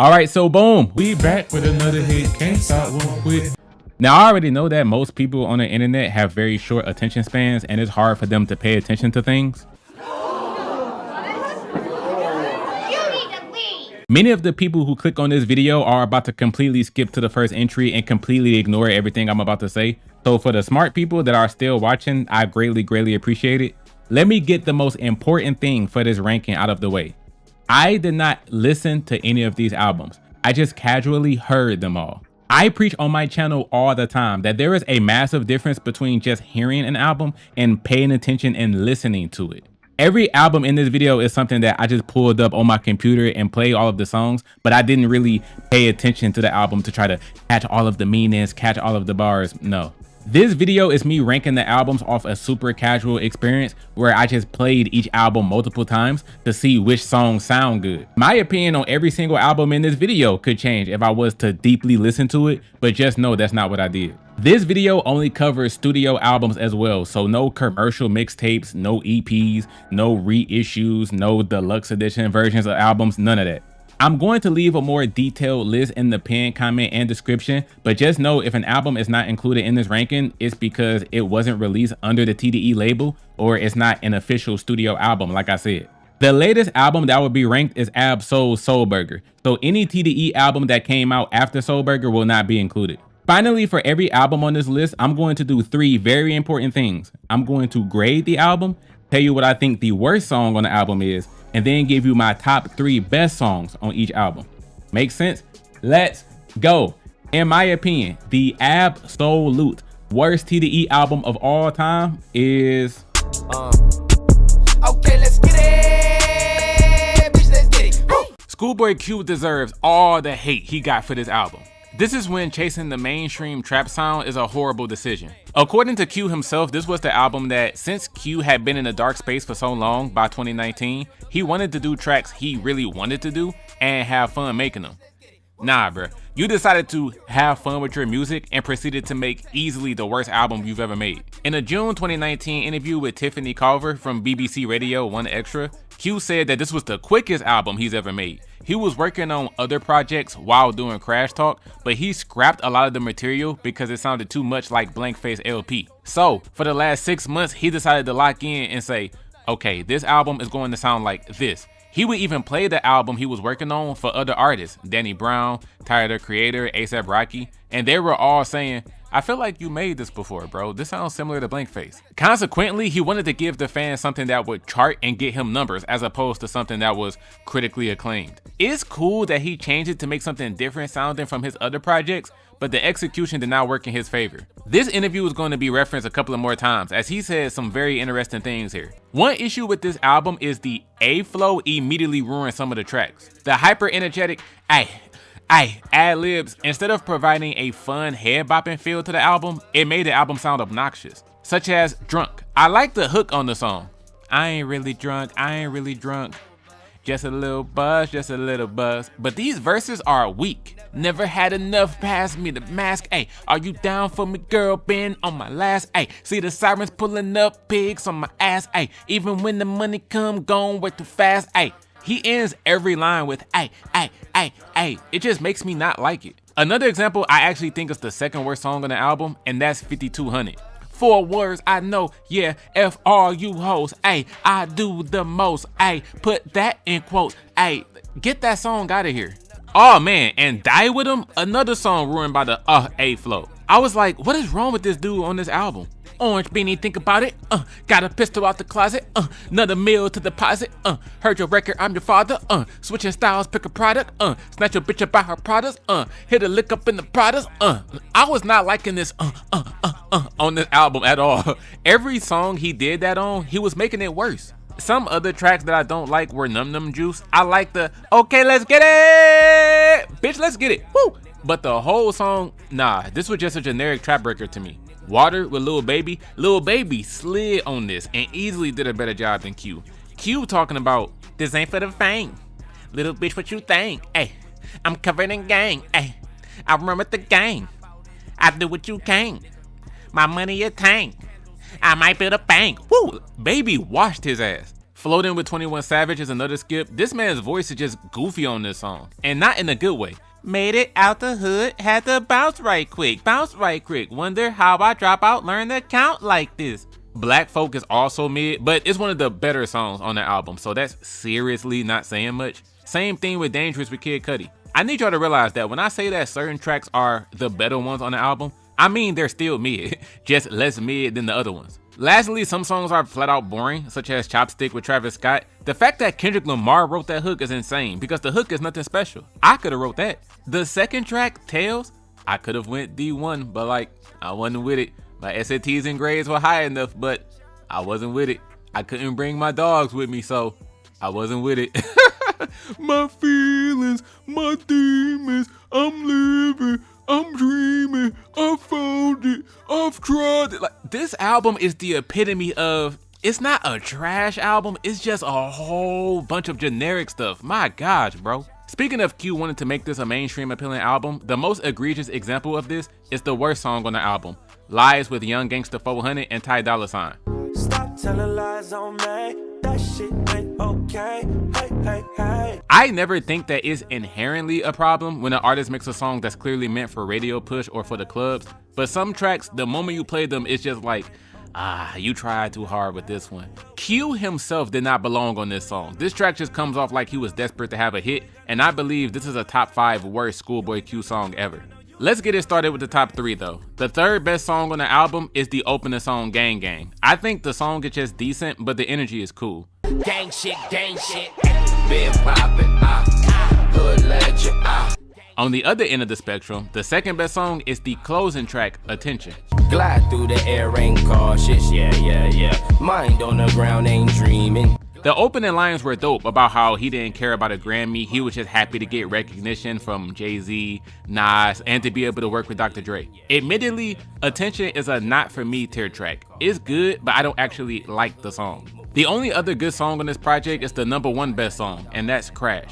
Alright, so boom. We back with another hit, can't stop, won't quit. Now, I already know that most people on the internet have very short attention spans and it's hard for them to pay attention to things. Many of the people who click on this video are about to completely skip to the first entry and completely ignore everything I'm about to say. So for the smart people that are still watching, I greatly appreciate it. Let me get the most important thing for this ranking out of the way. I did not listen to any of these albums. I just casually heard them all. I preach on my channel all the time that there is a massive difference between just hearing an album and paying attention and listening to it. Every album in this video is something that I just pulled up on my computer and played all of the songs, but I didn't really pay attention to the album to try to catch all of the meanings, catch all of the bars. No. This video is me ranking the albums off a super casual experience where I just played each album multiple times to see which songs sound good. My opinion on every single album in this video could change if I was to deeply listen to it, but just know that's not what I did. This video only covers studio albums as well, so no commercial mixtapes, no EPs, no reissues, no deluxe edition versions of albums, none of that. I'm going to leave a more detailed list in the pinned comment and description, but just know if an album is not included in this ranking, it's because it wasn't released under the TDE label or it's not an official studio album, like I said. The latest album that would be ranked is Ab-Soul's Soul Burger, so any TDE album that came out after Soul Burger will not be included. Finally, for every album on this list, I'm going to do 3 very important things. I'm going to grade the album, tell you what I think the worst song on the album is, and then give you my top 3 best songs on each album. Make sense? Let's go. In my opinion, the absolute worst TDE album of all time is... Okay, let's get it. Bitch, let's get it. ScHoolboy Q deserves all the hate he got for this album. This is when chasing the mainstream trap sound is a horrible decision. According to Q himself, this was the album that, since Q had been in a dark space for so long by 2019, he wanted to do tracks he really wanted to do and have fun making them. Nah, bruh. You decided to have fun with your music and proceeded to make easily the worst album you've ever made. In a June 2019 interview with Tiffany Carver from BBC Radio 1 Extra, Q said that this was the quickest album he's ever made. He was working on other projects while doing Crash Talk, but he scrapped a lot of the material because it sounded too much like Blank Face LP. So, for the last 6 months, he decided to lock in and say, okay, this album is going to sound like this. He would even play the album he was working on for other artists, Danny Brown, Tyler the Creator, A$AP Rocky, and they were all saying, I feel like you made this before, bro. This sounds similar to Blank Face. Consequently, he wanted to give the fans something that would chart and get him numbers as opposed to something that was critically acclaimed. It's cool that he changed it to make something different sounding from his other projects, but the execution did not work in his favor. This interview is going to be referenced a couple of more times as he said some very interesting things here. One issue with this album is the A flow immediately ruined some of the tracks. The hyper energetic ad-libs, instead of providing a fun head-bopping feel to the album, it made the album sound obnoxious, such as Drunk. I like the hook on the song. I ain't really drunk, just a little buzz, but these verses are weak. Never had enough, pass me the mask, ayy. Are you down for me, girl? Been on my last, ayy. See the sirens pulling up, pigs on my ass, ayy. Even when the money come, gone way too fast, ayy. He ends every line with ayy. It just makes me not like it. Another example I actually think is the second worst song on the album, and that's 5200. 4 words I know, yeah, F all you hoes, ayy, I do the most, ayy, put that in quotes, ayy, get that song out of here. Oh man, and Die With Him, another song ruined by the A flow. I was like, what is wrong with this dude on this album? Orange beanie, think about it, got a pistol out the closet, another meal to deposit, heard your record, I'm your father, switching styles, pick a product, snatch your bitch about her products, hit a lick up in the products, I was not liking this, on this album at all. Every song he did that on, he was making it worse. Some other tracks that I don't like were Num Num Juice. I like the, okay, let's get it, bitch, let's get it, woo. But the whole song, nah, this was just a generic trap breaker to me. Water with Lil Baby. Lil Baby slid on this and easily did a better job than Q. Q talking about, this ain't for the fame. Little bitch, what you think? Ay, I'm covered in gang. Ay, I run with the gang. I do what you can. My money a tank. I might build a bank. Woo! Baby washed his ass. Floating with 21 Savage is another skip. This man's voice is just goofy on this song, and not in a good way. Made it out the hood, had to bounce right quick, wonder how I drop out, learn to count like this. Black Folk is also mid, but it's one of the better songs on the album, so that's seriously not saying much. Same thing with Dangerous with Kid Cudi. I need y'all to realize that when I say that certain tracks are the better ones on the album, I mean they're still mid, just less mid than the other ones. Lastly, some songs are flat out boring, such as Chopstick with Travis Scott. The fact that Kendrick Lamar wrote that hook is insane, because the hook is nothing special. I could've wrote that. The second track, Tails, I could've went D1, but like, I wasn't with it. My SATs and grades were high enough, but I wasn't with it. I couldn't bring my dogs with me, so I wasn't with it. My feelings, my demons, I'm living, I'm dreaming, I found it, I've tried it. Like, this album is the epitome of, it's not a trash album, it's just a whole bunch of generic stuff. My gosh, bro. Speaking of Q wanting to make this a mainstream appealing album, the most egregious example of this is the worst song on the album, Lies with Young Gangsta 400 and Ty Dolla $ign. Stop telling lies on me. That shit ain't okay. Hey. I never think that it's inherently a problem when an artist makes a song that's clearly meant for radio push or for the clubs, but some tracks, the moment you play them, it's just like, you tried too hard with this one. Q himself did not belong on this song. This track just comes off like he was desperate to have a hit, and I believe this is a top 5 worst ScHoolboy Q song ever. Let's get it started with the top 3 though. The third best song on the album is the opening song, Gang Gang. I think the song is just decent, but the energy is cool. Gang shit, been poppin', hood legend, On the other end of the spectrum, the second best song is the closing track, Attention. glide through the air, ain't cautious, yeah. Mind on the ground, ain't dreaming. The opening lines were dope about how he didn't care about a Grammy, he was just happy to get recognition from Jay-Z, Nas, and to be able to work with Dr. Dre. Admittedly, Attention is a not for me tier track. It's good, but I don't actually like the song. The only other good song on this project is the #1 best song, and that's Crash.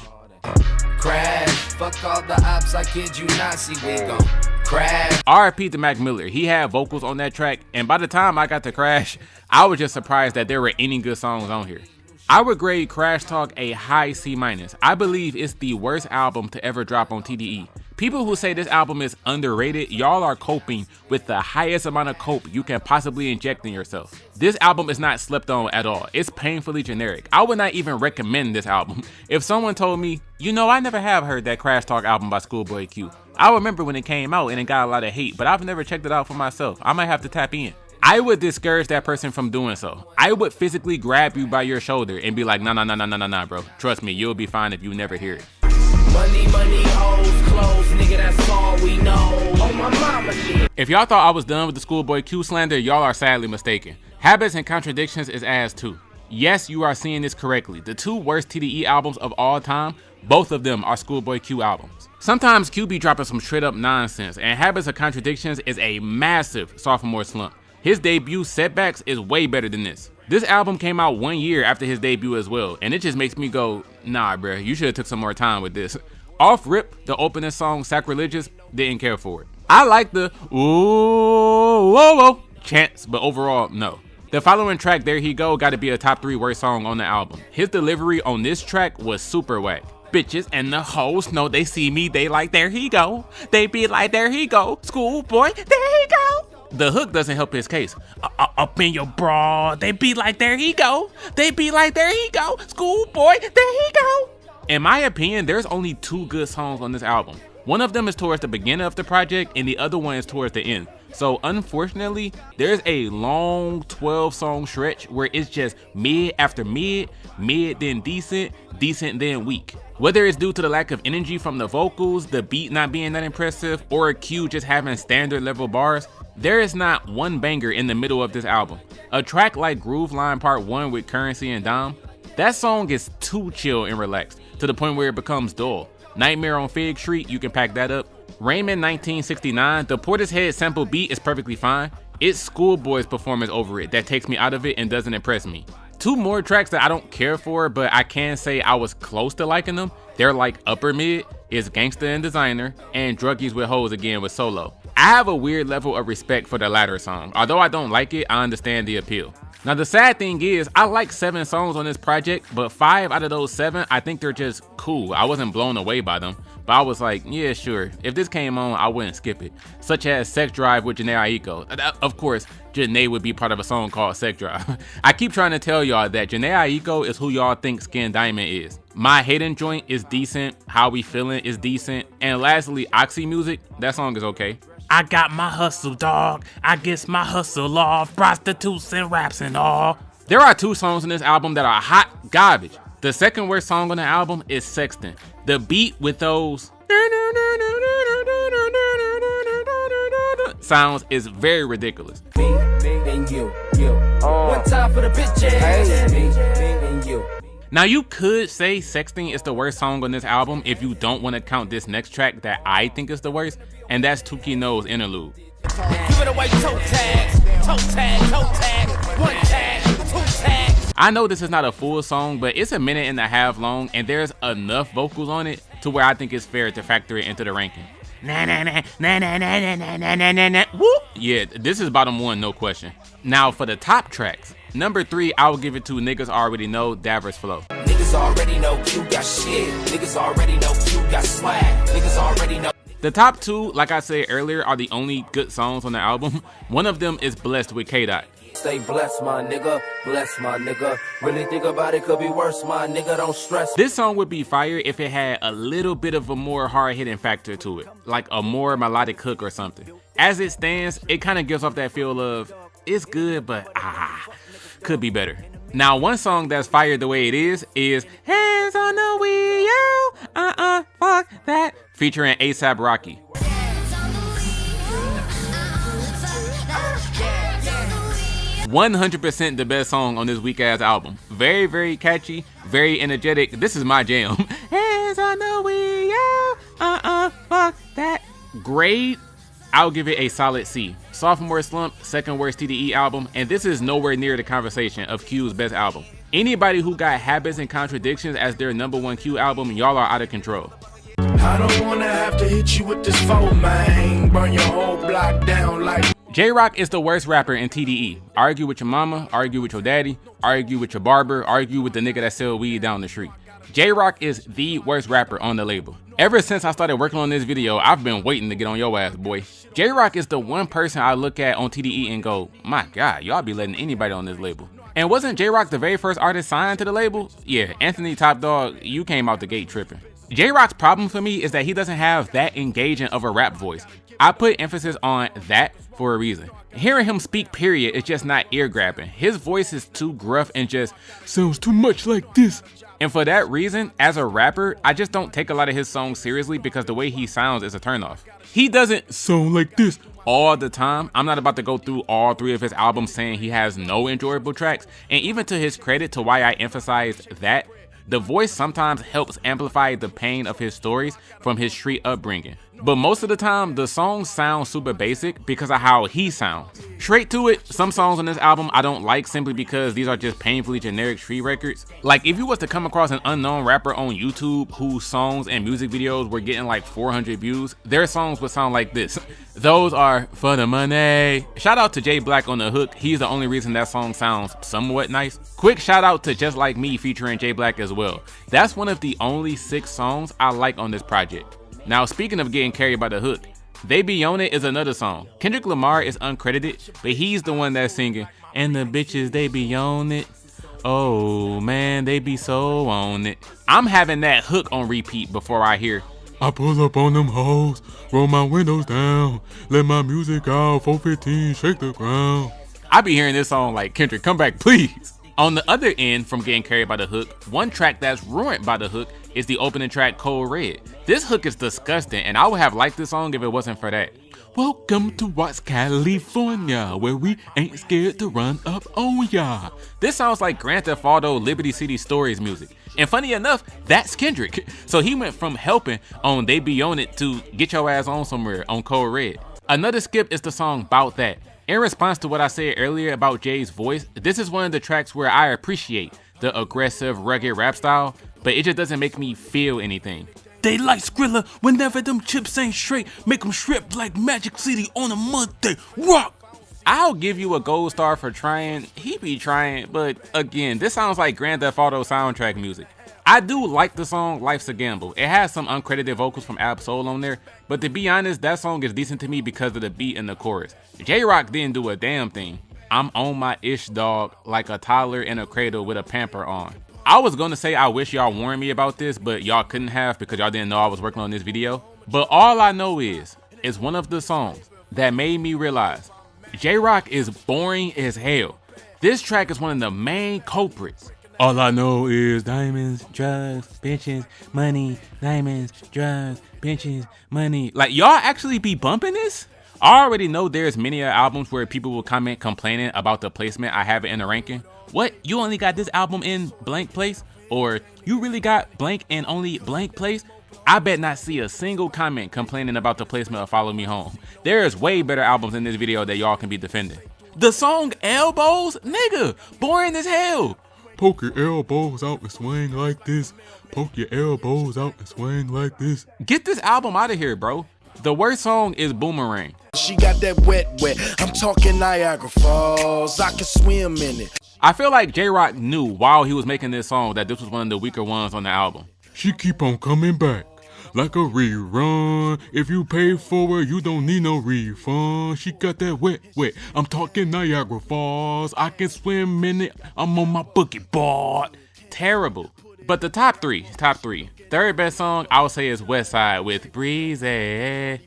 Crash, fuck all the ops, I kid you not, see we gon' crash. RIP to Mac Miller, he had vocals on that track, and by the time I got to Crash, I was just surprised that there were any good songs on here. I would grade Crash Talk a high C-. I believe it's the worst album to ever drop on TDE. People who say this album is underrated, y'all are coping with the highest amount of cope you can possibly inject in yourself. This album is not slept on at all. It's painfully generic. I would not even recommend this album. If someone told me, you know, I never have heard that Crash Talk album by ScHoolboy Q. I remember when it came out and it got a lot of hate, but I've never checked it out for myself. I might have to tap in. I would discourage that person from doing so. I would physically grab you by your shoulder and be like, nah, bro. Trust me, you'll be fine if you never hear it. Money, hoes, clothes, nigga, that's all we know. Oh, my mama shit. If y'all thought I was done with the ScHoolboy Q slander, y'all are sadly mistaken. Habits and Contradictions is ass too. Yes, you are seeing this correctly. The 2 worst TDE albums of all time, both of them are ScHoolboy Q albums. Sometimes Q be dropping some straight up nonsense, and Habits and Contradictions is a massive sophomore slump. His debut, Setbacks, is way better than this. This album came out 1 year after his debut as well, and it just makes me go, nah bruh, you should've took some more time with this. Off rip, the opening song, Sacrilegious, didn't care for it. I like the ooh, whoa, whoa chants, but overall, no. The following track, There He Go, gotta be a top 3 worst song on the album. His delivery on this track was super whack. Bitches and the hoes know they see me, they like, there he go. They be like, there he go. ScHoolboy, there he go. The hook doesn't help his case. Up in your bra, they be like, there he go. They be like, there he go. ScHoolboy, there he go. In my opinion, there's only 2 good songs on this album. One of them is towards the beginning of the project, and the other one is towards the end. So unfortunately, there's a long 12-song stretch where it's just mid after mid, mid then decent, decent then weak. Whether it's due to the lack of energy from the vocals, the beat not being that impressive, or Q just having standard level bars, there is not one banger in the middle of this album. A track like Groove Line Part 1 with Currency and Dom, that song is too chill and relaxed, to the point where it becomes dull. Nightmare on Fig Street, you can pack that up. Raymond 1969, the Portishead sample beat is perfectly fine. It's ScHoolboy's performance over it that takes me out of it and doesn't impress me. 2 more tracks that I don't care for, but I can say I was close to liking them. They're like upper mid, is Gangsta and Designer, and Druggies with Hoes again with Solo. I have a weird level of respect for the latter song. Although I don't like it, I understand the appeal. Now the sad thing is, I like 7 songs on this project, but 5 out of those 7, I think they're just cool. I wasn't blown away by them, but I was like, yeah, sure. If this came on, I wouldn't skip it. Such as Sex Drive with Jhené Aiko. Of course, Jhené would be part of a song called Sex Drive. I keep trying to tell y'all that Jhené Aiko is who y'all think Skin Diamond is. My Hatin' Joint is decent. How We Feelin' is decent. And lastly, Oxy Music, that song is okay. I got my hustle, dog. I guess my hustle off. Prostitutes and raps and all. There are 2 songs on this album that are hot garbage. The second worst song on the album is Sexton. The beat with those sounds is very ridiculous. Me and you. One time for the bitches. Me and you. Now you could say Sexting is the worst song on this album if you don't want to count this next track that I think is the worst, and that's Tuki No's Interlude. Give it away, toe tags, toe tag, one tag, 2 tags. I know this is not a full song, but it's a minute and a half long, and there's enough vocals on it to where I think it's fair to factor it into the ranking. Na na na na na na na na na na na. Whoop! Yeah, this is bottom 1, no question. Now for the top tracks, number 3, I will give it to Niggas Already Know, Davers Flow. Niggas already know Q got shit. Niggas already know Q got swag. Niggas already know. The top 2, like I said earlier, are the only good songs on the album. One of them is Blessed with K-Dot. Stay blessed, my nigga. Bless my nigga. Really think about it, could be worse, my nigga. Don't stress. This song would be fire if it had a little bit of a more hard-hitting factor to it, like a more melodic hook or something. As it stands, it kind of gives off that feel of, it's good, but could be better. Now, one song that's fire the way it is Hands on the Wheel, fuck that, featuring A$AP Rocky. 100% the best song on this weak ass album. Very, very catchy, very energetic. This is my jam. Hands on the wheel, fuck that. Grade, I'll give it a solid C. Sophomore slump, second worst TDE album, and this is nowhere near the conversation of Q's best album. Anybody who got Habits and Contradictions as their #1 Q album, y'all are out of control. I don't wanna have to hit you with this phone, man. Burn your whole block down like. J-Rock is the worst rapper in TDE. Argue with your mama, argue with your daddy, argue with your barber, argue with the nigga that sell weed down the street. J-Rock is the worst rapper on the label. Ever since I started working on this video, I've been waiting to get on your ass, boy. J-Rock is the one person I look at on TDE and go, my God, y'all be letting anybody on this label. And wasn't J-Rock the very first artist signed to the label? Yeah, Anthony Top Dog, you came out the gate tripping. J-Rock's problem for me is that he doesn't have that engaging of a rap voice. I put emphasis on that for a reason. Hearing him speak period is just not ear grabbing. His voice is too gruff and just sounds too much like this. And for that reason, as a rapper, I just don't take a lot of his songs seriously because the way he sounds is a turnoff. He doesn't sound like this all the time. I'm not about to go through all 3 of his albums saying he has no enjoyable tracks. And even to his credit to why I emphasized that, the voice sometimes helps amplify the pain of his stories from his street upbringing. But most of the time, the songs sound super basic because of how he sounds. Straight to it, some songs on this album I don't like simply because these are just painfully generic street records. Like if you was to come across an unknown rapper on YouTube whose songs and music videos were getting like 400 views, their songs would sound like this. Those are for the money. Shout out to Jay Black on the hook. He's the only reason that song sounds somewhat nice. Quick shout out to Just Like Me featuring Jay Black as well. That's one of the only 6 songs I like on this project. Now, speaking of getting carried by the hook, They Be On It is another song. Kendrick Lamar is uncredited, but he's the one that's singing, and the bitches, they be on it. Oh man, they be so on it. I'm having that hook on repeat before I hear, I pull up on them hoes, roll my windows down, let my music out, 415, shake the ground. I be hearing this song like, Kendrick, come back, please. On the other end from getting carried by the hook, one track that's ruined by the hook is the opening track, Cold Red. This hook is disgusting, and I would have liked this song if it wasn't for that. Welcome to Watts, California, where we ain't scared to run up on ya. This sounds like Grand Theft Auto Liberty City Stories music. And funny enough, that's Kendrick. So he went from helping on They Be On It to Get Your Ass On Somewhere on Cold Red. Another skip is the song Bout That. In response to what I said earlier about Jay's voice, this is one of the tracks where I appreciate the aggressive, rugged rap style, but it just doesn't make me feel anything. They like Skrilla whenever them chips ain't straight, make them strip like Magic City on a Monday. Rock! I'll give you a gold star for trying. He be trying, but again, this sounds like Grand Theft Auto soundtrack music. I do like the song Life's a Gamble. It has some uncredited vocals from Ab-Soul on there, but to be honest, that song is decent to me because of the beat and the chorus. J-Rock didn't do a damn thing. I'm on my ish, dog, like a toddler in a cradle with a pamper on. I was gonna say I wish y'all warned me about this, but y'all couldn't have because y'all didn't know I was working on this video. But all I know is, it's one of the songs that made me realize J-Rock is boring as hell. This track is one of the main culprits. All I know is diamonds, drugs, bitches, money, diamonds, drugs, bitches, money. Like, y'all actually be bumping this? I already know there's many albums where people will comment complaining about the placement I have it in the ranking. What? You only got this album in blank place? Or you really got blank and only blank place? I bet not see a single comment complaining about the placement of Follow Me Home. There's way better albums in this video that y'all can be defending. The song Elbows? Nigga, boring as hell. Poke your elbows out and swing like this. Poke your elbows out and swing like this. Get this album out of here, bro. The worst song is Boomerang. She got that wet. I'm talking Niagara Falls. I can swim in it. I feel like J-Rock knew while he was making this song that this was one of the weaker ones on the album. She keep on coming back like a rerun. If you pay for it, you don't need no refund. She got that wet. I'm talking Niagara Falls. I can swim in it. I'm on my boogie board. Terrible. But the top three. Third best song I would say is West Side with Breezy. Baby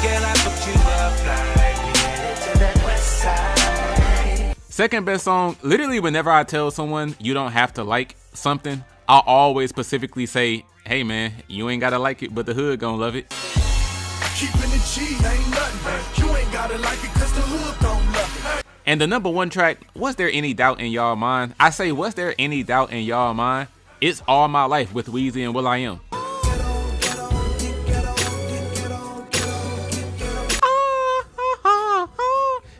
girl, I booked you up like we headed to that West Side. Second best song, literally whenever I tell someone you don't have to like something, I'll always specifically say, hey man, you ain't gotta like it, but the hood gon' love it. Keeping the G ain't nothing. You ain't gotta like it cause the hood don't love it. And the number one track, was there any doubt in y'all mind? I say, was there any doubt in y'all mind? It's All My Life with Weezy and will.i.am.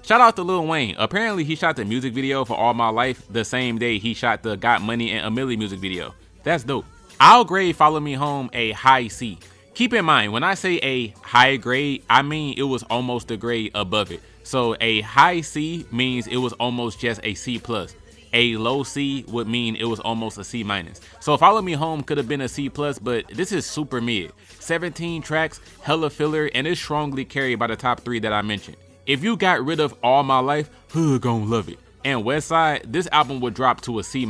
Shout out to Lil Wayne. Apparently he shot the music video for All My Life the same day he shot the Got Money and A.M.A.A.d music video. That's dope. I'll grade Follow Me Home a high C. Keep in mind, when I say a high grade, I mean it was almost a grade above it. So a high C means it was almost just a C+. A low C would mean it was almost a C-. So Follow Me Home could have been a C+, but this is super mid. 17 tracks, hella filler, and it's strongly carried by the top three that I mentioned. If you got rid of All My Life, hood gon' love it, and West Side, this album would drop to a C-.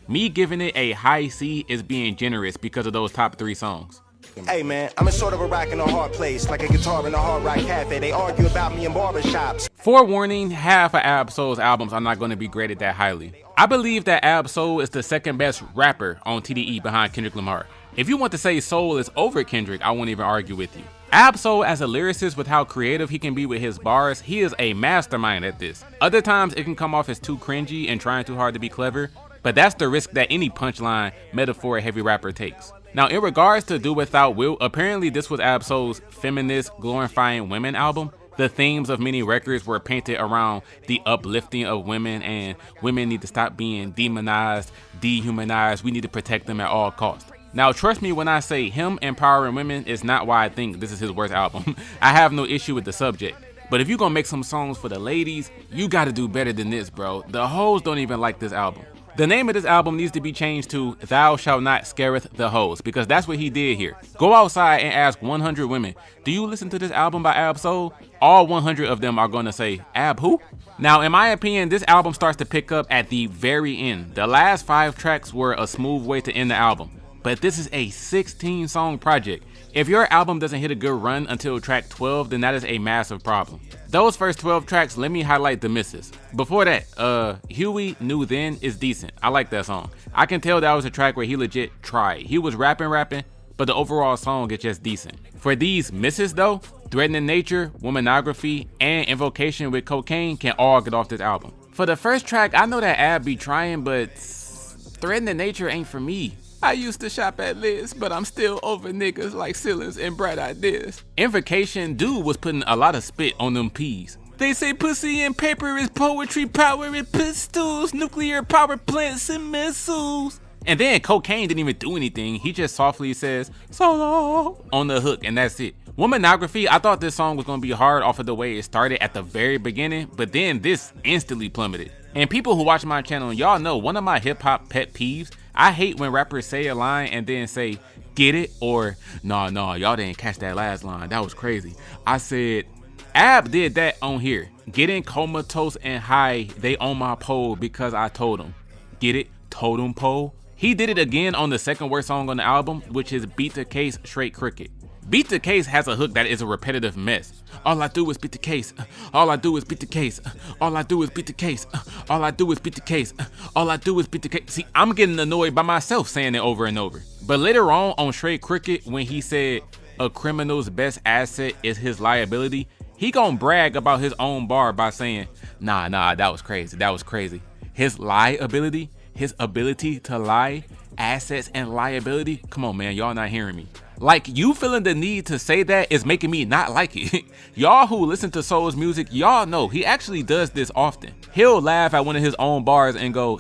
Me giving it a high C is being generous because of those top three songs. Hey man, I'm in sort of a rock in a hard place, like a guitar in a hard rock cafe. They argue about me in barbershops. Forewarning, half of Ab-Soul's albums are not going to be graded that highly. I believe that Ab-Soul is the second best rapper on TDE behind Kendrick Lamar. If you want to say Soul is over Kendrick, I won't even argue with you. Ab-Soul, as a lyricist with how creative he can be with his bars, he is a mastermind at this. Other times it can come off as too cringy and trying too hard to be clever, but that's the risk that any punchline, metaphor heavy rapper takes. Now, in regards to Do Without Will, apparently this was Ab-Soul's feminist, glorifying women album. The themes of many records were painted around the uplifting of women, and women need to stop being demonized, dehumanized. We need to protect them at all costs. Now, trust me when I say him empowering women is not why I think this is his worst album. I have no issue with the subject. But if you're gonna make some songs for the ladies, you gotta do better than this, bro. The hoes don't even like this album. The name of this album needs to be changed to Thou Shalt Not Scareth the Hoes, because that's what he did here. Go outside and ask 100 women, do you listen to this album by Ab-Soul? All 100 of them are gonna say, Ab who? Now, in my opinion, this album starts to pick up at the very end. The last 5 tracks were a smooth way to end the album, but this is a 16 song project. If your album doesn't hit a good run until track 12, then that is a massive problem. Those first 12 tracks, let me highlight the misses. Before that, Huey Knew Then is decent. I like that song. I can tell that was a track where he legit tried. He was rapping, but the overall song is just decent. For these misses though, Threatening Nature, Womanography, and Invocation with Cocaine can all get off this album. For the first track, I know that Ab be trying, but Threatening Nature ain't for me. I used to shop at Liz, but I'm still over niggas like ceilings and bright ideas. Invocation, dude was putting a lot of spit on them P's. They say pussy and paper is poetry, power and pistols, nuclear power plants and missiles. And then Cocaine didn't even do anything. He just softly says, solo, on the hook, and that's it. Womanography, I thought this song was gonna be hard off of the way it started at the very beginning, but then this instantly plummeted. And people who watch my channel, y'all know one of my hip hop pet peeves, I hate when rappers say a line and then say, get it? Or, nah, y'all didn't catch that last line, that was crazy. I said, Ab did that on here. Getting comatose and high, they on my pole because I told them. Get it? Totem pole? He did it again on the second worst song on the album, which is Beat the Case, Straight Cricket. Beat the Case has a hook that is a repetitive mess. All I do is beat the case. All I do is beat the case. All I do is beat the case. All I do is beat the case. All I do is beat the case. See, I'm getting annoyed by myself saying it over and over. But later on Straight Cricket, when he said a criminal's best asset is his liability, he gonna brag about his own bar by saying, nah, that was crazy. That was crazy. His liability, his ability to lie, assets and liability. Come on, man, y'all not hearing me. Like, you feeling the need to say that is making me not like it. Y'all who listen to Soul's music, y'all know he actually does this often. He'll laugh at one of his own bars and go,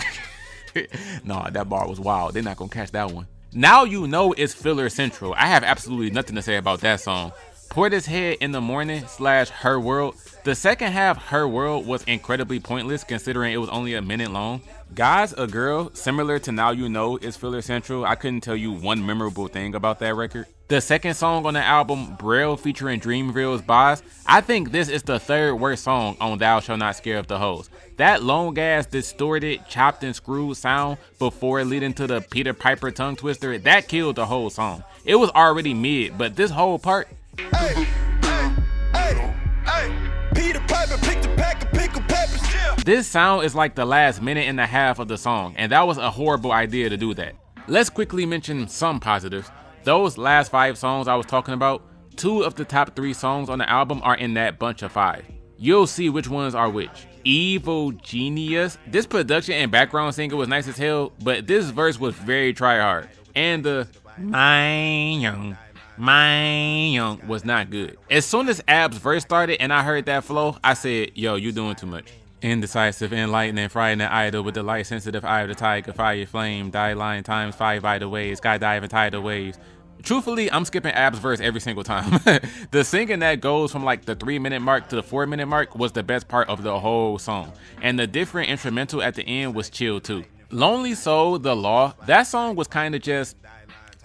nah, that bar was wild. They're not gonna catch that one. Now you know it's filler central. I have absolutely nothing to say about that song. Portishead in the Morning / Her World. The second half, Her World, was incredibly pointless considering it was only a minute long. God's a Girl, similar to Now You Know, is filler central. I couldn't tell you one memorable thing about that record. The second song on the album, Braille featuring Dreamville's Boss, I think this is the third worst song on Thou Shall Not Scare Up the Hoes. That long ass distorted, chopped and screwed sound before leading to the Peter Piper tongue twister, that killed the whole song. It was already mid, but this whole part, Hey, Peter Piper picked a pack of pickled peppers. Yeah. This sound is like the last minute and a half of the song, and that was a horrible idea to do that. Let's quickly mention some positives. Those last 5 songs I was talking about, 2 of the top 3 songs on the album are in that bunch of 5. You'll see which ones are which. Evil Genius. This production and background singer was nice as hell, but this verse was very try hard. And the My Young was not good. As soon as Ab's verse started and I heard that flow, I said, yo, you doing too much. Indecisive, enlightening, frightening idol with the light sensitive eye of the tiger, fire flame, die line times 5 by the waves, skydiving tidal waves. Truthfully, I'm skipping Ab's verse every single time. The singing that goes from like the 3-minute mark to the 4-minute mark was the best part of the whole song. And the different instrumental at the end was chill too. Lonely Soul, The Law, that song was kind of just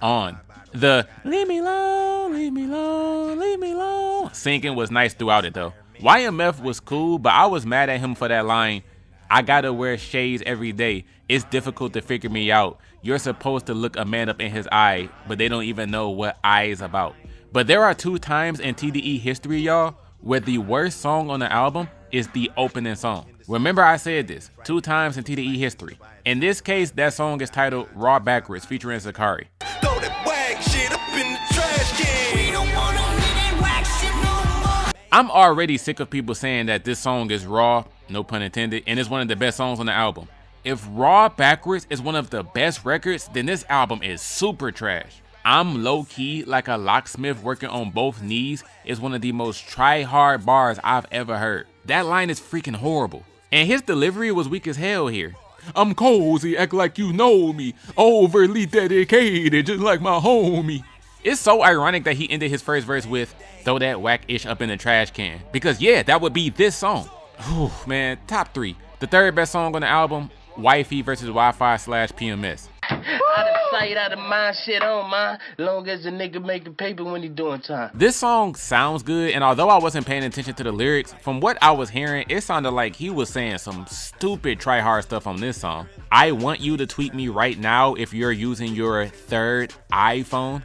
on. The leave me alone, leave me alone, leave me alone singing was nice throughout it though. YMF was cool, but I was mad at him for that line, I gotta wear shades every day. It's difficult to figure me out. You're supposed to look a man up in his eye, but they don't even know what eye is about. But there are 2 times in TDE history, y'all, where the worst song on the album is the opening song. Remember I said this, 2 times in TDE history. In this case, that song is titled Raw Backwards featuring Zacari. Throw that wag shit up in the trash can. We don't wanna hear that whack shit no more. I'm already sick of people saying that this song is raw, no pun intended, and it's one of the best songs on the album. If Raw Backwards is one of the best records, then this album is super trash. I'm low-key like a locksmith working on both knees is one of the most try-hard bars I've ever heard. That line is freaking horrible. And his delivery was weak as hell here. I'm cozy, act like you know me, overly dedicated, just like my homie. It's so ironic that he ended his first verse with, throw that whack-ish up in the trash can. Because yeah, that would be this song. Whew, man, top 3. The third best song on the album, Wifey versus Wi-Fi / PMS. Out of sight, out of mind, shit on mine. Long as the nigga making paper when he doing time. This song sounds good, and although I wasn't paying attention to the lyrics, from what I was hearing, it sounded like he was saying some stupid try-hard stuff on this song. I want you to tweet me right now if you're using your 3rd iPhone.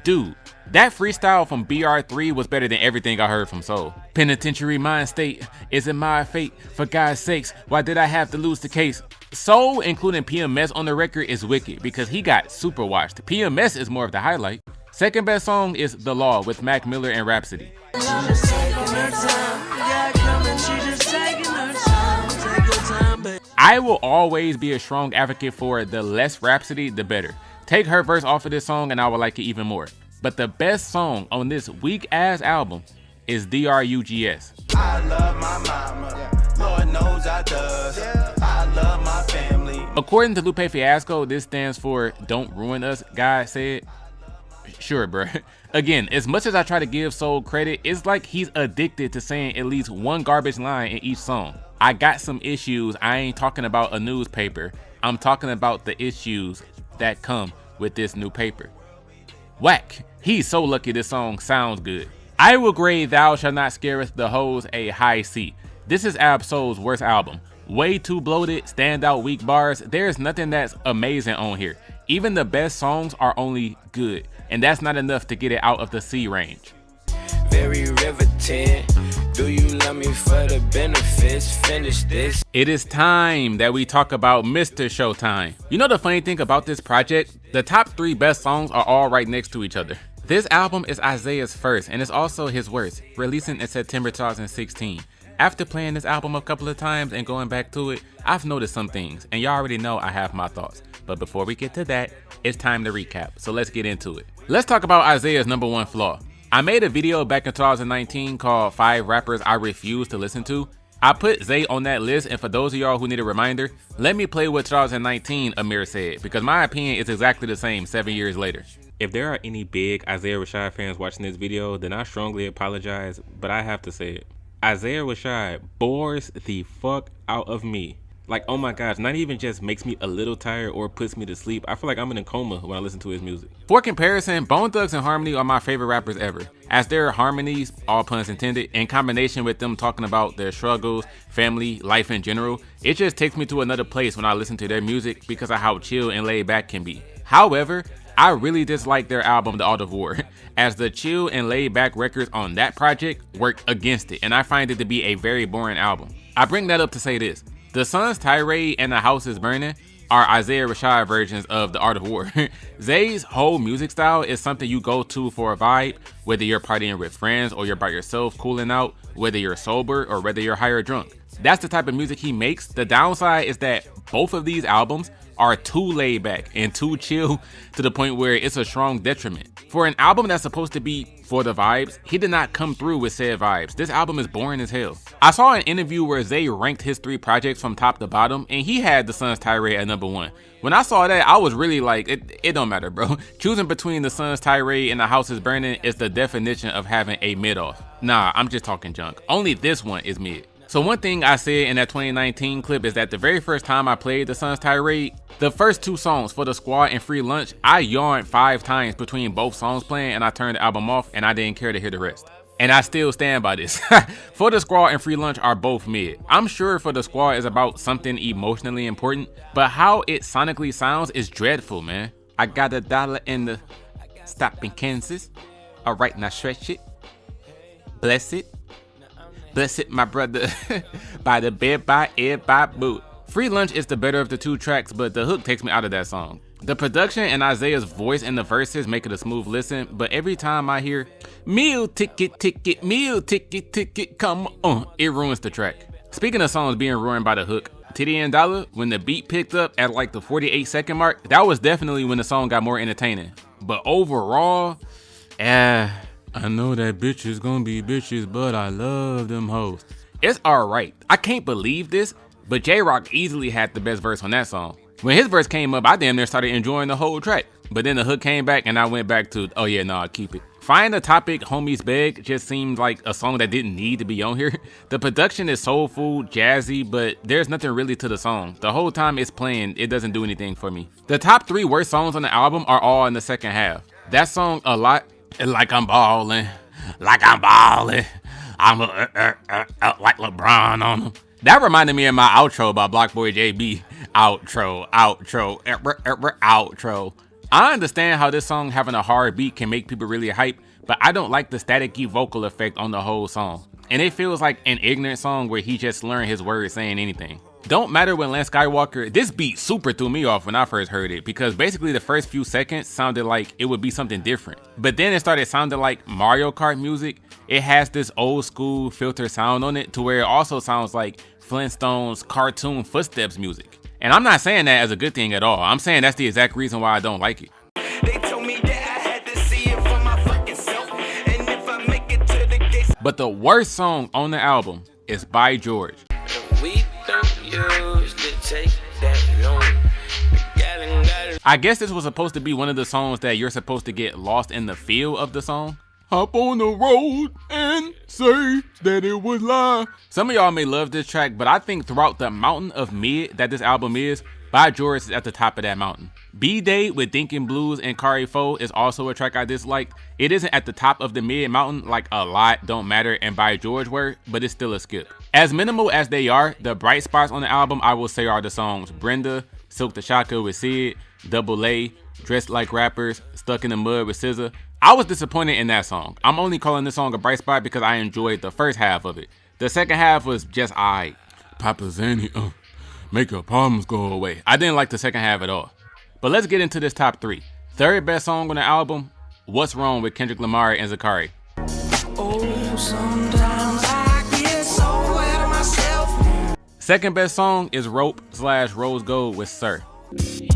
Dude, that freestyle from BR3 was better than everything I heard from Soul. Penitentiary mind state, is it my fate? For God's sakes, why did I have to lose the case? Soul, including PMS on the record, is wicked because he got super watched. PMS is more of the highlight. Second best song is The Law with Mac Miller and Rhapsody. I will always be a strong advocate for the less Rhapsody, the better. Take her verse off of this song and I would like it even more. But the best song on this weak ass album is DRUGS. I love my mama, Lord knows I does. I love my family, According to Lupe Fiasco, this stands for "Don't Ruin Us," God said. Sure, bro. Again, as much as I try to give Soul credit, it's like he's addicted to saying at least one garbage line in each song. I got some issues. I ain't talking about a newspaper. I'm talking about the issues that come with this new paper. Whack. He's so lucky this song sounds good. I will grade Thou Shall Not Scareth the Hoes a high C. This is Ab-Soul's worst album. Way too bloated, standout weak bars. There's nothing that's amazing on here. Even the best songs are only good, and that's not enough to get it out of the C range. Very riveting. Do you love me for the benefits? Finish this. It is time that we talk about Mr. Showtime. You know the funny thing about this project? The top 3 best songs are all right next to each other. This album is Isaiah's first, and it's also his worst, releasing in September 2016. After playing this album a couple of times and going back to it, I've noticed some things, and y'all already know I have my thoughts. But before we get to that, it's time to recap, so let's get into it. Let's talk about Isaiah's #1 flaw. I made a video back in 2019 called 5 Rappers I Refuse to Listen to. I put Zay on that list, and for those of y'all who need a reminder, let me play what 2019 Amir said, because my opinion is exactly the same 7 years later. If there are any big Isaiah Rashad fans watching this video, then I strongly apologize, but I have to say it. Isaiah Rashad bores the fuck out of me. Like, oh my gosh, not even just makes me a little tired or puts me to sleep. I feel like I'm in a coma when I listen to his music. For comparison, Bone Thugs and Harmony are my favorite rappers ever, as their harmonies, all puns intended, in combination with them talking about their struggles, family, life in general, it just takes me to another place when I listen to their music because of how chill and laid back can be. However, I really dislike their album, The Art of War, as the chill and laid back records on that project work against it, and I find it to be a very boring album. I bring that up to say this. The Sun's Tirade and The House is Burning are Isaiah Rashad versions of The Art of War. Zay's whole music style is something you go to for a vibe, whether you're partying with friends or you're by yourself cooling out, whether you're sober or whether you're high or drunk. That's the type of music he makes. The downside is that both of these albums are too laid back and too chill to the point where it's a strong detriment. For an album that's supposed to be for the vibes, he did not come through with said vibes. This album is boring as hell. I saw an interview where Zay ranked his 3 projects from top to bottom, and he had The Sun's Tirade at #1. When I saw that, I was really like, it don't matter, bro. Choosing between The Sun's Tirade and The House is Burning is the definition of having a mid-off. Nah, I'm just talking junk. Only this one is mid. So one thing I said in that 2019 clip is that the very first time I played The Sun's Tirade, the first 2 songs, For the Squad and Free Lunch, I yawned 5 times between both songs playing, and I turned the album off and I didn't care to hear the rest. And I still stand by this. For the Squad and Free Lunch are both mid. I'm sure For the Squad is about something emotionally important, but how it sonically sounds is dreadful, man. I got $1 in the stop in Kansas. Alright, now stretch it. Bless it. Bless it, my brother. By the bed, by ear, by boot. Free Lunch is the better of the 2 tracks, but the hook takes me out of that song. The production and Isaiah's voice in the verses make it a smooth listen, but every time I hear meal ticket, come on, it ruins the track. Speaking of songs being ruined by the hook, TDE and Dollar, when the beat picked up at like the 48-second mark, that was definitely when the song got more entertaining. But overall, I know that bitches gonna be bitches, but I love them hoes. It's alright. I can't believe this, but J-Rock easily had the best verse on that song. When his verse came up, I damn near started enjoying the whole track. But then the hook came back and I went back to, oh yeah, nah, keep it. Find the Topic, Homies Beg just seemed like a song that didn't need to be on here. The production is soulful, jazzy, but there's nothing really to the song. The whole time it's playing, it doesn't do anything for me. The top 3 worst songs on the album are all in the second half. That song, A Lot, like I'm ballin', I'm like LeBron on them. That reminded me of my outro by Blockboy JB. Outro. I understand how this song having a hard beat can make people really hype, but I don't like the staticky vocal effect on the whole song. And it feels like an ignorant song where he just learned his words saying anything. Don't Matter when Skiiiwalker, this beat super threw me off when I first heard it, because basically the first few seconds sounded like it would be something different. But then it started sounding like Mario Kart music. It has this old school filter sound on it to where it also sounds like Flintstones cartoon footsteps music. And I'm not saying that as a good thing at all. I'm saying that's the exact reason why I don't like it. They told me that I had to see it for my fucking self. And if I make it to the gates. But the worst song on the album is By George. We don't usually take that long. I guess this was supposed to be one of the songs that you're supposed to get lost in the feel of the song. Hop on the road and say that it was live. Some of y'all may love this track, but I think throughout the mountain of mid that this album is, By George is at the top of that mountain. B-Day with Dinkin' Blues and Kari Fo is also a track I dislike. It isn't at the top of the mid mountain like A Lot, Don't Matter, and By George were, but it's still a skip. As minimal as they are, the bright spots on the album I will say are the songs Brenda, Silk the Shocker with SiD, Double A, Dressed Like Rappers, Stuck in the Mud with SZA. I was disappointed in that song. I'm only calling this song a bright spot because I enjoyed the first half of it. The second half was just aight. Papa Zanny, make your problems go away. I didn't like the second half at all. But let's get into this top 3. Third best song on the album, What's Wrong with Kendrick Lamar and Zacari. Oh, sometimes I get so out of myself. Second best song is Rope/Rose Gold with SiR.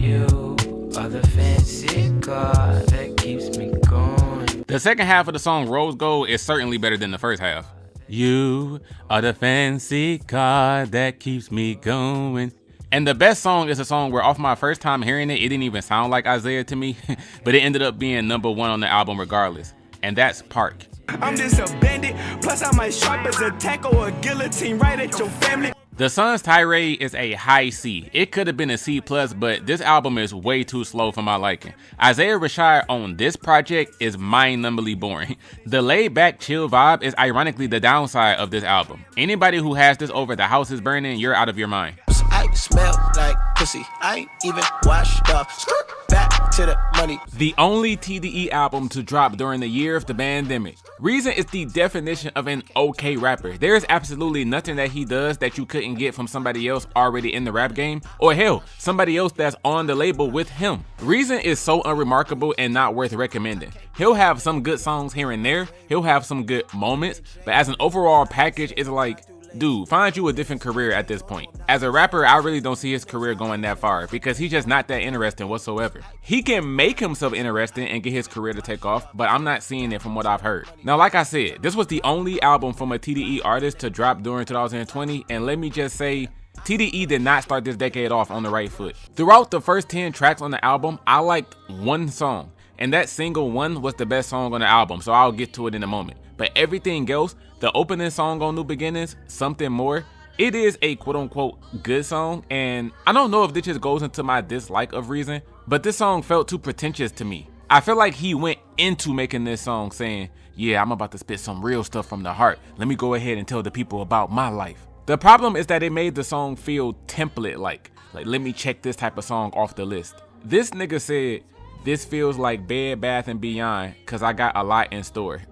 You are the fancy car that keeps me going. The second half of the song Rose Gold is certainly better than the first half. You are the fancy car that keeps me going. And the best song is a song where off my first time hearing it, it didn't even sound like Isaiah to me, but it ended up being #1 on the album regardless. And that's Park. I'm just a bandit, plus I might sharp as a tackle or a guillotine right at your family. The Sun's Tirade is a high C. It could have been a C+, but this album is way too slow for my liking. Isaiah Rashad on this project is mind-numbingly boring. The laid-back, chill vibe is ironically the downside of this album. Anybody who has this over The House is Burning, you're out of your mind. I smell like pussy. I ain't even washed off. Back to the money. The only TDE album to drop during the year of the pandemic. Reason is the definition of an okay rapper. There is absolutely nothing that he does that you couldn't get from somebody else already in the rap game, or hell, somebody else that's on the label with him. Reason is so unremarkable and not worth recommending. He'll have some good songs here and there, he'll have some good moments, but as an overall package, it's like, dude, find you a different career at this point. As a rapper, I really don't see his career going that far because he's just not that interesting whatsoever. He can make himself interesting and get his career to take off, but I'm not seeing it from what I've heard. Now, like I said, this was the only album from a TDE artist to drop during 2020, and let me just say, TDE did not start this decade off on the right foot. Throughout the first 10 tracks on the album, I liked one song, and that single one was the best song on the album, so I'll get to it in a moment. But everything else, the opening song on New Beginnings, Something More, it is a quote-unquote good song, and I don't know if this just goes into my dislike of Reason, but this song felt too pretentious to me. I feel like he went into making this song saying, yeah, I'm about to spit some real stuff from the heart. Let me go ahead and tell the people about my life. The problem is that it made the song feel template-like let me check this type of song off the list. This nigga said, this feels like Bed Bath & Beyond cause I got a lot in store.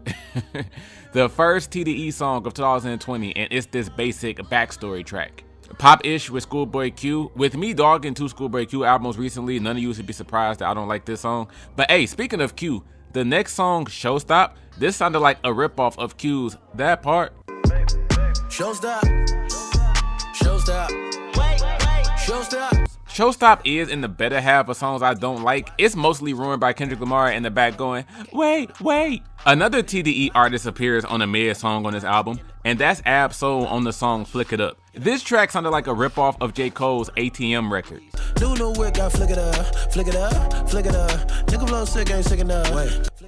The first TDE song of 2020, and it's this basic backstory track. Pop-ish with ScHoolboy Q. With me dogging 2 ScHoolboy Q albums recently, none of you should be surprised that I don't like this song. But hey, speaking of Q, the next song, Showstop, this sounded like a ripoff of Q's That Part. Showstop. Showstop. Showstop. Showstop is in the better half of songs I don't like. It's mostly ruined by Kendrick Lamar in the back going, wait. Another TDE artist appears on a M.A.A.d song on this album, and that's Ab-Soul on the song Flick It Up. This track sounded like a ripoff of J. Cole's ATM record.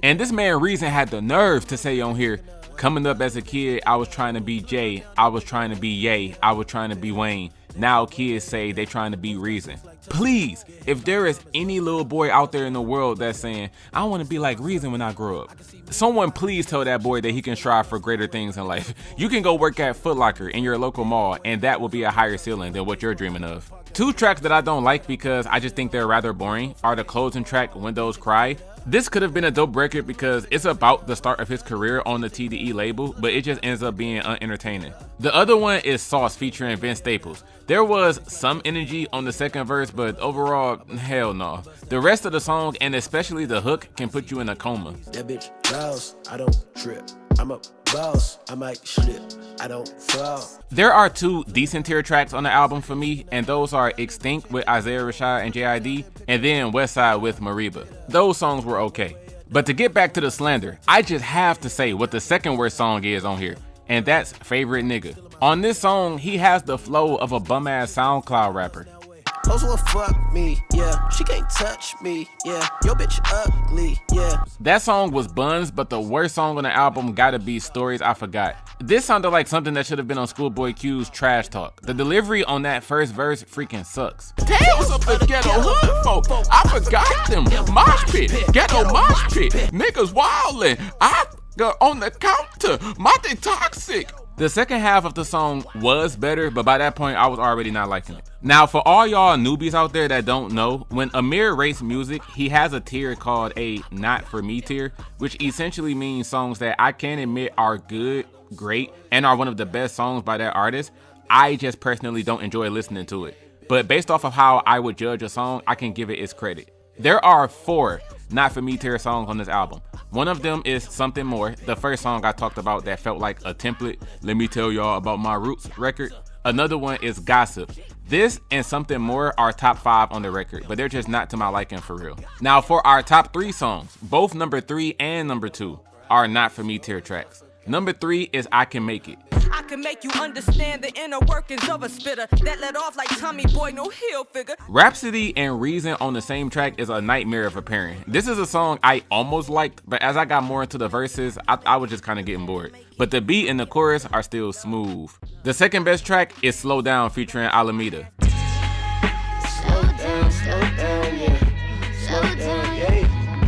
And this man Reason had the nerve to say on here, coming up as a kid, I was trying to be Jay, I was trying to be Ye, I was trying to be Wayne. Now kids say they trying to be Reason. Please, if there is any little boy out there in the world that's saying, I want to be like Reason when I grow up, someone please tell that boy that he can strive for greater things in life. You can go work at Foot Locker in your local mall, and that will be a higher ceiling than what you're dreaming of. 2 tracks that I don't like because I just think they're rather boring are the closing track, Windows Cry. This could have been a dope record because it's about the start of his career on the TDE label, but it just ends up being unentertaining. The other one is Sauce featuring Vince Staples. There was some energy on the second verse, but overall, hell no. The rest of the song, and especially the hook, can put you in a coma. That bitch bounce, I don't trip. I'm a boss, I might slip, I don't fall. There are 2 decent tier tracks on the album for me, and those are Extinct with Isaiah Rashad and JID, and then Westside with Mariba. Those songs were okay. But to get back to the slander, I just have to say what the second worst song is on here, and that's Favorite Nigga. On this song, he has the flow of a bum-ass SoundCloud rapper. Hoes will fuck me, yeah. She can't touch me, yeah. Yo bitch ugly, yeah. That song was buns, but the worst song on the album gotta be Stories I Forgot. This sounded like something that should have been on ScHoolboy Q's Trash Talk. The delivery on that first verse freaking sucks. Tales of the ghetto hood folk, I forgot them. Mosh pit, ghetto mosh pit, niggas wildin'. I got on the counter, Monty toxic. The second half of the song was better, but by that point, I was already not liking it. Now, for all y'all newbies out there that don't know, when Amir rates music, he has a tier called a Not For Me tier, which essentially means songs that I can admit are good, great, and are one of the best songs by that artist. I just personally don't enjoy listening to it. But based off of how I would judge a song, I can give it its credit. There are 4 Not For Me tier songs on this album. One of them is Something More, the first song I talked about that felt like a template, Let Me Tell Y'all About My Roots record. Another one is Gossip. This and Something More are top 5 on the record, but they're just not to my liking for real. Now for our top 3 songs, both number 3 and number 2 are Not For Me tier tracks. Number 3 is I Can Make It. I can make you understand the inner workings of a spitter that let off like Tommy Boy, no heel figure. Rhapsody and Reason on the same track is a nightmare of a pairing. This is a song I almost liked, but as I got more into the verses, I was just kind of getting bored. But the beat and the chorus are still smooth. The second best track is Slow Down featuring Alameda. Slow down, yeah. Slow down, yeah.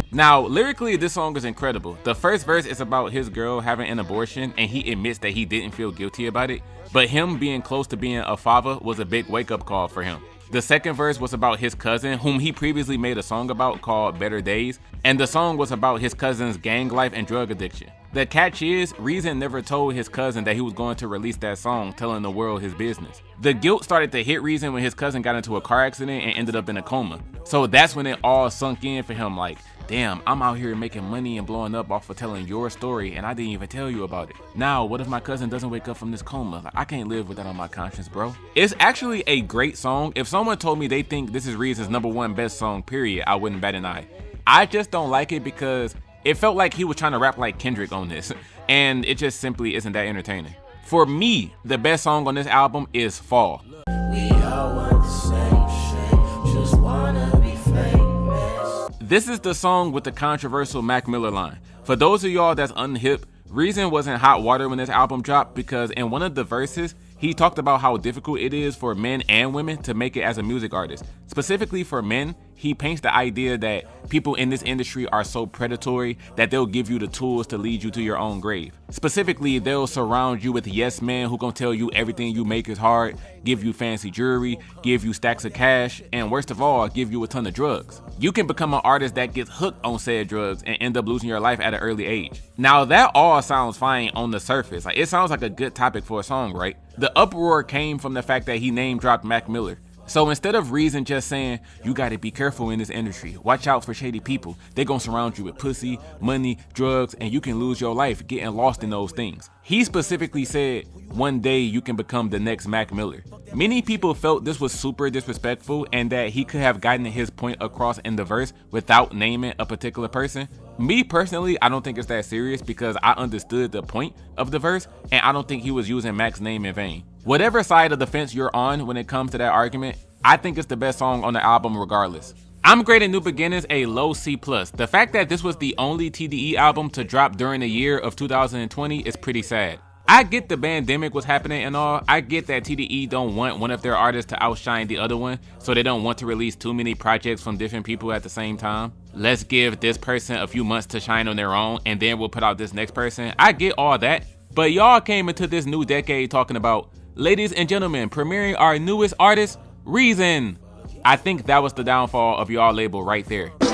Now, lyrically, this song is incredible. The first verse is about his girl having an abortion, and he admits that he didn't feel guilty about it, but him being close to being a father was a big wake-up call for him. The second verse was about his cousin, whom he previously made a song about called Better Days, and the song was about his cousin's gang life and drug addiction. The catch is, Reason never told his cousin that he was going to release that song, telling the world his business. The guilt started to hit Reason when his cousin got into a car accident and ended up in a coma. So that's when it all sunk in for him, like, damn, I'm out here making money and blowing up off of telling your story and I didn't even tell you about it. Now, what if my cousin doesn't wake up from this coma? Like, I can't live with that on my conscience, bro. It's actually a great song. If someone told me they think this is Reason's #1 best song, period, I wouldn't bat an eye. I just don't like it because it felt like he was trying to rap like Kendrick on this, and it just simply isn't that entertaining. For me, the best song on this album is Fall. We all want the same shit, just wanna be famous. This is the song with the controversial Mac Miller line. For those of y'all that's unhip, Reason was in hot water when this album dropped because in one of the verses, he talked about how difficult it is for men and women to make it as a music artist. Specifically for men, he paints the idea that people in this industry are so predatory that they'll give you the tools to lead you to your own grave. Specifically, they'll surround you with yes men who gonna tell you everything you make is hard, give you fancy jewelry, give you stacks of cash, and worst of all, give you a ton of drugs. You can become an artist that gets hooked on said drugs and end up losing your life at an early age. Now that all sounds fine on the surface. Like, it sounds like a good topic for a song, right? The uproar came from the fact that he name dropped Mac Miller. So instead of Reason just saying, you gotta be careful in this industry, watch out for shady people, they gonna surround you with pussy, money, drugs, and you can lose your life getting lost in those things. He specifically said, one day you can become the next Mac Miller. Many people felt this was super disrespectful and that he could have gotten his point across in the verse without naming a particular person. Me personally, I don't think it's that serious because I understood the point of the verse and I don't think he was using Mac's name in vain. Whatever side of the fence you're on when it comes to that argument, I think it's the best song on the album regardless. I'm grading New Beginnings a low C+. The fact that this was the only TDE album to drop during the year of 2020 is pretty sad. I get the pandemic was happening and all. I get that TDE don't want one of their artists to outshine the other one, so they don't want to release too many projects from different people at the same time. Let's give this person a few months to shine on their own and then we'll put out this next person. I get all that, but y'all came into this new decade talking about, ladies and gentlemen, premiering our newest artist, Reason. I think that was the downfall of y'all label right there. So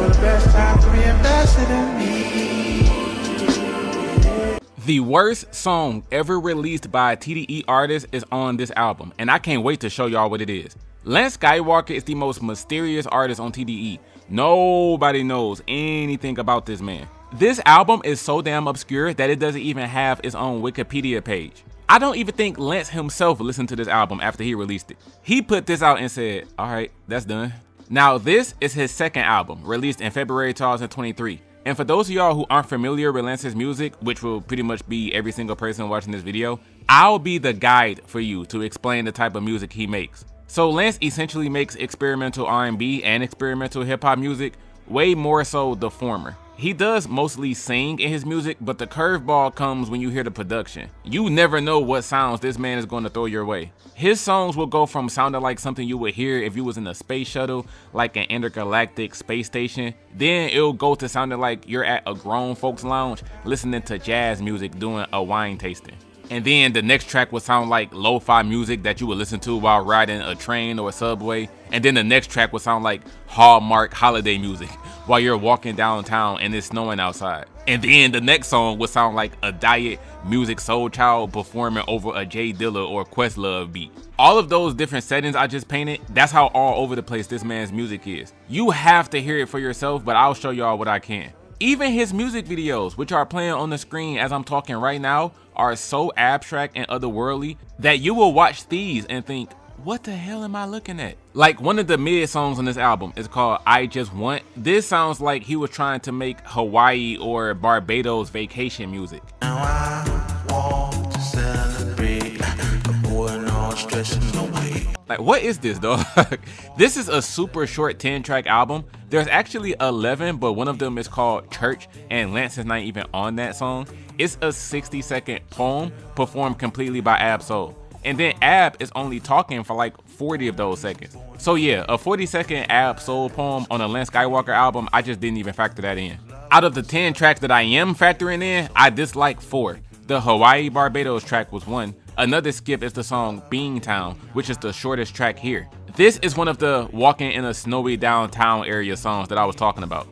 the best time to be invested in me. The worst song ever released by a TDE artist is on this album, and I can't wait to show y'all what it is. Skiiiwalker is the most mysterious artist on TDE. Nobody knows anything about this man. This album is so damn obscure that it doesn't even have its own Wikipedia page. I don't even think Lance himself listened to this album after he released it. He put this out and said, alright, that's done. Now this is his second album, released in February 2023. And for those of y'all who aren't familiar with Lance's music, which will pretty much be every single person watching this video, I'll be the guide for you to explain the type of music he makes. So Lance essentially makes experimental R&B and experimental hip-hop music, way more so the former. He does mostly sing in his music, but the curveball comes when you hear the production. You never know what sounds this man is going to throw your way. His songs will go from sounding like something you would hear if you was in a space shuttle, like an intergalactic space station, then it'll go to sounding like you're at a grown folks lounge listening to jazz music doing a wine tasting. And then the next track would sound like lo-fi music that you would listen to while riding a train or a subway. And then the next track would sound like Hallmark holiday music while you're walking downtown and it's snowing outside. And then the next song would sound like a Diet Music Soul Child performing over a Jay Dilla or Questlove beat. All of those different settings I just painted, that's how all over the place this man's music is. You have to hear it for yourself, but I'll show y'all what I can. Even his music videos, which are playing on the screen as I'm talking right now, are so abstract and otherworldly that you will watch these and think, what the hell am I looking at? Like one of the mid songs on this album is called I Just Want. This sounds like he was trying to make Hawaii or Barbados vacation music. Now I want to celebrate, avoid all stress and no way. Like, what is this, dog? This is a super short 10-track album. There's actually 11, but one of them is called Church, and Lance is not even on that song. It's a 60-second poem performed completely by Ab-Soul. And then Ab is only talking for like 40 of those seconds. So yeah, a 40-second Ab-Soul poem on a Lance Skiiiwalker album, I just didn't even factor that in. Out of the 10 tracks that I am factoring in, I dislike 4. The Hawaii Barbados track was one. Another skip is the song Beantown, which is the shortest track here. This is one of the walking in a snowy downtown area songs that I was talking about.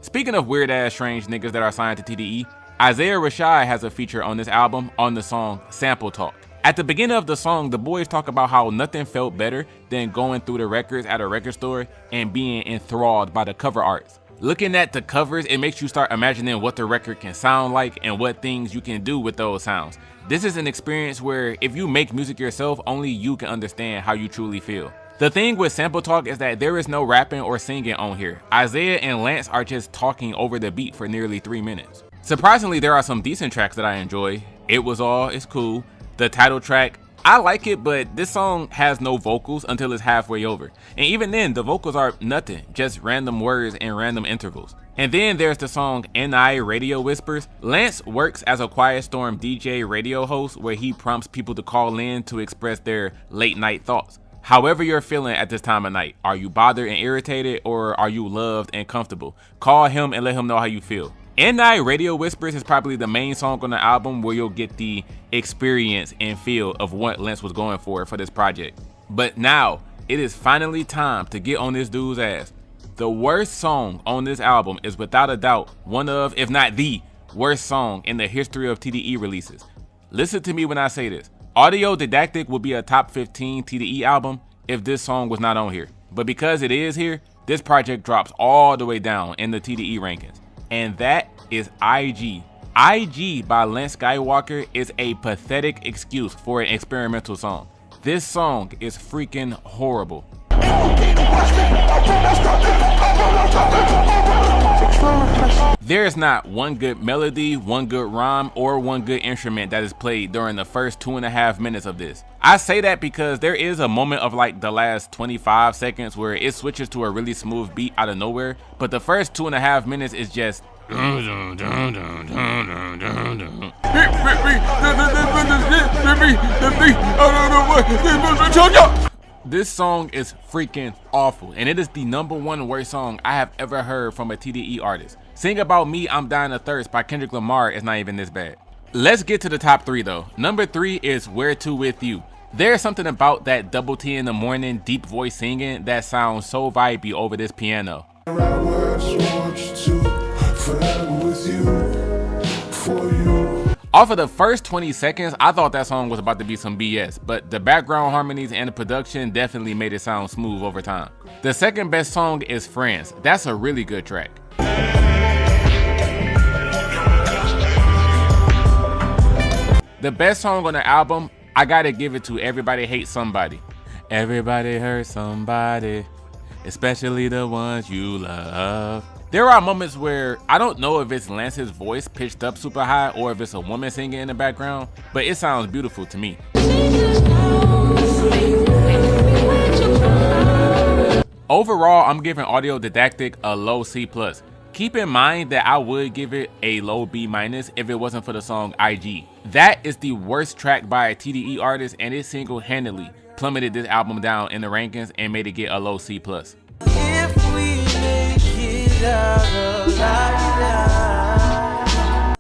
Speaking of weird ass strange niggas that are signed to TDE, Isaiah Rashad has a feature on this album on the song Sample Talk. At the beginning of the song, the boys talk about how nothing felt better than going through the records at a record store and being enthralled by the cover arts. Looking at the covers, it makes you start imagining what the record can sound like and what things you can do with those sounds. This is an experience where if you make music yourself, only you can understand how you truly feel. The thing with Sample Talk is that there is no rapping or singing on here. Isaiah and Lance are just talking over the beat for nearly 3 minutes. Surprisingly, there are some decent tracks that I enjoy. It Was All is cool. The title track, I like it, but this song has no vocals until it's halfway over. And even then, the vocals are nothing, just random words and random intervals. And then there's the song N.I. Radio Whispers. Lance works as a Quiet Storm DJ radio host where he prompts people to call in to express their late night thoughts. However you're feeling at this time of night, are you bothered and irritated, or are you loved and comfortable? Call him and let him know how you feel. N.I. Radio Whispers is probably the main song on the album where you'll get the experience and feel of what Lance was going for this project. But now, it is finally time to get on this dude's ass. The worst song on this album is without a doubt one of, if not the worst song in the history of TDE releases. Listen to me when I say this. Audio Didactic would be a top 15 TDE album if this song was not on here. But because it is here, this project drops all the way down in the TDE rankings. And that is IG. IG by Lance Skiiiwalker is a pathetic excuse for an experimental song. This song is freaking horrible. There is not one good melody, one good rhyme, or one good instrument that is played during the first 2.5 minutes of this. I say that because there is a moment of like the last 25 seconds where it switches to a really smooth beat out of nowhere, but the first 2.5 minutes is just This song is freaking awful, and it is the #1 worst song I have ever heard from a TDE artist. Sing About Me, I'm Dying of Thirst by Kendrick Lamar is not even this bad. Let's get to the top 3 though. Number 3 is Where To With You. There's something about that double T in the morning deep voice singing that sounds so vibey over this piano. Off of the first 20 seconds, I thought that song was about to be some BS, but the background harmonies and the production definitely made it sound smooth over time. The second best song is Friends. That's a really good track. The best song on the album, I gotta give it to Everybody Hates Somebody. Everybody hurts somebody. especially the ones you love. There are moments where I don't know if it's Lance's voice pitched up super high or if it's a woman singing in the background, but it sounds beautiful to me. Overall, I'm giving Audio Didactic a low C+. Keep in mind that I would give it a low B- if it wasn't for the song IG. That is the worst track by a TDE artist, and it single-handedly plummeted this album down in the rankings and made it get a low C+. If we make it out alive.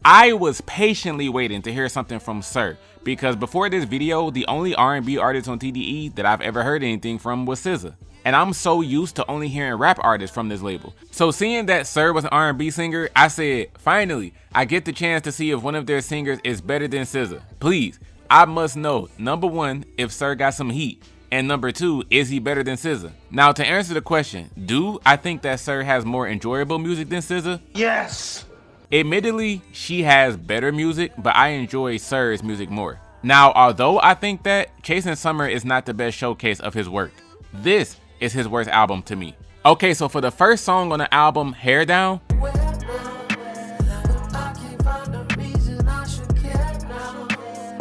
I was patiently waiting to hear something from SiR, because before this video, the only R&B artist on TDE that I've ever heard anything from was SZA. And I'm so used to only hearing rap artists from this label. So seeing that SiR was an R&B singer, I said, finally, I get the chance to see if one of their singers is better than SZA. Please, I must know, number one, if SiR got some heat, and number two, is he better than SZA? Now to answer the question, do I think that SiR has more enjoyable music than SZA? Yes. Admittedly, she has better music, but I enjoy SiR's music more. Now, although I think that Chasing Summer is not the best showcase of his work, this is his worst album to me. Okay, so for the first song on the album, Hair Down,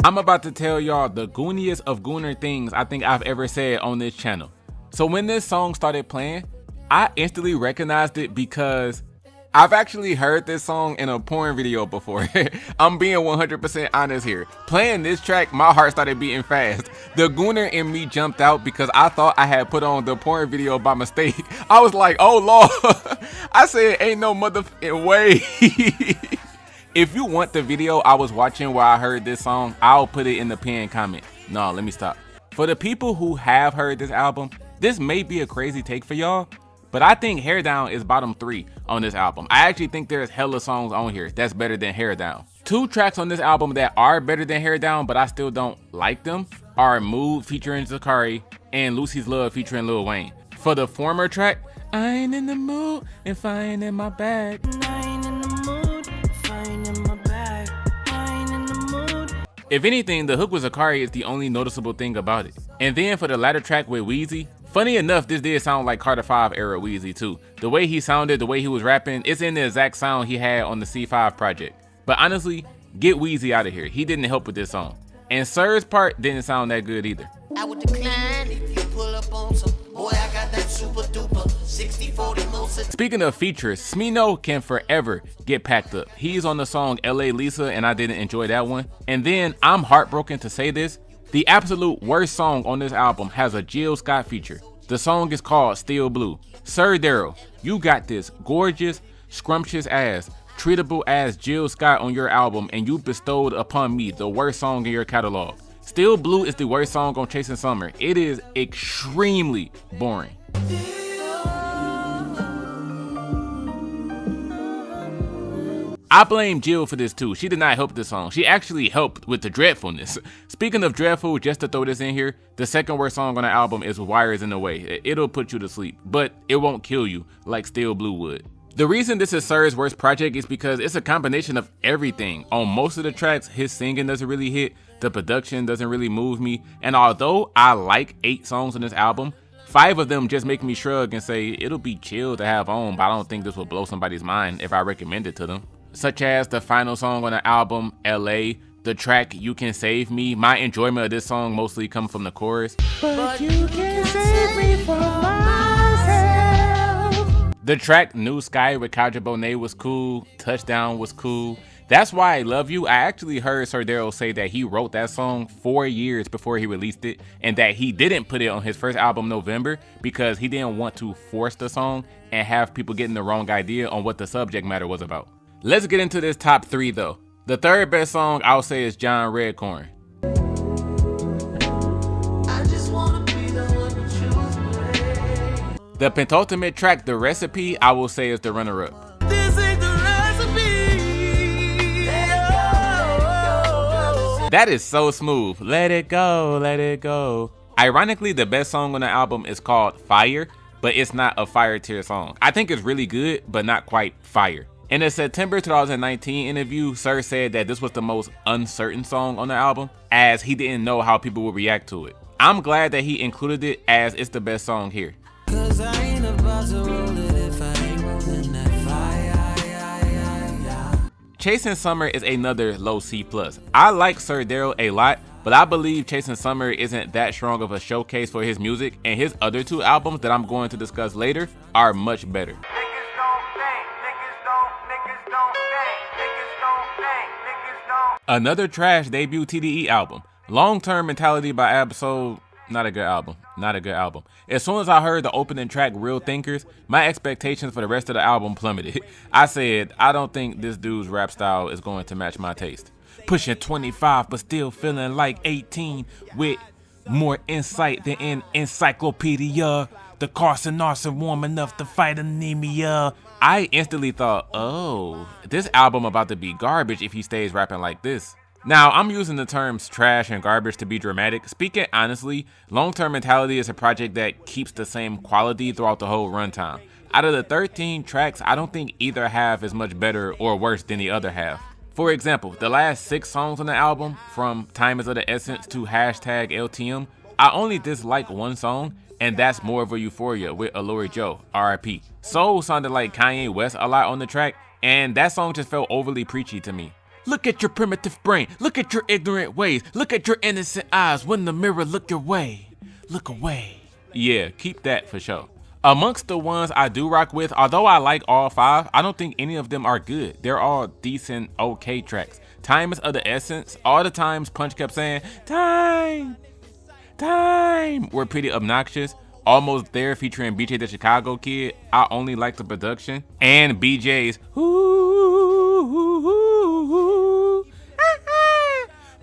I'm about to tell y'all the gooniest of gooner things I think I've ever said on this channel. So when this song started playing, I instantly recognized it because I've actually heard this song in a porn video before. I'm being 100% honest here. Playing this track, my heart started beating fast. The gooner in me jumped out because I thought I had put on the porn video by mistake. I was like, oh Lord. I said, ain't no motherfucking way. If you want the video I was watching while I heard this song, I'll put it in the pinned comment. No, let me stop. For the people who have heard this album, this may be a crazy take for y'all, but I think Hair Down is bottom 3 on this album. I actually think there's hella songs on here that's better than Hair Down. 2 tracks on this album that are better than Hair Down, but I still don't like them, are Mood featuring Zacari and Lucy's Love featuring Lil Wayne. For the former track, I ain't in the mood if I ain't in my bag. If anything, the hook with Zacari is the only noticeable thing about it. And then for the latter track with Weezy, funny enough, this did sound like Carter 5 era Weezy too. The way he sounded, the way he was rapping, it's in the exact sound he had on the C5 project. But honestly, get Weezy out of here. He didn't help with this song. And SiR's part didn't sound that good either. I would decline if you pull up on some. Boy, I got that super duper 60-40 motion. Speaking of features, Smino can forever get packed up. He's on the song LA Lisa and I didn't enjoy that one. And then, I'm heartbroken to say this, the absolute worst song on this album has a Jill Scott feature. The song is called Still Blue. Sir Daryl, you got this gorgeous, scrumptious ass, treatable ass Jill Scott on your album and you bestowed upon me the worst song in your catalog. Still Blue is the worst song on Chasing Summer. It is extremely boring. I blame Jill for this too. She did not help this song. She actually helped with the dreadfulness. Speaking of dreadful, just to throw this in here, the second worst song on the album is Wires in the Way. It'll put you to sleep, but it won't kill you like Still Blue would. The reason this is SiR's worst project is because it's a combination of everything. On most of the tracks, his singing doesn't really hit, the production doesn't really move me, and although I like 8 songs on this album, 5 of them just make me shrug and say it'll be chill to have on, but I don't think this will blow somebody's mind if I recommend it to them. Such as the final song on the album, LA, the track You Can Save Me. My enjoyment of this song mostly comes from the chorus. But you can save me from myself. The track New Sky with Kadra Bonet was cool. Touchdown was cool. That's Why I Love You. I actually heard Sir Daryl say that he wrote that song 4 years before he released it, and that he didn't put it on his first album, November, because he didn't want to force the song and have people getting the wrong idea on what the subject matter was about. Let's get into this top 3 though. The third best song I'll say is John Redcorn. The penultimate track, The Recipe, I will say is the runner-up. This ain't the recipe. That is so smooth. Let it go, let it go. Ironically, the best song on the album is called Fire, but it's not a fire tier song. I think it's really good, but not quite fire. In a September 2019 interview, SiR said that this was the most uncertain song on the album, as he didn't know how people would react to it. I'm glad that he included it, as it's the best song here. 'Cause I ain't to roll it if I ain't rolling that fire. Chasing Summer is another low C+. I like Sir Daryl a lot, but I believe Chasing Summer isn't that strong of a showcase for his music, and his other two albums that I'm going to discuss later are much better. Another trash debut TDE album. Long-Term Mentality by Ab-Soul, not a good album. Not a good album. As soon as I heard the opening track, Real Thinkers, my expectations for the rest of the album plummeted. I said, I don't think this dude's rap style is going to match my taste. Pushing 25 but still feeling like 18 with more insight than an encyclopedia. The Carson arson warm enough to fight anemia. I instantly thought, oh, this album about to be garbage if he stays rapping like this. Now, I'm using the terms trash and garbage to be dramatic. Speaking honestly, Long-Term Mentality is a project that keeps the same quality throughout the whole runtime. Out of the 13 tracks, I don't think either half is much better or worse than the other half. For example, the last 6 songs on the album, from Time Is of the Essence to #LTM, I only dislike one song, and that's More of a Euphoria with Allure Joe, RIP. Soul sounded like Kanye West a lot on the track, and that song just felt overly preachy to me. Look at your primitive brain, look at your ignorant ways, look at your innocent eyes when the mirror look your way, look away. Yeah, keep that for sure. Amongst the ones I do rock with, although I like all 5, I don't think any of them are good. They're all decent, okay tracks. Time Is of the Essence, all the times Punch kept saying, time, were pretty obnoxious. Almost There featuring BJ the Chicago Kid, I only like the production. And BJ's,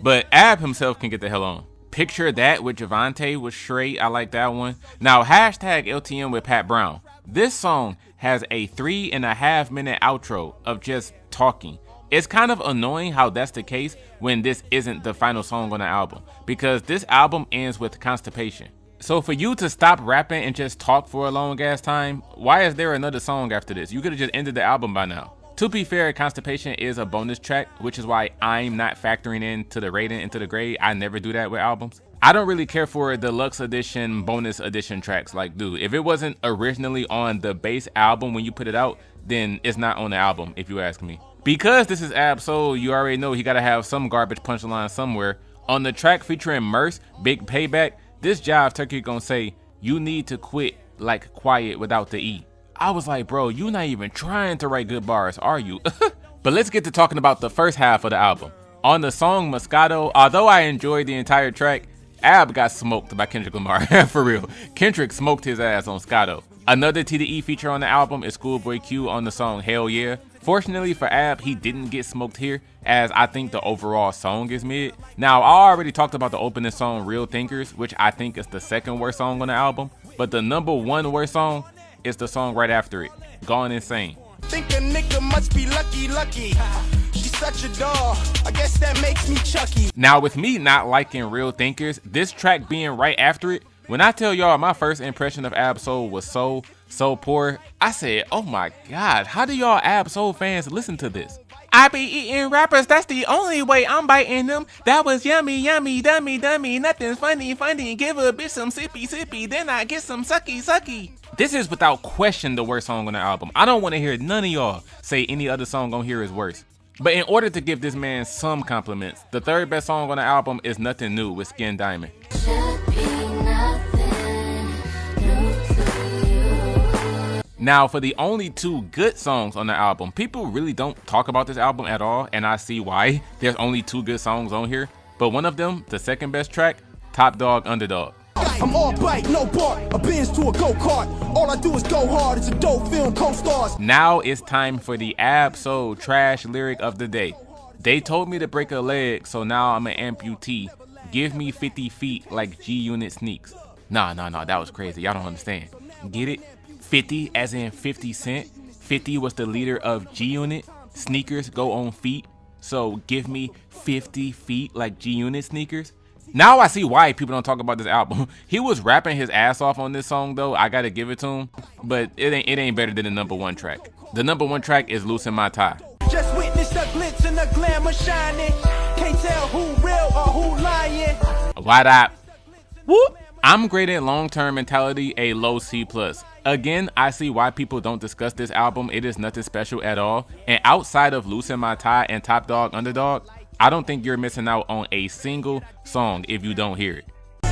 but Ab himself can get the hell on. Picture That with Javante was straight, I like that one. Now #LTM with Pat Brown. This song has a 3.5-minute outro of just talking. It's kind of annoying how that's the case when this isn't the final song on the album, because this album ends with Constipation. So for you to stop rapping and just talk for a long ass time, why is there another song after this? You could have just ended the album by now. To be fair, Constipation is a bonus track, which is why I'm not factoring into the rating, into the grade. I never do that with albums. I don't really care for deluxe edition, bonus edition tracks. Like, dude, if it wasn't originally on the base album when you put it out, then it's not on the album, if you ask me. Because this is Ab-Soul, you already know he gotta have some garbage punchline somewhere. On the track featuring Merce, Big Payback, this Jive Turkey gonna say, you need to quit like quiet without the E. I was like, bro, you not even trying to write good bars, are you? But let's get to talking about the first half of the album. On the song Moscato, although I enjoyed the entire track, Ab got smoked by Kendrick Lamar, for real. Kendrick smoked his ass on Moscato. Another TDE feature on the album is ScHoolboy Q on the song Hell Yeah. Fortunately for Ab, he didn't get smoked here, as I think the overall song is mid. Now, I already talked about the opening song Real Thinkers, which I think is the second worst song on the album, but the #1 worst song is the song right after it, Gone Insane. Think a nigga must be lucky. She's such a doll, I guess that makes me Chucky. Now, with me not liking Real Thinkers, this track being right after it, when I tell y'all my first impression of Ab-Soul was so poor, I said, oh my god, how do y'all Ab-Soul fans listen to this? I be eating rappers, that's the only way I'm biting them. That was yummy, dummy, nothing funny. Give a bitch some sippy, then I get some sucky. This is without question the worst song on the album. I don't want to hear none of y'all say any other song on here is worse. But in order to give this man some compliments, the third best song on the album is Nothing New with Skin Diamond. Now, for the only 2 good songs on the album, people really don't talk about this album at all, and I see why. There's only 2 good songs on here, but one of them, the second best track, Top Dog Underdog. I'm all bite, no bark, a Benz to a go-kart. All I do is go hard, it's a dope film, co-stars. Now it's time for the Ab-Soul trash lyric of the day. They told me to break a leg, so now I'm an amputee. Give me 50 feet like G-Unit sneaks. Nah, that was crazy. Y'all don't understand. Get it? 50 as in 50 Cent. 50 was the leader of G-Unit. Sneakers go on feet. So give me 50 feet like G-Unit sneakers. Now I see why people don't talk about this album. He was rapping his ass off on this song though. I gotta give it to him. But it ain't better than the #1 track. The #1 track is Loosen My Tie. Just witness the glitz and the glamour shining. Can't tell who real or who lying. What up? Whoop. I'm grading Long-Term Mentality a low C+. Again, I see why people don't discuss this album. It is nothing special at all. And outside of Loosen My Tie and Top Dog Underdog, I don't think you're missing out on a single song if you don't hear it.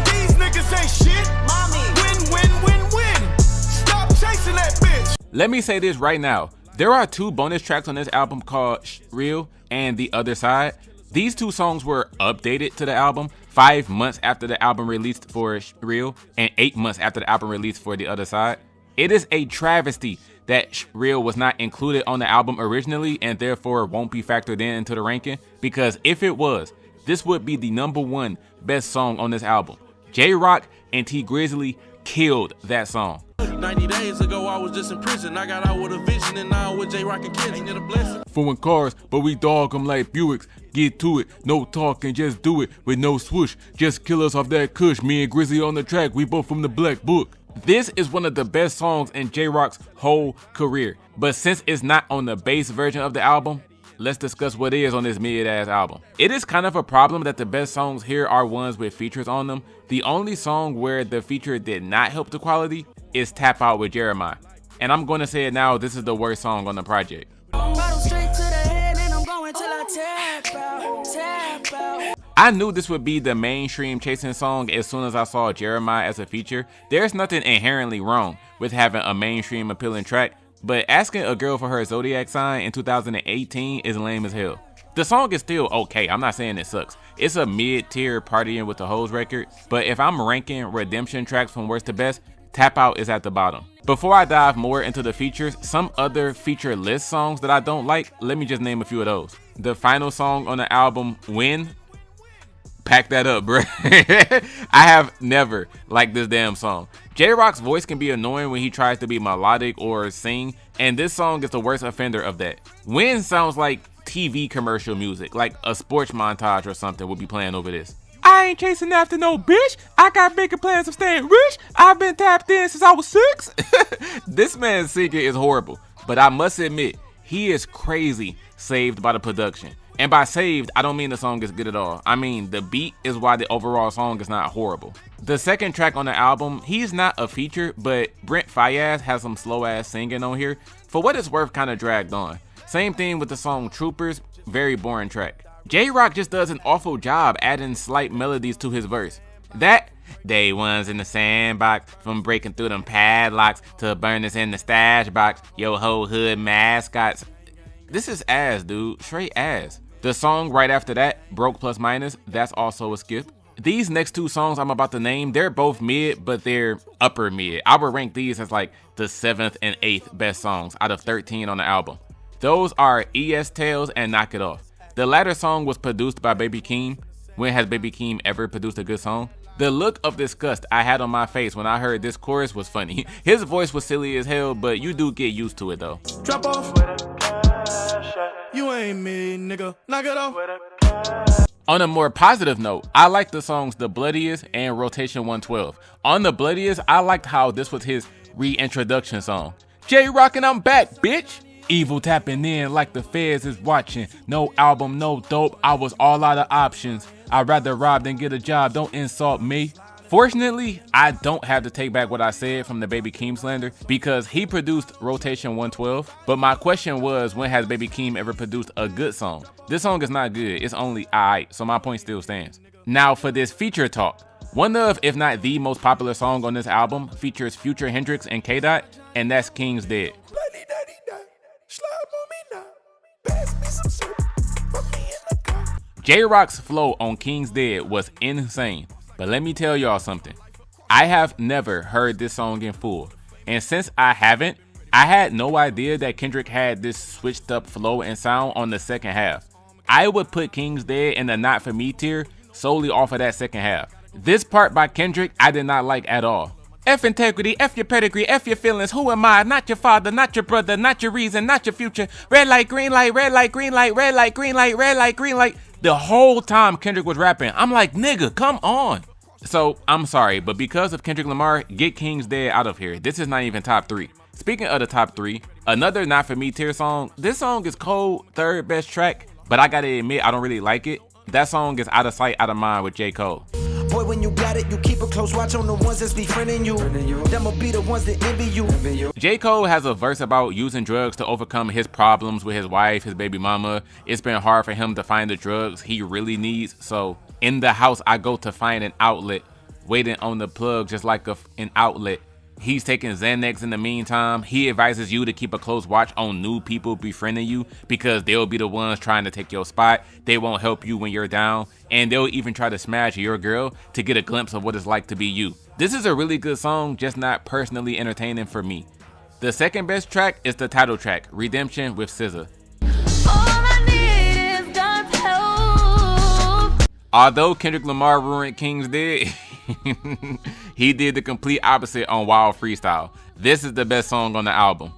These niggas ain't shit. Mommy. Win, win, win, win. Stop chasing that bitch. Let me say this right now. There are 2 bonus tracks on this album called Real and The Other Side. These 2 songs were updated to the album 5 months after the album released for Real and 8 months after the album released for The Other Side. It is a travesty that Real was not included on the album originally and therefore won't be factored in into the ranking, because if it was, this would be the #1 best song on this album. J-Rock and T Grizzly killed that song. 90 days ago I was just in prison. I got out with a vision and now with J-Rock and kids. Ain't it a blessing? Foreign cars, but we dog them like Buicks. Get to it, no talking, just do it with no swoosh. Just kill us off that kush. Me and Grizzly on the track, we both from the Black Book. This is one of the best songs in J-Rock's whole career. But since it's not on the bass version of the album, let's discuss what is on this mid-ass album. It is kind of a problem that the best songs here are ones with features on them. The only song where the feature did not help the quality is Tap Out with Jeremiah. And I'm going to say it now, this is the worst song on the project. I knew this would be the mainstream chasing song as soon as I saw Jeremiah as a feature. There's nothing inherently wrong with having a mainstream appealing track, but asking a girl for her zodiac sign in 2018 is lame as hell. The song is still okay, I'm not saying it sucks. It's a mid-tier partying with the hoes record, but if I'm ranking redemption tracks from worst to best, Tap Out is at the bottom. Before I dive more into the features, some other feature list songs that I don't like, let me just name a few of those. The final song on the album, Win, pack that up, bruh. I have never liked this damn song. J-Rock's voice can be annoying when he tries to be melodic or sing, and this song is the worst offender of that. Win sounds like TV commercial music, like a sports montage or something would be playing over this. I ain't chasing after no bitch. I got bigger plans of staying rich. I've been tapped in since I was 6. This man's singing is horrible, but I must admit, he is crazy saved by the production. And by saved, I don't mean the song is good at all. I mean, the beat is why the overall song is not horrible. The second track on the album, he's not a feature, but Brent Faiyaz has some slow ass singing on here. For what it's worth, kind of dragged on. Same thing with the song Troopers, very boring track. J-Rock just does an awful job adding slight melodies to his verse. That, day ones in the sandbox, from breaking through them padlocks to burners in the stash box, yo ho hood mascots. This is ass, dude, straight ass. The song right after that, Broke Plus Minus, that's also a skip. These next 2 songs I'm about to name, they're both mid, but they're upper mid. I would rank these as like the 7th and 8th best songs out of 13 on the album. Those are ES Tales and Knock It Off. The latter song was produced by Baby Keem. When has Baby Keem ever produced a good song? The look of disgust I had on my face when I heard this chorus was funny. His voice was silly as hell, but you do get used to it though. Drop off. You ain't me, nigga. Knock it off. On a more positive note, I like the songs The Bloodiest and Rotation 112. On The Bloodiest, I liked how this was his reintroduction song. J-Rock and I'm back, bitch. Evil tapping in like the feds is watching. No album, no dope, I was all out of options. I'd rather rob than get a job, don't insult me. Fortunately, I don't have to take back what I said from the Baby Keem slander because he produced Rotation 112. But my question was, when has Baby Keem ever produced a good song? This song is not good, it's only aight, so my point still stands. Now for this feature talk. One of, if not the most popular song on this album features Future Hendrix and K-Dot, and that's King's Dead. J-Rock's flow on King's Dead was insane, but let me tell y'all something. I have never heard this song in full, and since I haven't, I had no idea that Kendrick had this switched up flow and sound on the second half. I would put King's Dead in the not for me tier solely off of that second half. This part by Kendrick I did not like at all. F integrity, F your pedigree, F your feelings, who am I? Not your father, not your brother, not your reason, not your future. Red light, green light, red light, green light, red light, green light, red light, green light. The whole time Kendrick was rapping, I'm like, nigga, come on. So, I'm sorry, but because of Kendrick Lamar, get King's Dead out of here. This is not even top 3. Speaking of the top 3, another not for me tier song. This song is cold, third best track, but I gotta admit, I don't really like it. That song is Out of Sight, Out of Mind with J. Cole. Boy, when you got it, you keep it close. close watch on the ones that's befriending you. Them'll be the ones that envy you. J. Cole has a verse about using drugs to overcome his problems with his wife, his baby mama. It's been hard for him to find the drugs he really needs. So in the house, I go to find an outlet, waiting on the plug just like an outlet. He's taking Xanax in the meantime. He advises you to keep a close watch on new people befriending you because they'll be the ones trying to take your spot. They won't help you when you're down, and they'll even try to smash your girl to get a glimpse of what it's like to be you. This is a really good song, just not personally entertaining for me. The second best track is the title track, Redemption with SZA. Although Kendrick Lamar ruined King's Dead, he did the complete opposite on Wild Freestyle. This is the best song on the album.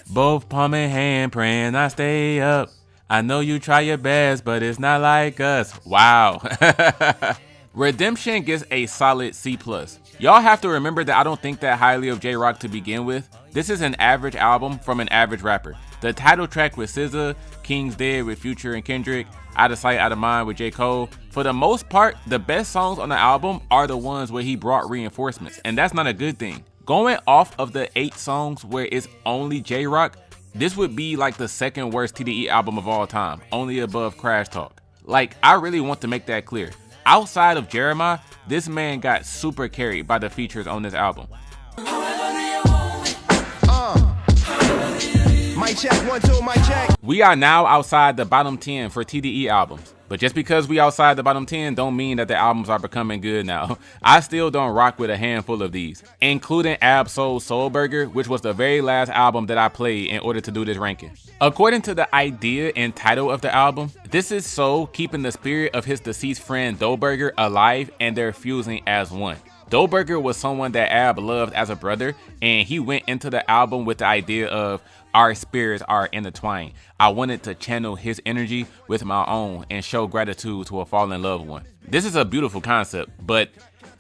Both palm in hand praying I stay up. I know you try your best, but it's not like us. Wow. Redemption gets a solid C+. Y'all have to remember that I don't think that highly of J-Rock to begin with. This is an average album from an average rapper. The title track with SZA, King's Dead with Future and Kendrick, Out of Sight, Out of Mind with J. Cole. For the most part, the best songs on the album are the ones where he brought reinforcements, and that's not a good thing. Going off of the 8 songs where it's only J-Rock, this would be like the second worst TDE album of all time, only above Crash Talk. Like, I really want to make that clear. Outside of Jeremiah, this man got super carried by the features on this album. Mic check, 1, 2, mic check. We are now outside the bottom 10 for TDE albums. But just because we outside the bottom 10 don't mean that the albums are becoming good now. I still don't rock with a handful of these, including Ab-Soul's Soul Burger, which was the very last album that I played in order to do this ranking. According to the idea and title of the album, this is Soul keeping the spirit of his deceased friend Dough Burger alive and they're fusing as one. Dough Burger was someone that Ab loved as a brother, and he went into the album with the idea of our spirits are intertwined. I wanted to channel his energy with my own and show gratitude to a fallen loved one. This is a beautiful concept, but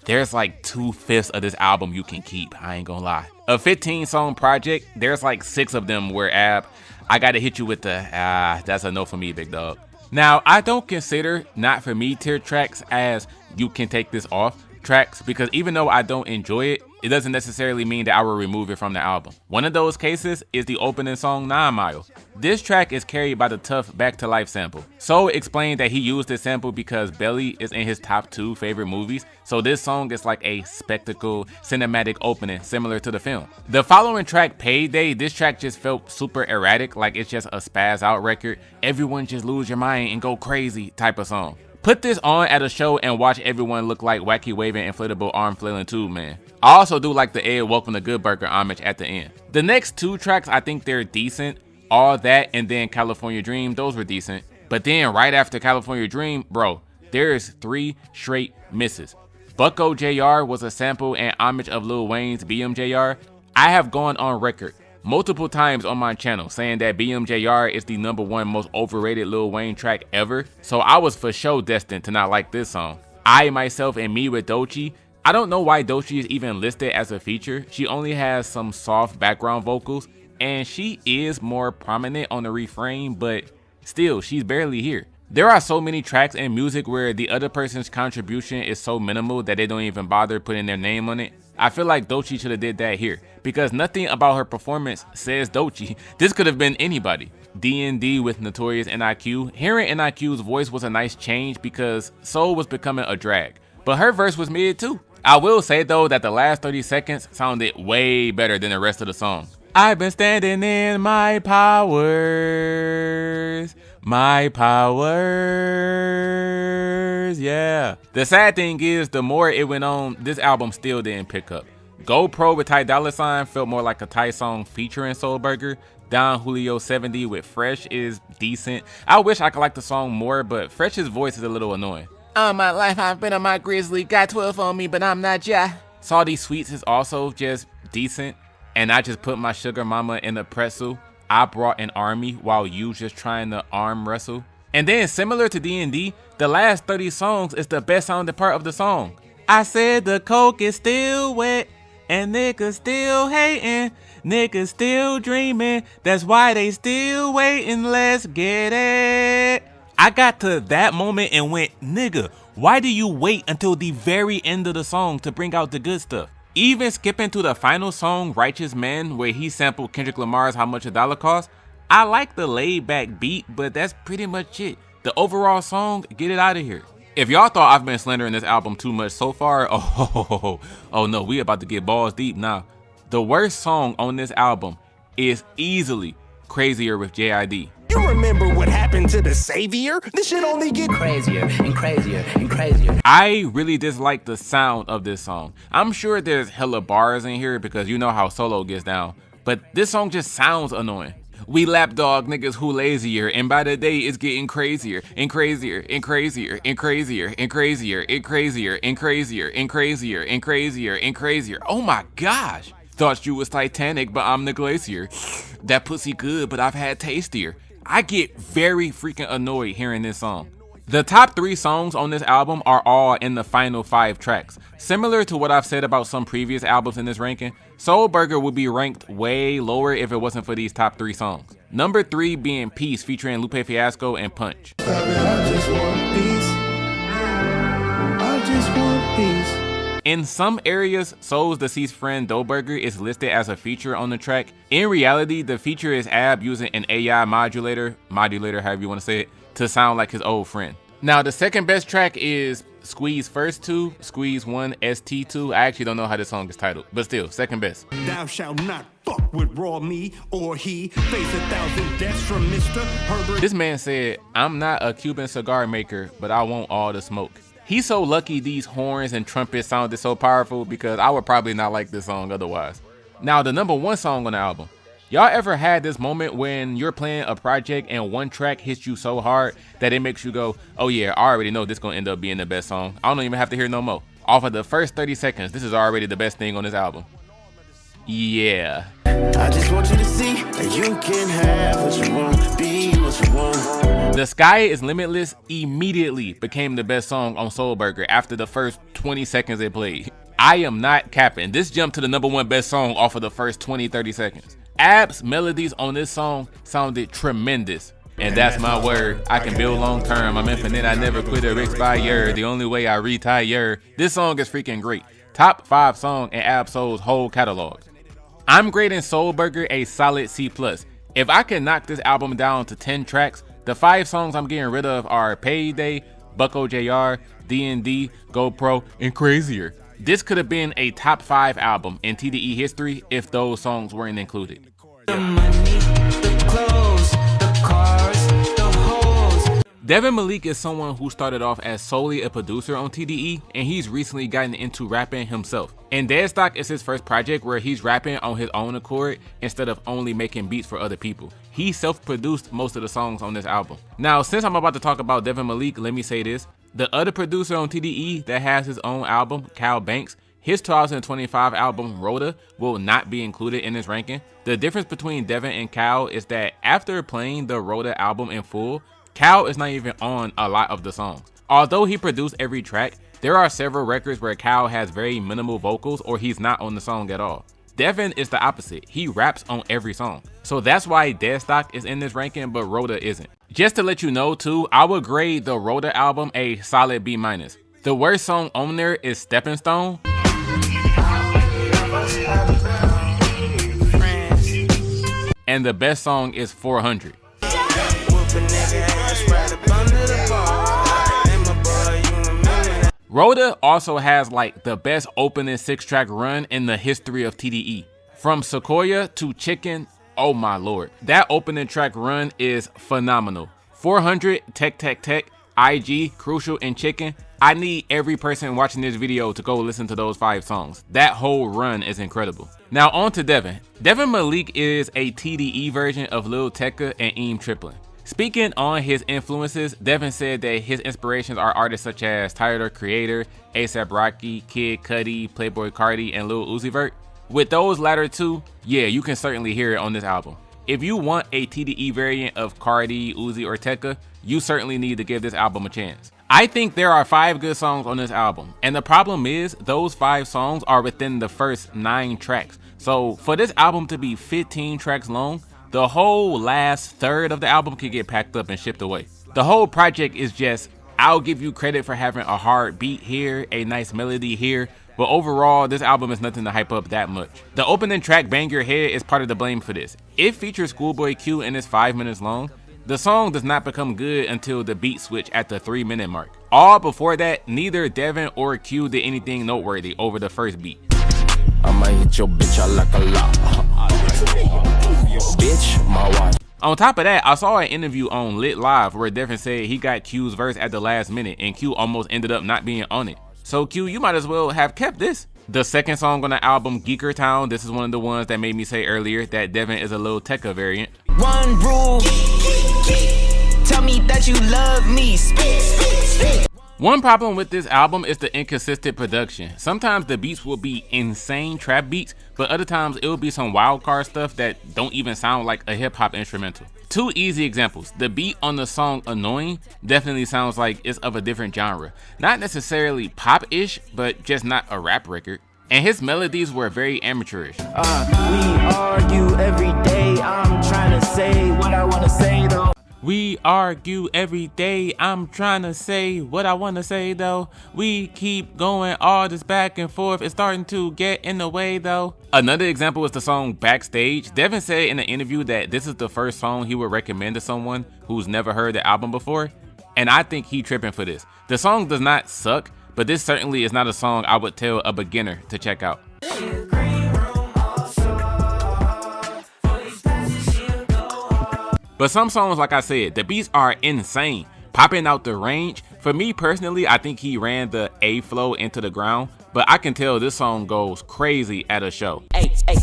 there's like 2/5 of this album you can keep, I ain't gonna lie. A 15-song project, there's like 6 of them where Ab, I gotta hit you with the, that's a no for me, big dog. Now, I don't consider not for me tier tracks as you can take this off tracks, because even though I don't enjoy it, it doesn't necessarily mean that I will remove it from the album. One of those cases is the opening song 9 Mile. This track is carried by the tough Back to Life sample. So explained that he used this sample because Belly is in his top 2 favorite movies, so this song is like a spectacle cinematic opening similar to the film. The following track, Payday, this track just felt super erratic, like it's just a spaz out record, everyone just lose your mind and go crazy type of song. Put this on at a show and watch everyone look like wacky waving inflatable arm flailing tube man. I also do like the Ed Welcome to Good Burger homage at the end. The next 2 tracks, I think they're decent. All That and then California Dream, those were decent. But then right after California Dream, bro, there's 3 straight misses. Bucko JR was a sample and homage of Lil Wayne's BMJR. I have gone on record multiple times on my channel saying that BMJR is the #1 most overrated Lil Wayne track ever, so I was for sure destined to not like this song. I, Myself, and Me with Doechii. I don't know why Doechii is even listed as a feature. She only has some soft background vocals, and she is more prominent on the refrain, but still, she's barely here. There are so many tracks and music where the other person's contribution is so minimal that they don't even bother putting their name on it. I feel like Doechii should have did that here, because nothing about her performance says Doechii. This could have been anybody. D&D with Notorious NIQ. Hearing NIQ's voice was a nice change because Soul was becoming a drag, but her verse was mid too. I will say though that the last 30 seconds sounded way better than the rest of the song. I've been standing in my powers, yeah. The sad thing is, the more it went on, this album still didn't pick up. GoPro with Ty Dolla $ign felt more like a Ty song featuring Soul Burger. Don Julio 70 with Fresh is decent. I wish I could like the song more, but Fresh's voice is a little annoying. All my life I've been on my grizzly, got 12 on me, but I'm not ya. Salty Sweets is also just decent. And I just put my sugar mama in a pretzel. I brought an army while you just trying to arm wrestle. And then similar to D&D, the last 30 songs is the best sounding part of the song. I said the coke is still wet and niggas still hating, niggas still dreaming, that's why they still waiting, let's get it. I got to that moment and went, nigga, why do you wait until the very end of the song to bring out the good stuff? Even skipping to the final song, Righteous Man, where he sampled Kendrick Lamar's How Much a Dollar Cost, I like the laid back beat, but that's pretty much it. The overall song, get it out of here. If y'all thought I've been slandering this album too much so far, oh no, we about to get balls deep now. The worst song on this album is easily Crazier with JID. You remember what happened to the Savior? This shit only get crazier and crazier and crazier. I really dislike the sound of this song. I'm sure there's hella bars in here because you know how Solo gets down, but this song just sounds annoying. We lapdog niggas who lazier, and by the day it's getting crazier and crazier and crazier and crazier and crazier and crazier and crazier and crazier and crazier and crazier. Oh my gosh. Thought you was Titanic, but I'm the glacier. That pussy good, but I've had tastier. I get very freaking annoyed hearing this song. The top 3 songs on this album are all in the final 5 tracks. Similar to what I've said about some previous albums in this ranking, SoulBurger would be ranked way lower if it wasn't for these top 3 songs. Number 3 being Peace featuring Lupe Fiasco and Punch. I just want peace. I just want peace. In some areas, Soul's deceased friend Doughburger is listed as a feature on the track. In reality, the feature is AB using an AI modulator, however you want to say it, to sound like his old friend. Now, the second best track is Squeeze First 2, Squeeze 1, ST2. I actually don't know how this song is titled, but still, second best. Thou shalt not fuck with raw me or he face 1,000 deaths from Mr. Herbert. This man said, I'm not a Cuban cigar maker, but I want all the smoke. He's so lucky these horns and trumpets sounded so powerful because I would probably not like this song otherwise. Now, the number 1 song on the album. Y'all ever had this moment when you're playing a project and one track hits you so hard that it makes you go, oh yeah, I already know this gonna end up being the best song. I don't even have to hear no more. Off of the first 30 seconds, this is already the best thing on this album. Yeah. I just want you to see that you can have what you want, be what you want. The Sky is Limitless immediately became the best song on SoulBurger after the first 20 seconds it played. I am not capping. This jumped to the number 1 best song off of the first 20-30 seconds. AB's melodies on this song sounded tremendous. And that's my word. I can build long term. I'm infinite. I never quit or expire. The only way I retire. This song is freaking great. Top 5 song in AB Soul's whole catalog. I'm grading SoulBurger a solid C+. If I can knock this album down to 10 tracks, the 5 songs I'm getting rid of are Payday, Bucko JR, D&D, GoPro, and Crazier. This could have been a top 5 album in TDE history if those songs weren't included. The money, the clothes, the cars, the hoes. Devin Malik is someone who started off as solely a producer on TDE, and he's recently gotten into rapping himself. And Deadstock is his first project where he's rapping on his own accord instead of only making beats for other people. He self-produced most of the songs on this album. Now, since I'm about to talk about Devin Malik, let me say this. The other producer on TDE that has his own album, Banx, his 2025 album, RHODA, will not be included in this ranking. The difference between Devin and Cal is that after playing the RHODA album in full, Cal is not even on a lot of the songs. Although he produced every track, there are several records where Cal has very minimal vocals or he's not on the song at all. Devin is the opposite. He raps on every song. So that's why Deadstock is in this ranking, but RHODA isn't. Just to let you know too, I would grade the RHODA album a solid B-. The worst song on there is Stepping Stone. And the best song is 400. RHODA also has like the best opening 6-track run in the history of TDE. From Sequoia to Chicken, oh my lord. That opening track run is phenomenal. 400, Tech Tech Tech, IG, Crucial, and Chicken. I need every person watching this video to go listen to those 5 songs. That whole run is incredible. Now on to Devin. Devin Malik is a TDE version of Lil Tecca and Eem Triplin. Speaking on his influences, Devin said that his inspirations are artists such as Tyler, Creator, A$AP Rocky, Kid Cudi, Playboi Carti, and Lil Uzi Vert. With those latter 2, yeah, you can certainly hear it on this album. If you want a TDE variant of Carti, Uzi, or Tecca, you certainly need to give this album a chance. I think there are 5 good songs on this album, and the problem is those 5 songs are within the first 9 tracks. So for this album to be 15 tracks long, the whole last third of the album could get packed up and shipped away. The whole project is just, I'll give you credit for having a hard beat here, a nice melody here, but overall, this album is nothing to hype up that much. The opening track, Bang Your Head, is part of the blame for this. It features ScHoolboy Q and is 5 minutes long. The song does not become good until the beat switch at the 3-minute mark. All before that, neither Devin or Q did anything noteworthy over the first beat. I'ma hit your bitch, I like a lot. Bitch, my wife. On top of that, I saw an interview on Lit Live where Devin said he got Q's verse at the last minute and Q almost ended up not being on it. So Q, you might as well have kept this. The second song on the album, Geeker Town, this is one of the ones that made me say earlier that Devin is a little Tekka variant. One rule, tell me that you love me. One problem with this album is the inconsistent production. Sometimes the beats will be insane trap beats, but other times it will be some wild card stuff that don't even sound like a hip hop instrumental. Two easy examples. The beat on the song Annoying definitely sounds like it's of a different genre. Not necessarily pop-ish, but just not a rap record. And his melodies were very amateurish. We argue every day, I'm trying to say what I want to say though. We argue every day, I'm trying to say what I want to say though. We keep going all this back and forth, it's starting to get in the way though. Another example is the song Backstage. Devin said in an interview that this is the first song he would recommend to someone who's never heard the album before. And I think he tripping for this. The song does not suck, but this certainly is not a song I would tell a beginner to check out. But some songs, like I said, the beats are insane. Popping Out the Range, for me personally, I think he ran the A flow into the ground, but I can tell this song goes crazy at a show. Hey, hey,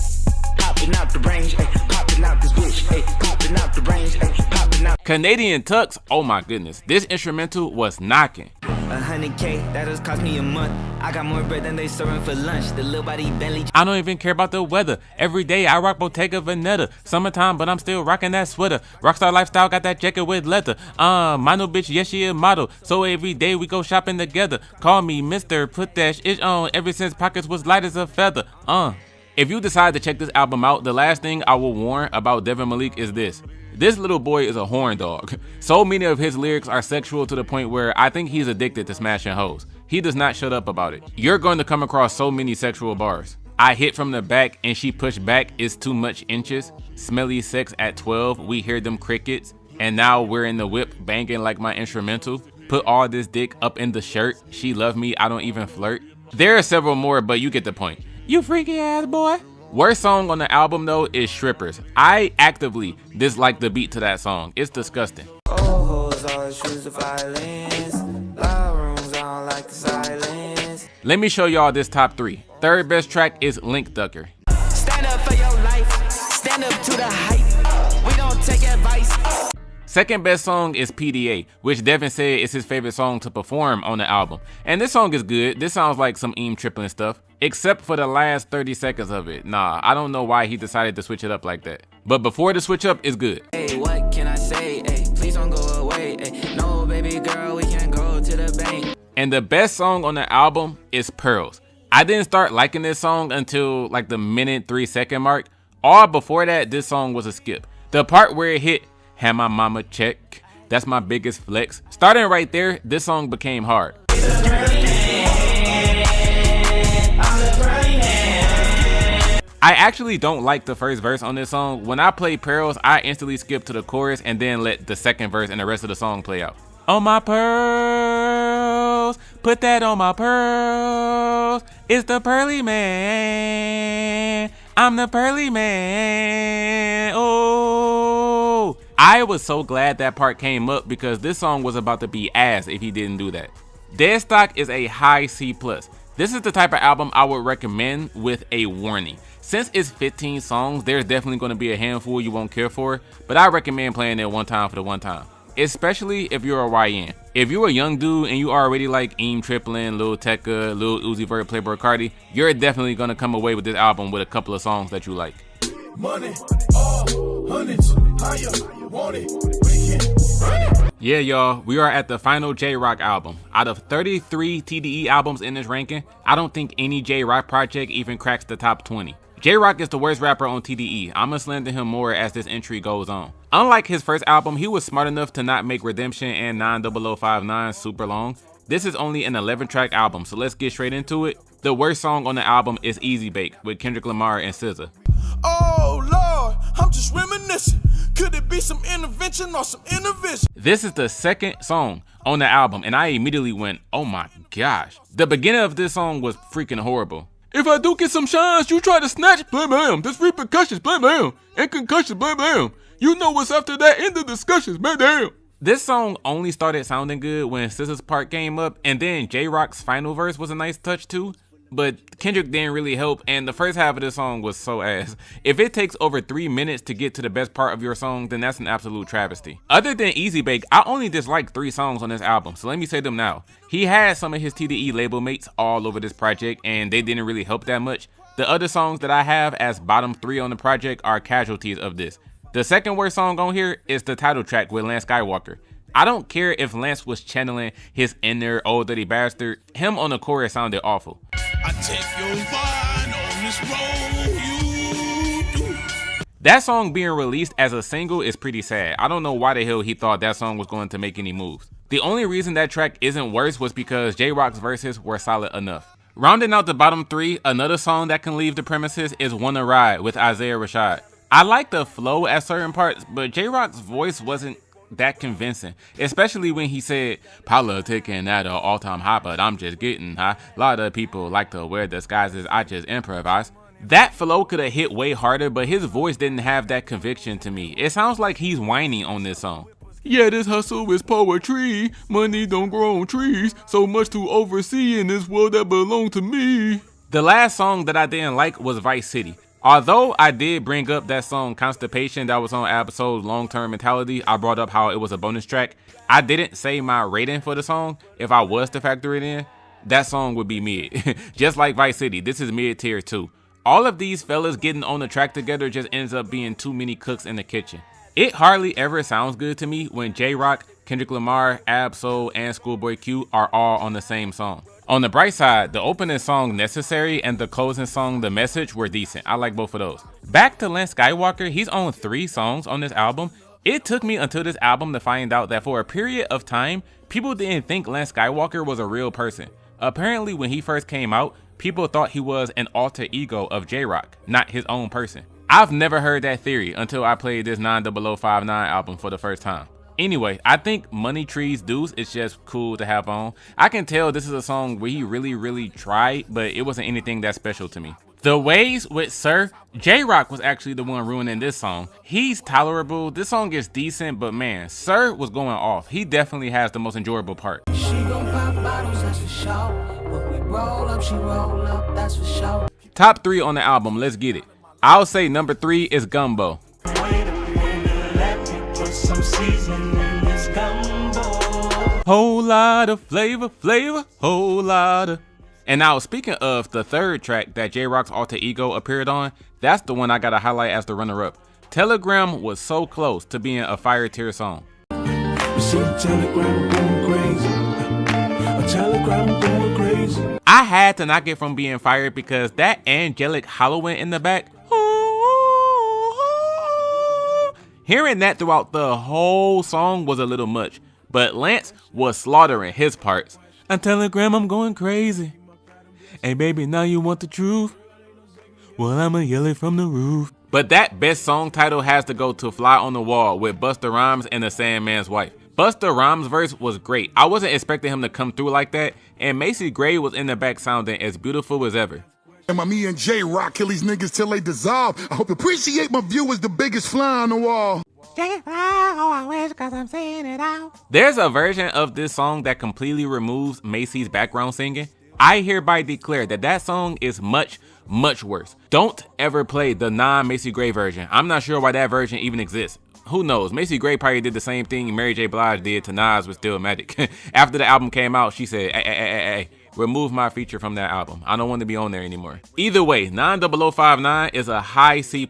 popping out the range, hey, popping out this bitch, hey, popping out the range, hey, popping out. Canadian Tux, oh my goodness, this instrumental was knocking. 100K, that just cost me a month. I got more bread than they serving for lunch. The little body Bentley. I don't even care about the weather. Every day I rock Bottega Veneta. Summertime, but I'm still rocking that sweater. Rockstar lifestyle, got that jacket with leather. My new bitch, yes she a model. So every day we go shopping together. Call me Mister, put that shit on. Ever since pockets was light as a feather. If you decide to check this album out, the last thing I will warn about Devin Malik is this. This little boy is a horn dog. So many of his lyrics are sexual to the point where I think he's addicted to smashing hoes. He does not shut up about it. You're going to come across so many sexual bars. I hit from the back and she pushed back is too much inches. Smelly sex at 12, we hear them crickets. And now we're in the whip banging like my instrumental. Put all this dick up in the shirt. She love me, I don't even flirt. There are several more, but you get the point. You freaky ass boy. Worst song on the album though is Strippers. I actively dislike the beat to that song. It's disgusting. Let me show y'all this top 3. Third best track is Link Ducker. Stand up for your life. Stand up to the hype. We don't take advice. Second best song is PDA, which Devin said is his favorite song to perform on the album. And this song is good. This sounds like some Triplin stuff, except for the last 30 seconds of it. Nah, I don't know why he decided to switch it up like that. But before the switch up is good. Hey, what can I say? Hey, please don't go away. Hey, no, baby girl, we can go to the bank. And the best song on the album is Pearls. I didn't start liking this song until like the minute 3 second mark. All before that, this song was a skip. The part where it hit, had my mama check, that's my biggest flex. Starting right there, this song became hard. I actually don't like the first verse on this song. When I play Pearls, I instantly skip to the chorus and then let the second verse and the rest of the song play out. On my pearls, put that on my pearls. It's the pearly man. I'm the pearly man. Oh, I was so glad that part came up because this song was about to be ass if he didn't do that. Dead Stock is a high C+. This is the type of album I would recommend with a warning. Since it's 15 songs, there's definitely going to be a handful you won't care for, but I recommend playing it one time for the one time. Especially if you're a YN. If you're a young dude and you already like Triplin, Lil Tekka, Lil Uzi Vert, Playboi Carti, you're definitely gonna come away with this album with a couple of songs that you like. Money, hundreds, higher, want it, we can run it. Yeah, y'all, we are at the final J-Rock album. Out of 33 TDE albums in this ranking, I don't think any J-Rock project even cracks the top 20. J-Rock is the worst rapper on TDE. I'ma slander him more as this entry goes on. Unlike his first album, he was smart enough to not make Redemption and 90059 super long. This is only an 11-track album, so let's get straight into it. The worst song on the album is Easy Bake with Kendrick Lamar and SZA. Oh Lord, I'm just reminiscing. Could it be some intervention or some intervention? This is the second song on the album, and I immediately went, oh my gosh. The beginning of this song was freaking horrible. If I do get some shines, you try to snatch, blame him. There's repercussions, blame him. And concussions, blame him. You know what's after that in the discussions, man, damn. This song only started sounding good when SZA's part came up, and then J-Rock's final verse was a nice touch too. But Kendrick didn't really help, and the first half of this song was so ass. If it takes over 3 minutes to get to the best part of your song, then that's an absolute travesty. Other than Easy Bake, I only dislike 3 songs on this album, so let me say them now. He had some of his TDE label mates all over this project, and they didn't really help that much. The other songs that I have as bottom 3 on the project are casualties of this. The second worst song on here is the title track with ScHoolboy. I don't care if Lance was channeling his inner old dirty bastard, him on the chorus sounded awful. I take your vine on this road you do. That song being released as a single is pretty sad. I don't know why the hell he thought that song was going to make any moves. The only reason that track isn't worse was because J-Rock's verses were solid enough. Rounding out the bottom 3, another song that can leave the premises is Wanna Ride with Isaiah Rashad. I like the flow at certain parts, but J-Rock's voice wasn't that convincing, especially when he said politicking at an all-time high, but I'm just getting high. A lot of people like to wear disguises, I just improvise. That flow could have hit way harder, but his voice didn't have that conviction to me. It sounds like he's whining on this song. Yeah, this hustle is poetry. Money don't grow on trees. So much to oversee in this world that belong to me. The last song that I didn't like was Vice City. Although I did bring up that song Constipation that was on episode Long Term Mentality, I brought up how it was a bonus track. I didn't say my rating for the song. If I was to factor it in, that song would be mid. Just like Vice City, this is mid tier too. All of these fellas getting on the track together just ends up being too many cooks in the kitchen. It hardly ever sounds good to me when J-Rock, Kendrick Lamar, Ab-Soul, and ScHoolboy Q are all on the same song. On the bright side, the opening song Necessary and the closing song The Message were decent. I like both of those. Back to Skiiiwalker, he's on 3 songs on this album. It took me until this album to find out that for a period of time, people didn't think Skiiiwalker was a real person. Apparently when he first came out, people thought he was an alter ego of J-Rock, not his own person. I've never heard that theory until I played this 90059 album for the first time. Anyway, I think Money Trees Deuce is just cool to have on. I can tell this is a song where he really tried, but it wasn't anything that special to me. The Ways with SiR, J-Rock was actually the one ruining this song. He's tolerable, this song is decent, but man, SiR was going off. He definitely has the most enjoyable part. She gon' pop bottles, that's for sure. When we roll up, she roll up, that's for sure. Top 3 on the album, let's get it. I'll say number 3 is Gumbo. Some seasoning in this gumbo. Whole lot of flavor, whole lot of. And now speaking of the third track that J-Rock's alter ego appeared on, that's the one I gotta highlight as the runner-up. Telegram was so close to being a fire tier song. I had to knock it from being fired because that angelic hollowing in the back, hearing that throughout the whole song was a little much, but Lance was slaughtering his parts. On Telegram, I'm going crazy. Hey baby, now you want the truth? Well, I'ma yell it from the roof. But that best song title has to go to Fly on the Wall with Busta Rhymes and the Sandman's Wife. Busta Rhymes' verse was great. I wasn't expecting him to come through like that, and Macy Gray was in the back sounding as beautiful as ever. And me and J-Rock kill these niggas till they dissolve. I hope you appreciate my viewers, the biggest fly on the wall. There's a version of this song that completely removes Macy's background singing. I hereby declare that that song is much worse. Don't ever play the non-Macy Gray version. I'm not sure why that version even exists. Who knows? Macy Gray probably did the same thing Mary J. Blige did to Nas with Stillmatic. After the album came out, she said, hey, remove my feature from that album. I don't want to be on there anymore. Either way, 90059 is a high C+.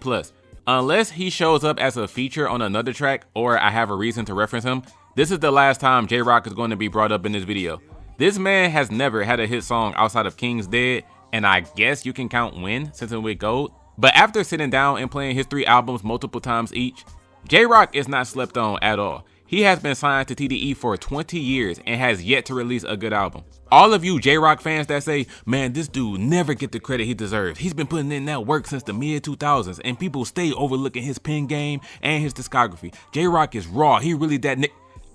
Unless he shows up as a feature on another track or I have a reason to reference him, this is the last time J-Rock is going to be brought up in this video. This man has never had a hit song outside of King's Dead, and I guess you can count Win since it with Gold. But after sitting down and playing his 3 albums multiple times each, J-Rock is not slept on at all. He has been signed to TDE for 20 years and has yet to release a good album. All of you J-Rock fans that say, man, this dude never get the credit he deserves. He's been putting in that work since the mid-2000s and people stay overlooking his pen game and his discography. J-Rock is raw. He really that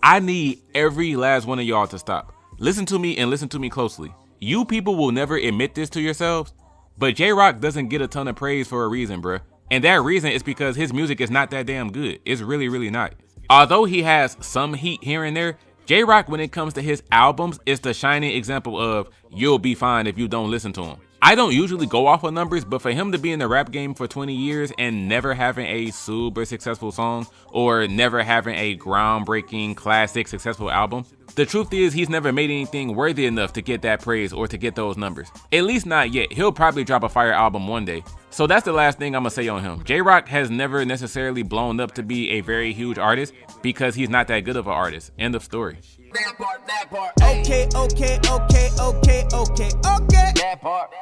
I need every last one of y'all to stop. Listen to me and listen to me closely. You people will never admit this to yourselves, but J-Rock doesn't get a ton of praise for a reason, bruh. And that reason is because his music is not that damn good. It's really, really not. Although he has some heat here and there, J-Rock, when it comes to his albums, is the shining example of you'll be fine if you don't listen to him. I don't usually go off of numbers, but for him to be in the rap game for 20 years and never having a super successful song or never having a groundbreaking, classic, successful album, the truth is he's never made anything worthy enough to get that praise or to get those numbers. At least not yet. He'll probably drop a fire album one day. So that's the last thing I'm gonna say on him. J-Rock has never necessarily blown up to be a very huge artist because he's not that good of an artist. End of story. That part. Okay. That part.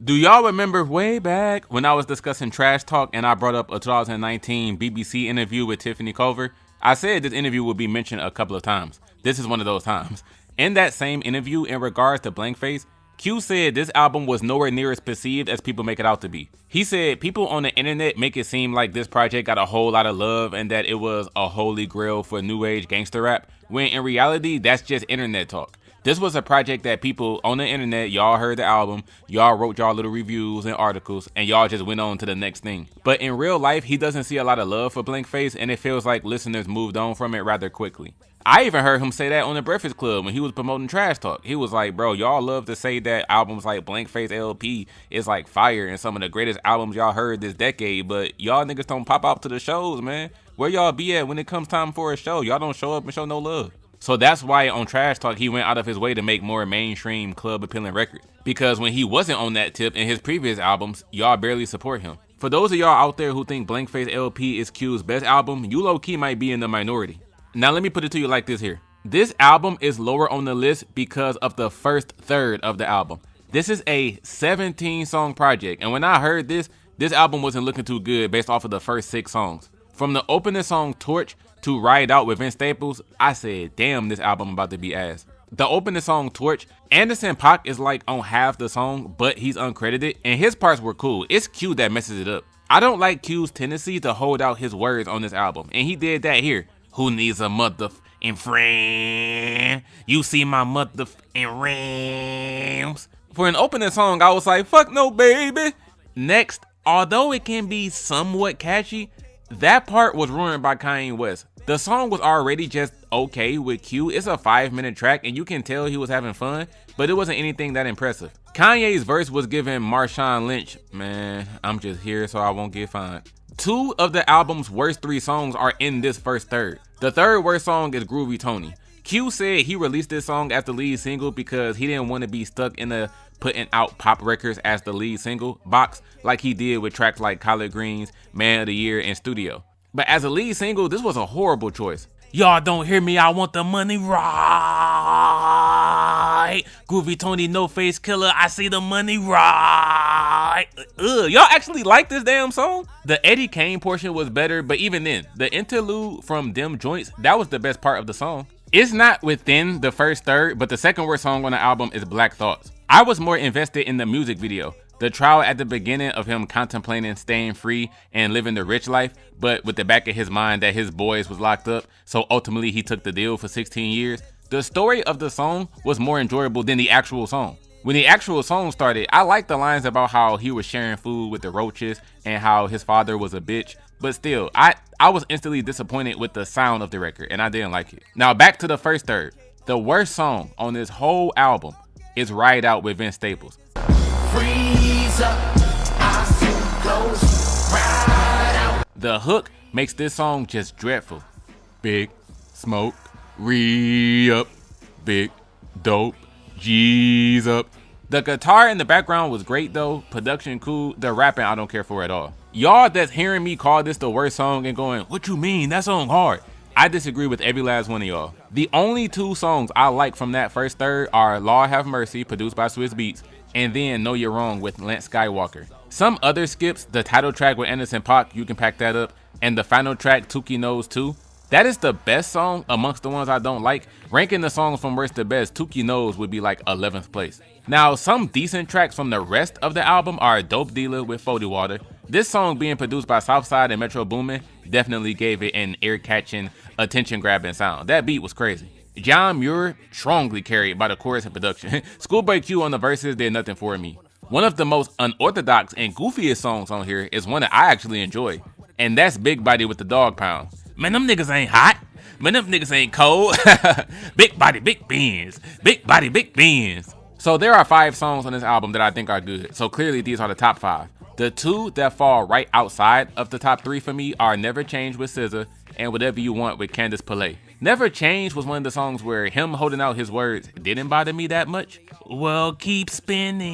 Do y'all remember way back when I was discussing Trash Talk and I brought up a 2019 BBC interview with Tiffany Culver? I said this interview would be mentioned a couple of times. This is one of those times. In that same interview, in regards to Blankface, Q said this album was nowhere near as perceived as people make it out to be. He said people on the internet make it seem like this project got a whole lot of love and that it was a holy grail for new age gangster rap, when in reality, that's just internet talk. This was a project that people on the internet, y'all heard the album, y'all wrote y'all little reviews and articles, and y'all just went on to the next thing. But in real life, he doesn't see a lot of love for Blankface, and it feels like listeners moved on from it rather quickly. I even heard him say that on the Breakfast Club when he was promoting Trash Talk. He was like, bro, y'all love to say that albums like Blankface LP is like fire and some of the greatest albums y'all heard this decade, but y'all niggas don't pop out to the shows, man. Where y'all be at when it comes time for a show? Y'all don't show up and show no love. So that's why on Trash Talk, he went out of his way to make more mainstream club appealing records. Because when he wasn't on that tip in his previous albums, y'all barely support him. For those of y'all out there who think Blankface LP is Q's best album, you low-key might be in the minority. Now let me put it to you like this here. This album is lower on the list because of the first third of the album. This is a 17-song project, and when I heard this album wasn't looking too good based off of the first 6 songs. From the opening song Torch to Ride Out with Vince Staples, I said, damn, this album about to be ass. The opening song Torch, Anderson .Paak is like on half the song, but he's uncredited, and his parts were cool. It's Q that messes it up. I don't like Q's tendency to hold out his words on this album, and he did that here. Who needs a motherfucking friend? You see my motherfucking rims. For an opening song, I was like, fuck no, baby. Next, although it can be somewhat catchy, that part was ruined by Kanye West. The song was already just okay with Q. It's a 5-minute track and you can tell he was having fun, but it wasn't anything that impressive. Kanye's verse was giving Marshawn Lynch, man, I'm just here so I won't get fined. 2 of the album's worst 3 songs are in this first third. The third worst song is Groovy Tony. Q said he released this song as the lead single because he didn't want to be stuck in the putting out pop records as the lead single box like he did with tracks like Collard Greens, Man of the Year, and Studio. But as a lead single, this was a horrible choice. Y'all don't hear me, I want the money right. Groovy Tony, no face killer, I see the money right. Y'all actually like this damn song? The Eddie Kane portion was better, but even then, the interlude from Them Joints, that was the best part of the song. It's not within the first third, but the second worst song on the album is Black Thoughts. I was more invested in the music video. The trial at the beginning of him contemplating staying free and living the rich life, but with the back of his mind that his boys was locked up, so ultimately he took the deal for 16 years. The story of the song was more enjoyable than the actual song. When the actual song started, I liked the lines about how he was sharing food with the roaches and how his father was a bitch, but still, I was instantly disappointed with the sound of the record and I didn't like it. Now back to the first third. The worst song on this whole album is Ride Out with Vince Staples. Freeze up, eyes too close, ride out. The hook makes this song just dreadful. Big smoke, re-up, big dope, G's up. The guitar in the background was great though, production cool, the rapping I don't care for at all. Y'all that's hearing me call this the worst song and going, what you mean, that song hard? I disagree with every last one of y'all. The only 2 songs I like from that first third are Lord Have Mercy, produced by Swizz Beatz, and then Know You're Wrong with Skiiiwalker. Some other skips, the title track with Anderson .Paak, you can pack that up, and the final track, Tuki Knows Too. That is the best song amongst the ones I don't like. Ranking the songs from worst to best, Tuki Knows would be like 11th place. Now, some decent tracks from the rest of the album are Dope Dealer with 40 Water. This song being produced by Southside and Metro Boomin definitely gave it an ear-catching, attention-grabbing sound. That beat was crazy. John Muir strongly carried by the chorus and production. ScHoolboy Q on the verses did nothing for me. One of the most unorthodox and goofiest songs on here is one that I actually enjoy, and that's Big Body with the Dog Pound. Man, them niggas ain't hot. Man, them niggas ain't cold. Big body, big beans. Big body, big beans. So there are 5 songs on this album that I think are good. So clearly these are the top 5. The 2 that fall right outside of the top 3 for me are Never Change with SZA and Whatever You Want with Candace Pillay. Never Change was one of the songs where him holding out his words didn't bother me that much. Well, keep spinning,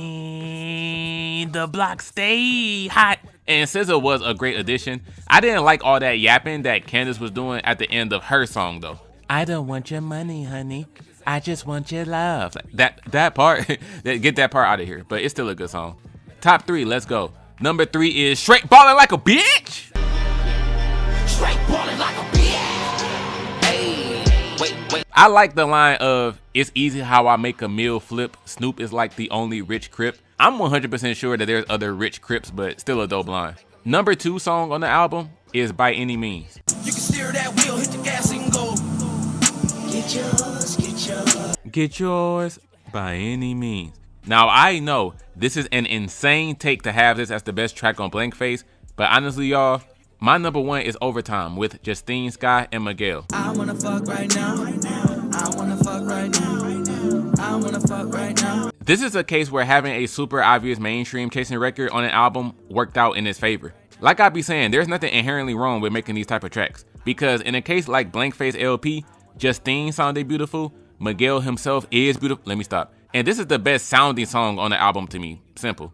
the block stay hot. And SZA was a great addition. I didn't like all that yapping that Candace was doing at the end of her song though. I don't want your money, honey. I just want your love. That part, get that part out of here. But it's still a good song. Top 3, let's go. Number 3 is Straight Ballin' Like a Bitch. Straight ballin' like a bitch. Hey, wait. I like the line of, it's easy how I make a meal flip. Snoop is like the only rich Crip. I'm 100% sure that there's other rich Crips, but still a dope line. Number 2 song on the album is By Any Means. You can steer that wheel, hit the gas and go. Get yours, get yours. Get yours by any means. Now I know this is an insane take to have this as the best track on Blank Face, but honestly y'all, my number 1 is Overtime with Justine Skye and Miguel. I wanna fuck right now. I wanna fuck right now. I wanna fuck right now. This is a case where having a super obvious mainstream chasing record on an album worked out in his favor. Like I be saying, there's nothing inherently wrong with making these type of tracks, because in a case like Blank Face LP, Justine sounded beautiful, Miguel himself is beautiful. Let me stop. And this is the best sounding song on the album to me. Simple.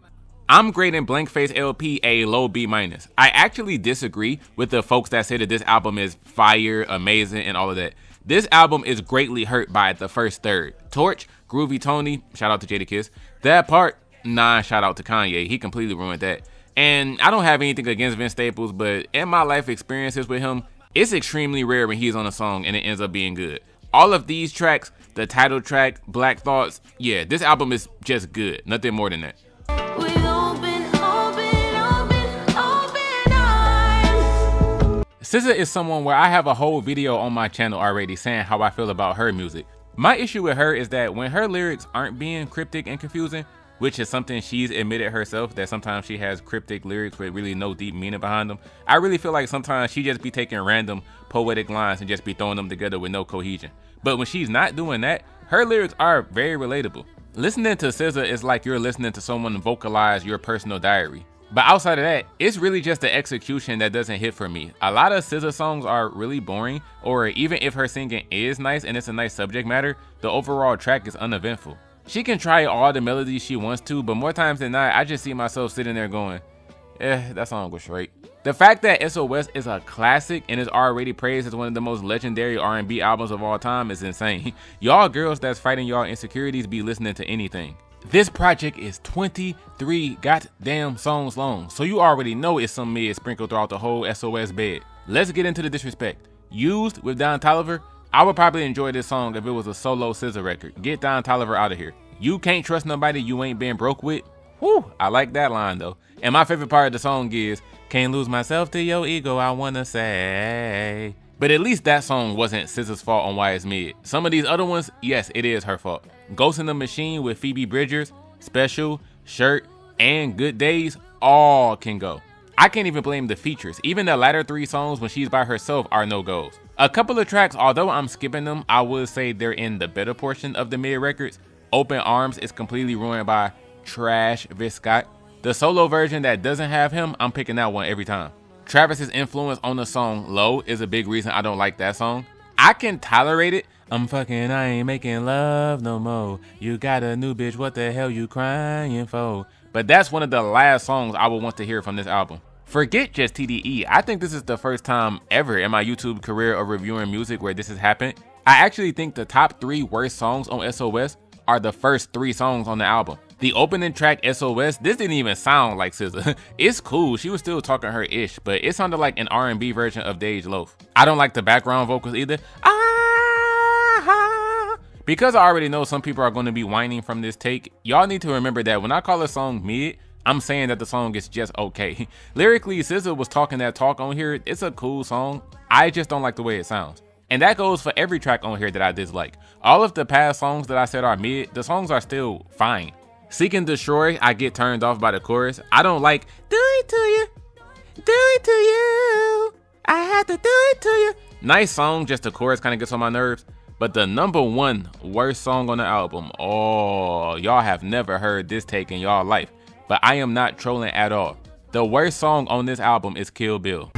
I'm grading Blank Face LP a low B-. I actually disagree with the folks that say that this album is fire, amazing, and all of that. This album is greatly hurt by the first third. Torch, Groovy Tony, shout out to Jadakiss. That part, nah, shout out to Kanye. He completely ruined that. And I don't have anything against Vince Staples, but in my life experiences with him, it's extremely rare when he's on a song and it ends up being good. All of these tracks, the title track, Black Thoughts, yeah, this album is just good. Nothing more than that. SZA is someone where I have a whole video on my channel already saying how I feel about her music. My issue with her is that when her lyrics aren't being cryptic and confusing, which is something she's admitted herself, that sometimes she has cryptic lyrics with really no deep meaning behind them. I really feel like sometimes she just be taking random poetic lines and just be throwing them together with no cohesion. But when she's not doing that, her lyrics are very relatable. Listening to SZA is like you're listening to someone vocalize your personal diary. But outside of that, it's really just the execution that doesn't hit for me. A lot of SZA songs are really boring, or even if her singing is nice and it's a nice subject matter, the overall track is uneventful. She can try all the melodies she wants to, but more times than not, I just see myself sitting there going, that song was straight. The fact that SOS is a classic and is already praised as one of the most legendary R&B albums of all time is insane. Y'all girls that's fighting y'all insecurities be listening to anything. This project is 23 goddamn songs long, so you already know it's some mid sprinkled throughout the whole SOS bed. Let's get into the disrespect. Used with Don Toliver, I would probably enjoy this song if it was a solo SZA record. Get Don Toliver out of here. You can't trust nobody you ain't been broke with. Whew, I like that line though. And my favorite part of the song is, can't lose myself to your ego, I wanna say. But at least that song wasn't SZA's fault on why it's mid. Some of these other ones, yes, it is her fault. Ghost in the Machine with Phoebe Bridgers, Special, Shirt, and Good Days, all can go. I can't even blame the features. Even the latter 3 songs when she's by herself are no-goes. A couple of tracks, although I'm skipping them, I would say they're in the better portion of the mid records. Open Arms is completely ruined by trash Vic Scott. The solo version that doesn't have him, I'm picking that one every time. Travis's influence on the song Low is a big reason I don't like that song. I can tolerate it. I'm fucking, I ain't making love no more. You got a new bitch, what the hell you crying for? But that's one of the last songs I would want to hear from this album. Forget just TDE. I think this is the first time ever in my YouTube career of reviewing music where this has happened. I actually think the top 3 worst songs on SOS are the first 3 songs on the album. The opening track SOS, this didn't even sound like SZA. It's cool, she was still talking her ish, but it sounded like an R&B version of Dej Loaf. I don't like the background vocals either. Because I already know some people are going to be whining from this take, y'all need to remember that when I call a song mid, I'm saying that the song is just okay. Lyrically, SZA was talking that talk on here. It's a cool song. I just don't like the way it sounds. And that goes for every track on here that I dislike. All of the past songs that I said are mid, the songs are still fine. Seek and Destroy, I get turned off by the chorus. I don't like, do it to you, do it to you, I had to do it to you. Nice song, just the chorus kind of gets on my nerves. But the #1 worst song on the album, oh, y'all have never heard this take in y'all life. But I am not trolling at all. The worst song on this album is Kill Bill.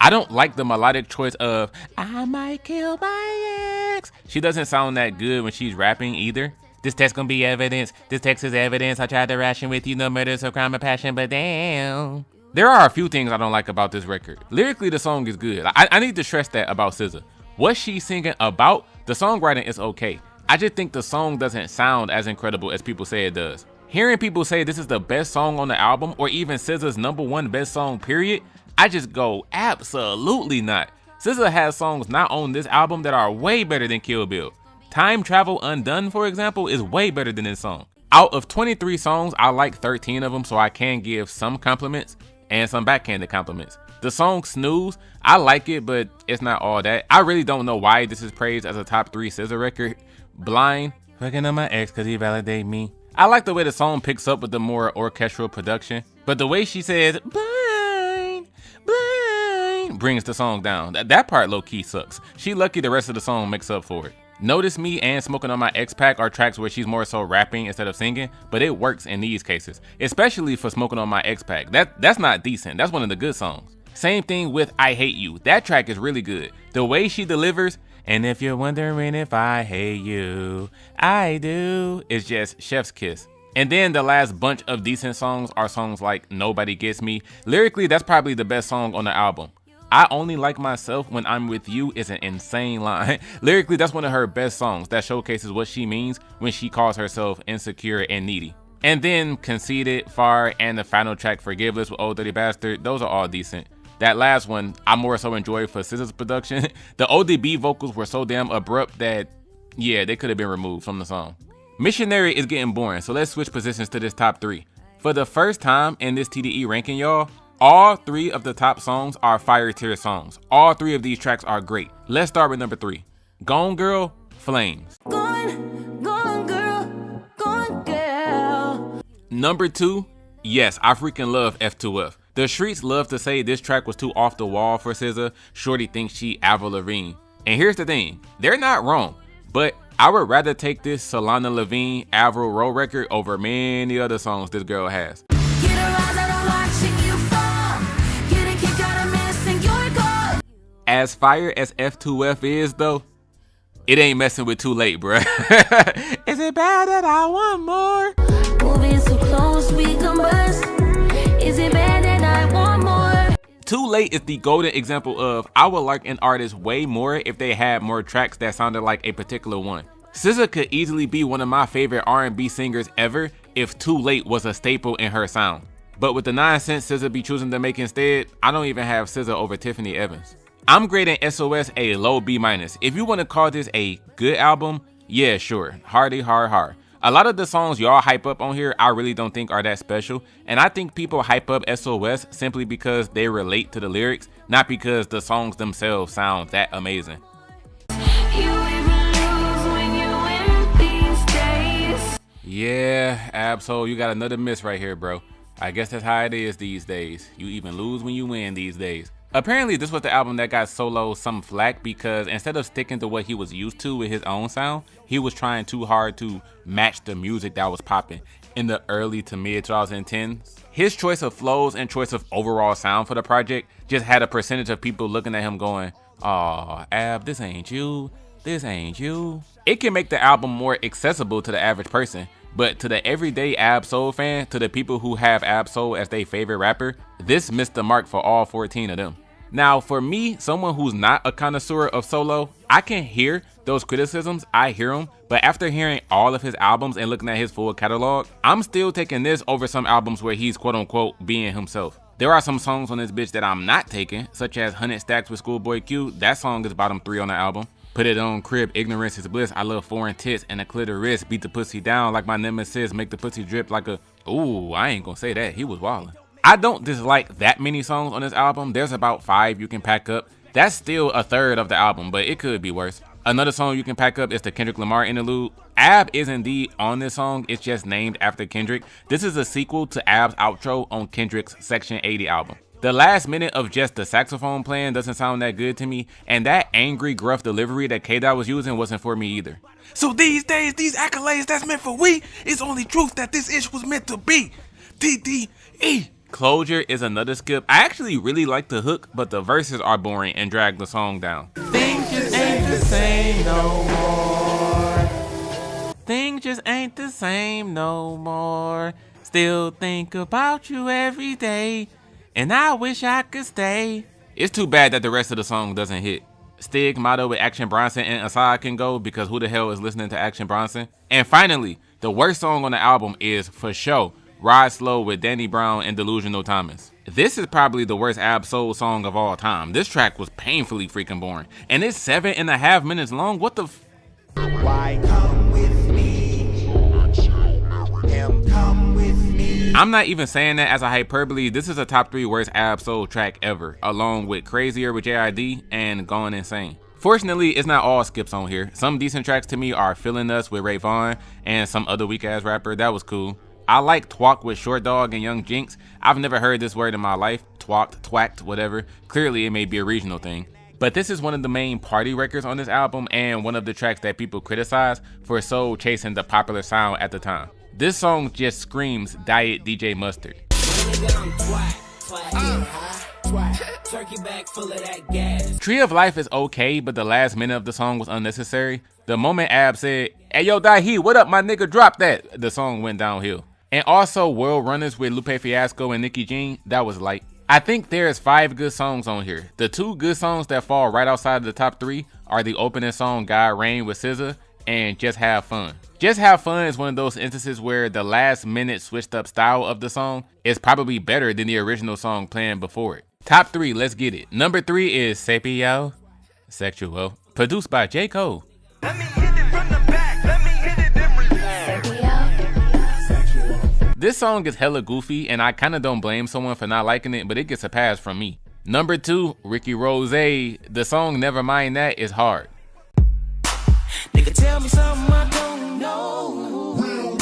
I don't like the melodic choice of I might kill my ex. She doesn't sound that good when she's rapping either. This text gonna be evidence. This text is evidence. I tried to ration with you, no murder, so crime and passion, but damn. There are a few things I don't like about this record. Lyrically, the song is good. I need to stress that about SZA. What she's singing about, the songwriting is okay. I just think the song doesn't sound as incredible as people say it does. Hearing people say this is the best song on the album, or even SZA's #1 best song, period, I just go, absolutely not. SZA has songs not on this album that are way better than Kill Bill. Time Travel Undone, for example, is way better than this song. Out of 23 songs, I like 13 of them, so I can give some compliments and some backhanded compliments. The song Snooze, I like it, but it's not all that. I really don't know why this is praised as a top 3 SZA record. Blind, fucking on my ex cause he validate me. I like the way the song picks up with the more orchestral production, but the way she says, blind, blind, brings the song down. That part low-key sucks. She lucky the rest of the song makes up for it. Notice Me and Smoking on My X-Pac are tracks where she's more so rapping instead of singing, but it works in these cases, especially for Smoking on My X-Pac. That's not decent. That's one of the good songs. Same thing with I Hate You. That track is really good. The way she delivers, and if you're wondering if I hate you, I do, is just chef's kiss. And then the last bunch of decent songs are songs like Nobody Gets Me. Lyrically, that's probably the best song on the album. I Only Like Myself When I'm With You is an insane line. Lyrically, that's one of her best songs that showcases what she means when she calls herself insecure and needy. And then Conceited, Far, and the final track Forgiveless with Old Dirty Bastard, those are all decent. That last one, I more so enjoyed for SZA's production. The ODB vocals were so damn abrupt that, yeah, they could have been removed from the song. Missionary is getting boring, so let's switch positions to this top 3. For the first time in this TDE ranking, y'all, all 3 of the top songs are fire tier songs. All 3 of these tracks are great. Let's start with number 3. Gone Girl, Flames. Gone girl, gone girl. Number 2, yes, I freaking love F2F. The streets love to say this track was too off the wall for SZA. Shorty thinks she Avril Lavigne. And here's the thing, they're not wrong, but I would rather take this Solana Lavigne Avril Row record over many other songs this girl has. As fire as F2F is though, it ain't messing with Too Late, bruh. Is it bad that I want more? Moving so close we combust. Is it bad that I want more? Too Late is the golden example of I would like an artist way more if they had more tracks that sounded like a particular one. SZA could easily be one of my favorite R&B singers ever if Too Late was a staple in her sound. But with the nonsense SZA be choosing to make instead, I don't even have SZA over Tiffany Evans. I'm grading SOS a low B-. If you want to call this a good album, yeah, sure. Hardy, hard. A lot of the songs y'all hype up on here, I really don't think are that special. And I think people hype up SOS simply because they relate to the lyrics, not because the songs themselves sound that amazing. Yeah, Absol, you got another miss right here, bro. I guess that's how it is these days. You even lose when you win these days. Apparently, this was the album that got Solo some flack because instead of sticking to what he was used to with his own sound, he was trying too hard to match the music that was popping in the early to mid 2010s. His choice of flows and choice of overall sound for the project just had a percentage of people looking at him going, "Aw, Ab, this ain't you, this ain't you." It can make the album more accessible to the average person, but to the everyday Ab-Soul fan, to the people who have Ab-Soul as their favorite rapper, this missed the mark for all 14 of them. Now, for me, someone who's not a connoisseur of solo, I can hear those criticisms, I hear them, but after hearing all of his albums and looking at his full catalog, I'm still taking this over some albums where he's quote unquote being himself. There are some songs on this bitch that I'm not taking, such as 100 Stacks with ScHoolboy Q. That song is bottom 3 on the album. Put It On Crib, Ignorance is Bliss, I Love Foreign Tits and a Clitoris, Beat the Pussy Down like my nemesis, Make the Pussy Drip like a... Ooh, I ain't gonna say that, he was wildin'. I don't dislike that many songs on this album. There's about 5 you can pack up. That's still a third of the album, but it could be worse. Another song you can pack up is the Kendrick Lamar interlude. A.B.B. is indeed on this song, it's just named after Kendrick. This is a sequel to A.B.B.'s outro on Kendrick's Section 80 album. The last minute of just the saxophone playing doesn't sound that good to me, and that angry, gruff delivery that K-Dot was using wasn't for me either. So these days, these accolades that's meant for we, it's only truth that this ish was meant to be. TDE. Closure is another skip. I actually really like the hook, but the verses are boring and drag the song down. Things just ain't the same no more. Things just ain't the same no more. Still think about you every day, and I wish I could stay. It's too bad that the rest of the song doesn't hit. Stigmata with Action Bronson and SiR can go, because who the hell is listening to Action Bronson? And finally, the worst song on the album is, for sure, Ride Slow with Danny Brown and Delusional Thomas. This is probably the worst A.B.B. soul song of all time. This track was painfully freaking boring. And it's 7.5 minutes long. What the f... Why come with me? Come with me. I'm not even saying that as a hyperbole. This is a top 3 worst A.B.B. soul track ever, along with Crazier with M.A.A.d and Going Insane. Fortunately, it's not all skips on here. Some decent tracks to me are Feeling Us with Ray Vaughn and some other weak ass rapper. That was cool. I like Twalk with Short Dawg and Young Jinx. I've never heard this word in my life. Twalked, twacked, whatever. Clearly it may be a regional thing. But this is one of the main party records on this album and one of the tracks that people criticize for so chasing the popular sound at the time. This song just screams Diet DJ Mustard. Tree of Life is okay, but the last minute of the song was unnecessary. The moment A.B.B. said, "Hey yo, Dahi, what up, my nigga, drop that," the song went downhill. And also World Runners with Lupe Fiasco and Nicki Jean, that was light. I think there's 5 good songs on here. The 2 good songs that fall right outside of the top 3 are the opening song God Reign with SZA and Just Have Fun. Just Have Fun is one of those instances where the last minute switched up style of the song is probably better than the original song playing before it. Top 3, let's get it. Number 3 is Sapio, Sexual, produced by J. Cole. Let me hit it from the back. Let me hit it in reverse. This song is hella goofy, and I kinda don't blame someone for not liking it, but it gets a pass from me. Number 2, Ricky Rose. The song Never Mind That is hard. Nigga, tell me something I don't know.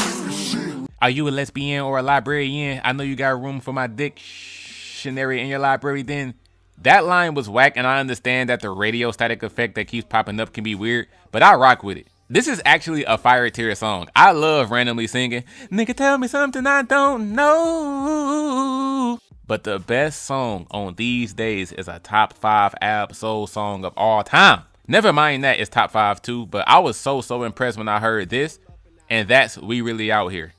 Are you a lesbian or a librarian? I know you got room for my dictionary in your library then. That line was whack, and I understand that the radio static effect that keeps popping up can be weird, but I rock with it. This is actually a fire tier song. I love randomly singing, "Nigga, tell me something I don't know." But the best song on These Days is a top 5 A.B.B. soul song of all time. Never Mind That is top 5 too, but I was so impressed when I heard this, and that's We Really Out Here.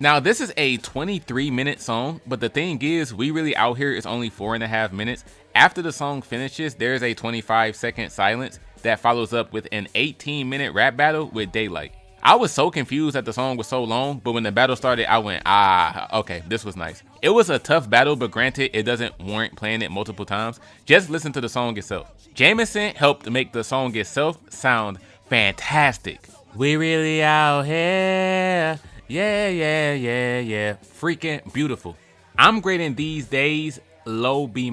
Now this is a 23-minute song, but the thing is, We Really Out Here is only 4.5 minutes. After the song finishes, there's a 25-second silence that follows up with an 18-minute rap battle with Daylight. I was so confused that the song was so long, but when the battle started, I went, okay, this was nice. It was a tough battle, but granted, it doesn't warrant playing it multiple times. Just listen to the song itself. Jameson helped make the song itself sound fantastic. We really out here. Yeah. Freaking beautiful. I'm grading These Days low B-.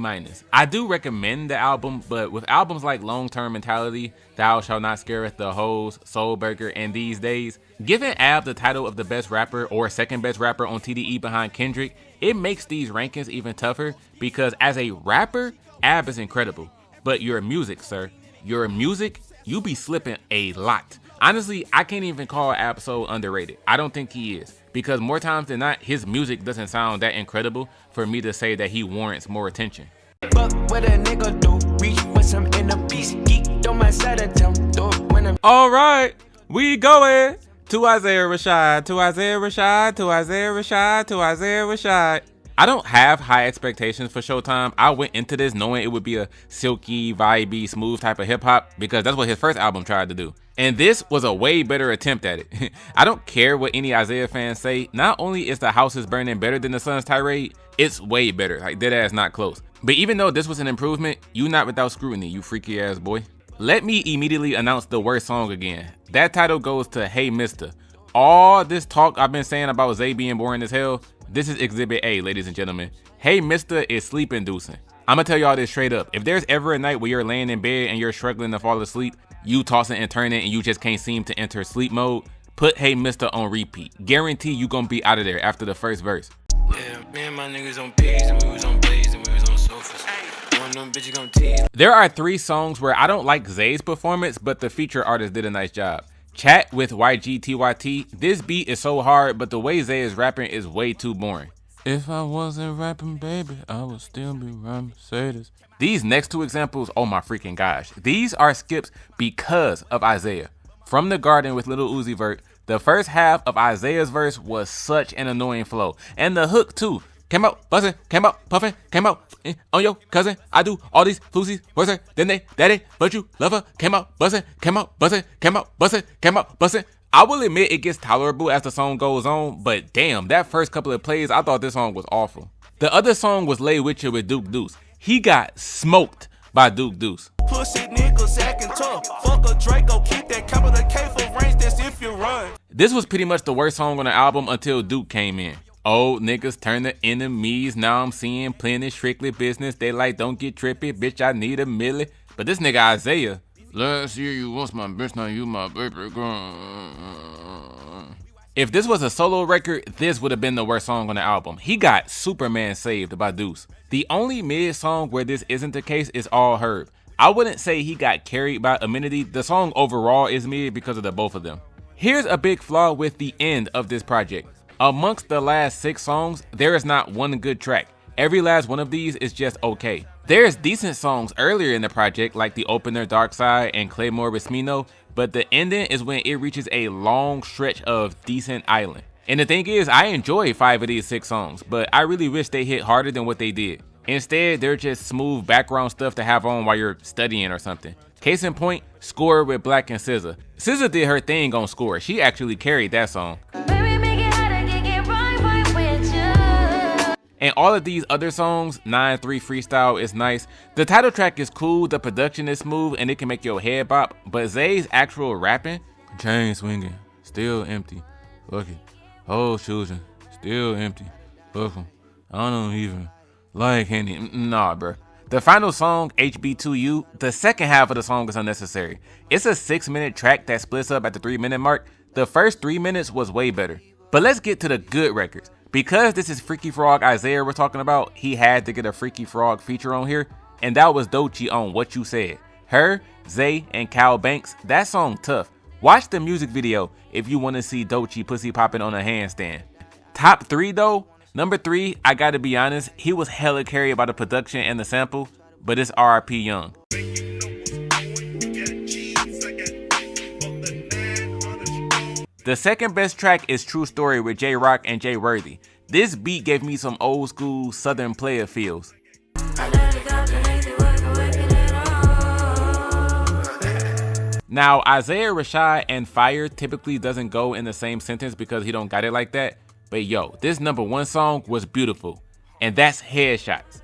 I do recommend the album, but with albums like Long Term Mentality, Thou Shalt Not Scareth the Hoes, Soul Burger, and These Days, giving A.B.B. the title of the best rapper or second best rapper on TDE behind Kendrick, it makes these rankings even tougher because as a rapper, A.B.B. is incredible. But your music, sir, your music, you be slipping a lot. Honestly, I can't even call A.B.B. so underrated. I don't think he is, because more times than not, his music doesn't sound that incredible for me to say that he warrants more attention. But what a nigga do, reach with some inner peace, geek, don't mind side of town, do it when I'm... All right, we going. To Isaiah Rashad, to Isaiah Rashad, to Isaiah Rashad, to Isaiah Rashad. I don't have high expectations for Showtime. I went into this knowing it would be a silky, vibey, smooth type of hip hop because that's what his first album tried to do. And this was a way better attempt at it. I don't care what any Isaiah fans say. Not only is The House is Burning better than The Sun's Tirade, it's way better. Like, dead ass not close. But even though this was an improvement, you not without scrutiny, you freaky ass boy. Let me immediately announce the worst song again. That title goes to Hey Mister. All this talk I've been saying about Zay being boring as hell, this is Exhibit A, ladies and gentlemen. Hey Mister is sleep inducing. I'ma tell y'all this straight up. If there's ever a night where you're laying in bed and you're struggling to fall asleep, you tossing and turning and you just can't seem to enter sleep mode, put Hey Mister on repeat. Guarantee you gonna be out of there after the first verse. Yeah, me and my niggas on P's and we was on Blaze and we was on sofas. One of them bitches gonna tease. There are 3 songs where I don't like Zay's performance, but the feature artist did a nice job. Chat with YGTYT. This beat is so hard, but the way Zay is rapping is way too boring. If I wasn't rapping, baby, I would still be running Mercedes. These next 2 examples, oh my freaking gosh. These are skips because of Isaiah. From the Garden with Lil Uzi Vert, the first half of Isaiah's verse was such an annoying flow. And the hook too. Came out buzzing, came out puffing, came out on your cousin. I do all these floozies worse than they daddy, but you love her. Came out buzzing, came out buzzing, came out buzzing, came out buzzing. I will admit it gets tolerable as the song goes on, but damn, that first couple of plays, I thought this song was awful. The other song was Lay With You with Duke Deuce. He got smoked by Duke Deuce. Pussy niggas acting tough. Fuck a Draco, keep that capital K for range, that's if you run. This was pretty much the worst song on the album until Duke came in. Old niggas turn to enemies, now I'm seeing plenty strictly business. They like, don't get trippy, bitch, I need a milli. But this nigga Isaiah, last year you was my bitch, now you my baby girl. If this was a solo record, this would have been the worst song on the album. He got Superman saved by Deuce. The only mid song where this isn't the case is All Herb. I wouldn't say he got carried by Amenity. The song overall is mid because of the both of them. Here's a big flaw with the end of this project. Amongst the last 6 songs, there is not one good track. Every last one of these is just okay. There's decent songs earlier in the project like the opener Dark Side and Claymore with Smino, but the ending is when it reaches a long stretch of decent island. And the thing is, I enjoy 5 of these 6 songs, but I really wish they hit harder than what they did. Instead, they're just smooth background stuff to have on while you're studying or something. Case in point, Score with Black and SZA. SZA did her thing on Score. She actually carried that song. And all of these other songs, 9-3 Freestyle is nice. The title track is cool, the production is smooth, and it can make your head bop. But Zay's actual rapping, chain swinging, still empty. Fuck it. Whole children, still empty. Fuck them. I don't even like Henny. Nah, bruh. The final song, HB2U, the second half of the song is unnecessary. It's a 6-minute track that splits up at the 3-minute mark. The first 3 minutes was way better. But let's get to the good records. Because this is Freaky Frog Isaiah we're talking about, he had to get a Freaky Frog feature on here, and that was Doechii on What You Said. Her, Zay, and Cal Banx, that song tough. Watch the music video if you want to see Doechii pussy popping on a handstand. Top 3 though, number 3, I gotta be honest, he was hella carried by the production and the sample, but it's RIP Young. The second best track is True Story with J Rock and Jay Worthy. This beat gave me some old school Southern player feels. Now, Isaiah Rashad and Fire typically doesn't go in the same sentence because he don't got it like that. But yo, this number 1 song was beautiful. And that's Headshots.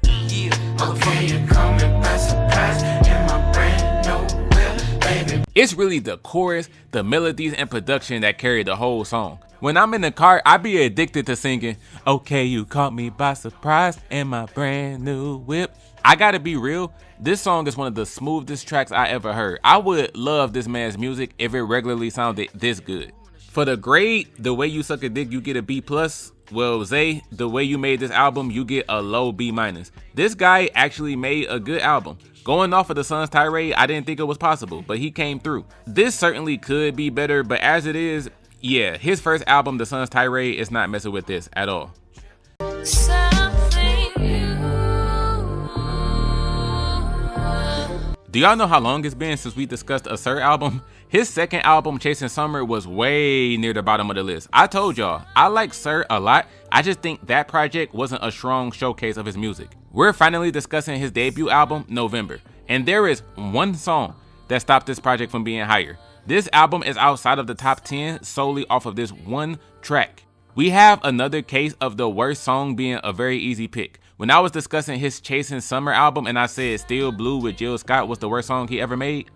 It's really the chorus, the melodies, and production that carry the whole song. When I'm in the car, I be addicted to singing, okay, you caught me by surprise in my brand new whip. I gotta be real, this song is one of the smoothest tracks I ever heard. I would love this man's music if it regularly sounded this good. For the grade, The Way You Suck a Dick, you get a B+. Well, Zay, The Way You Made This Album, you get a low B-. This guy actually made a good album. Going off of The Sun's Tirade, I didn't think it was possible, but he came through. This certainly could be better, but as it is, yeah, his first album, The Sun's Tirade, is not messing with this at all. Do y'all know how long it's been since we discussed a SiR album? His second album, Chasing Summer, was way near the bottom of the list. I told y'all, I like SiR a lot. I just think that project wasn't a strong showcase of his music. We're finally discussing his debut album, November. And there is one song that stopped this project from being higher. This album is outside of the top 10 solely off of this one track. We have another case of the worst song being a very easy pick. When I was discussing his Chasing Summer album and I said Still Blue with Jill Scott was the worst song he ever made,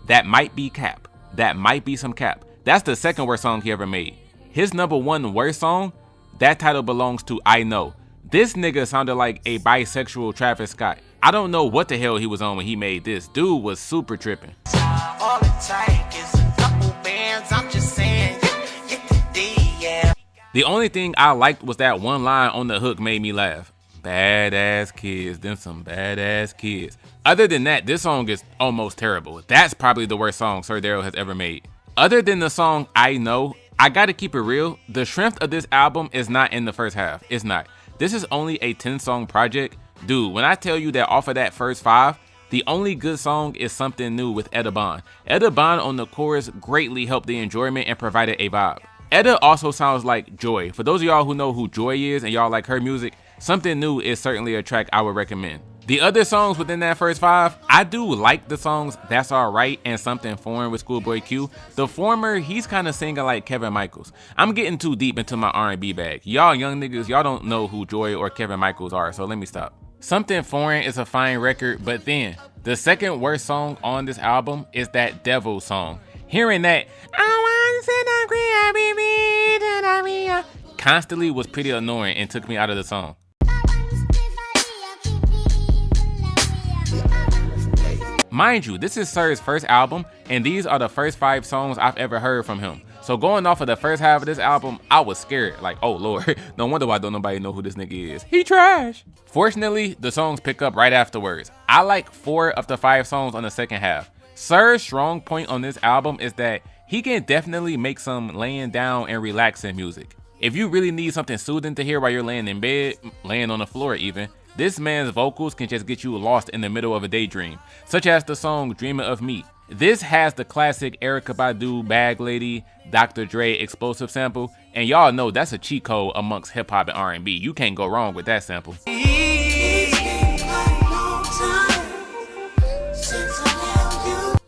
that might be cap. That might be some cap. That's the second worst song he ever made. His number one worst song, that title belongs to I Know. This nigga sounded like a bisexual Travis Scott. I don't know what the hell he was on when he made this. Dude was super tripping. All it take is a couple bands, I'm just saying, get the D, yeah. The only thing I liked was that one line on the hook made me laugh. Badass kids, them some badass kids. Other than that, this song is almost terrible. That's probably the worst song SiR Darryl has ever made. Other than the song I Know, I gotta keep it real. The strength of this album is not in the first half. It's not. This is only a 10-song project. Dude, when I tell you that off of that first 5, the only good song is Something New with Eda Bond. Eda Bond on the chorus greatly helped the enjoyment and provided a vibe. Eda also sounds like Joy. For those of y'all who know who Joy is and y'all like her music, Something New is certainly a track I would recommend. The other songs within that first 5, I do like the songs That's Alright and Something Foreign with ScHoolboy Q. The former, he's kind of singing like Kevin Michaels. I'm getting too deep into my R&B bag. Y'all young niggas, y'all don't know who Joy or Kevin Michaels are, so let me stop. Something Foreign is a fine record, but then the second worst song on this album is that Devil song. Hearing that, constantly was pretty annoying and took me out of the song. Mind you, this is SiR's first album, and these are the first 5 songs I've ever heard from him. So going off of the first half of this album, I was scared. Like, oh lord, no wonder why don't nobody know who this nigga is. He trash. Fortunately, the songs pick up right afterwards. I like 4 of the 5 songs on the second half. SiR's strong point on this album is that he can definitely make some laying down and relaxing music. If you really need something soothing to hear while you're laying in bed, laying on the floor even, this man's vocals can just get you lost in the middle of a daydream, such as the song Dreaming of Me. This has the classic Erykah Badu, Bag Lady, Dr. Dre explosive sample, and y'all know that's a cheat code amongst hip hop and R&B. You can't go wrong with that sample.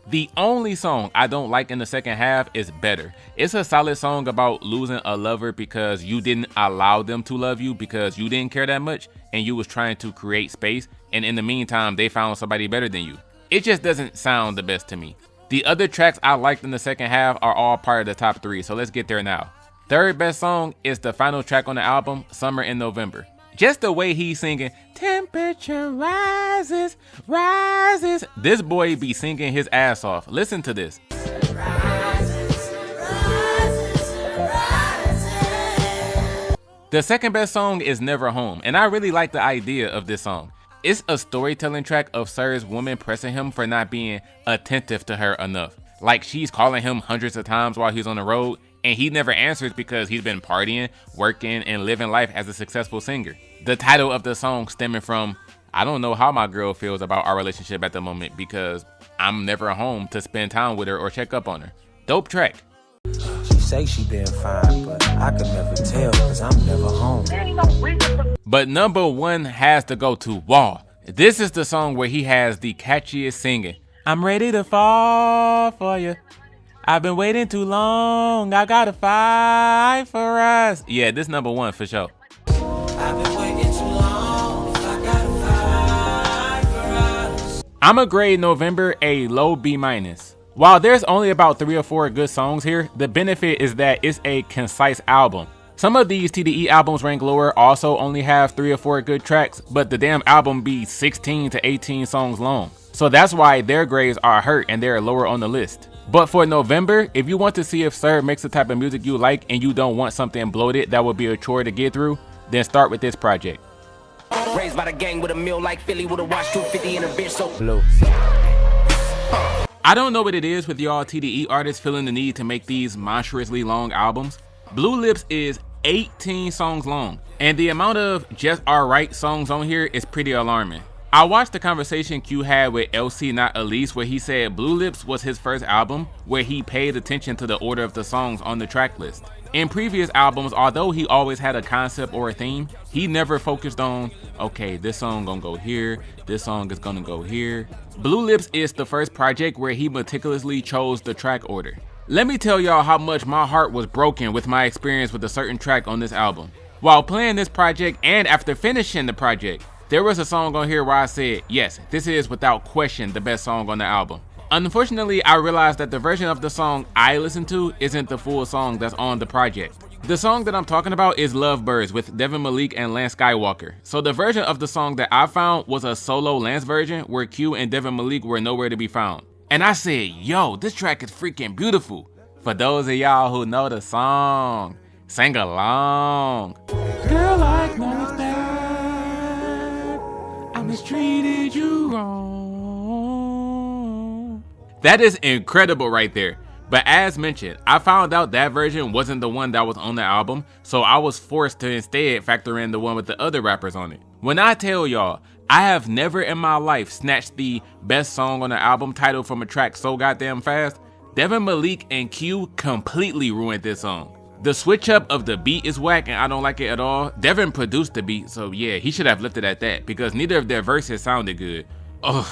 The only song I don't like in the second half is Better. It's a solid song about losing a lover because you didn't allow them to love you because you didn't care that much and you was trying to create space, and in the meantime they found somebody better than you. It just doesn't sound the best to me. The other tracks I liked in the second half are all part of the top 3, so let's get there now. Third best song is the final track on the album, Summer in November. Just the way he's singing, temperature rises, rises. This boy be singing his ass off. Listen to this. The second best song is Never Home, and I really like the idea of this song. It's a storytelling track of SiR's woman pressing him for not being attentive to her enough. Like she's calling him hundreds of times while he's on the road, and he never answers because he's been partying, working, and living life as a successful singer. The title of the song stemming from, I don't know how my girl feels about our relationship at the moment because I'm never home to spend time with her or check up on her. Dope track. She say she been fine, but I could never tell cause I'm never home. But number 1 has to go to Wall. This is the song where he has the catchiest singing. I'm ready to fall for you. I've been waiting too long. I gotta fight for us. Yeah, this number 1 for sure. I've been waiting too long. I gotta fight for us. I'ma grade November a low B-. While there's only about 3 or 4 good songs here, the benefit is that it's a concise album. Some of these TDE albums rank lower also only have 3 or 4 good tracks, but the damn album be 16 to 18 songs long. So that's why their grades are hurt and they're lower on the list. But for November, if you want to see if SiR makes the type of music you like and you don't want something bloated that would be a chore to get through, then start with this project. Raised by the gang with a meal like Philly with a watch 250 in a bitch so blue. I don't know what it is with y'all TDE artists feeling the need to make these monstrously long albums. Blue Lips is 18 songs long, and the amount of just alright songs on here is pretty alarming. I watched the conversation Q had with LC Not Elise where he said Blue Lips was his first album where he paid attention to the order of the songs on the track list. In previous albums, although he always had a concept or a theme, he never focused on, okay, this song gonna go here, this song is gonna go here. Blue Lips is the first project where he meticulously chose the track order. Let me tell y'all how much my heart was broken with my experience with a certain track on this album. While playing this project and after finishing the project, there was a song on here where I said, yes, this is without question the best song on the album. Unfortunately, I realized that the version of the song I listened to isn't the full song that's on the project. The song that I'm talking about is Lovebirds with Devin Malik and ScHoolboy. So the version of the song that I found was a solo Lance version where Q and Devin Malik were nowhere to be found. And I said, yo, this track is freaking beautiful. For those of y'all who know the song, sing along. Girl, I know it's bad. I mistreated you wrong. That is incredible right there. But as mentioned, I found out that version wasn't the one that was on the album, so I was forced to instead factor in the one with the other rappers on it. When I tell y'all, I have never in my life snatched the best song on the album title from a track so goddamn fast, Devin Malik and Q completely ruined this song. The switch up of the beat is whack and I don't like it at all. Devin produced the beat, so yeah, he should have left it at that because neither of their verses sounded good. Ugh.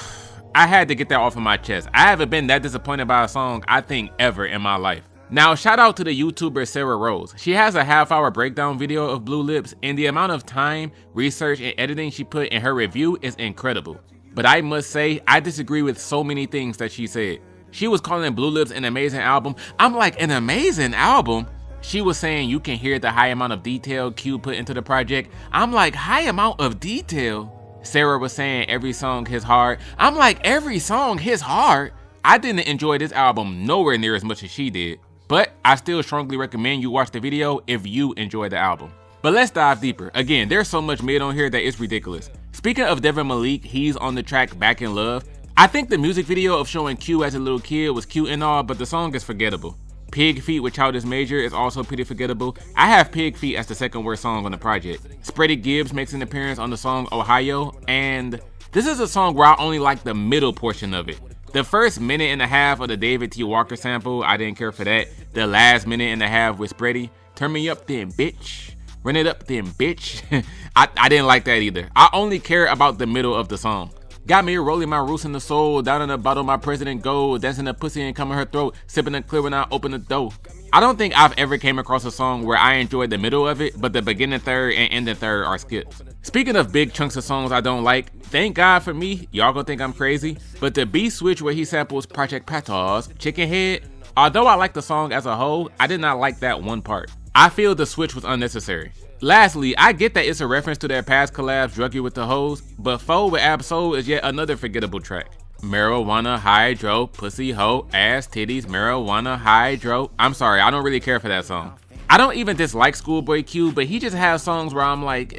I had to get that off of my chest. I haven't been that disappointed by a song, I think, ever in my life. Now, shout out to the YouTuber Sarah Rose. She has a half-hour breakdown video of Blue Lips, and the amount of time, research, and editing she put in her review is incredible. But I must say, I disagree with so many things that she said. She was calling Blue Lips an amazing album. I'm like, an amazing album? She was saying you can hear the high amount of detail Q put into the project. I'm like, high amount of detail? Sarah was saying every song hits hard. I'm like, every song hits hard? I didn't enjoy this album nowhere near as much as she did, but I still strongly recommend you watch the video if you enjoy the album. But let's dive deeper. Again, there's so much mid on here that it's ridiculous. Speaking of Devin Malik, he's on the track Back in Love. I think the music video of showing Q as a little kid was cute and all, but the song is forgettable. Pig Feet with Childish Major is also pretty forgettable. I have Pig Feet as the second worst song on the project. Spready Gibbs makes an appearance on the song Ohio, and this is a song where I only like the middle portion of it. The first minute and a half of the David T. Walker sample, I didn't care for that. The last minute and a half with Spready, turn me up then bitch, run it up then bitch. I didn't like that either. I only care about the middle of the song. Got me rolling my roots in the soul, down in the bottle my president gold, dancing the pussy and coming her throat, sipping the clear when I open the door. I don't think I've ever came across a song where I enjoyed the middle of it, but the beginning third and ending third are skips. Speaking of big chunks of songs I don't like, thank God for me, y'all gonna think I'm crazy, but the beat switch where he samples Project Pataw's Chicken Head, although I like the song as a whole, I did not like that one part. I feel the switch was unnecessary. Lastly, I get that it's a reference to their past collabs, Drug You with the Hoes, but Foe with Ab-Soul is yet another forgettable track. Marijuana, hydro, pussy, hoe, ass, titties, marijuana, hydro. I'm sorry, I don't really care for that song. I don't even dislike ScHoolboy Q, but he just has songs where I'm like,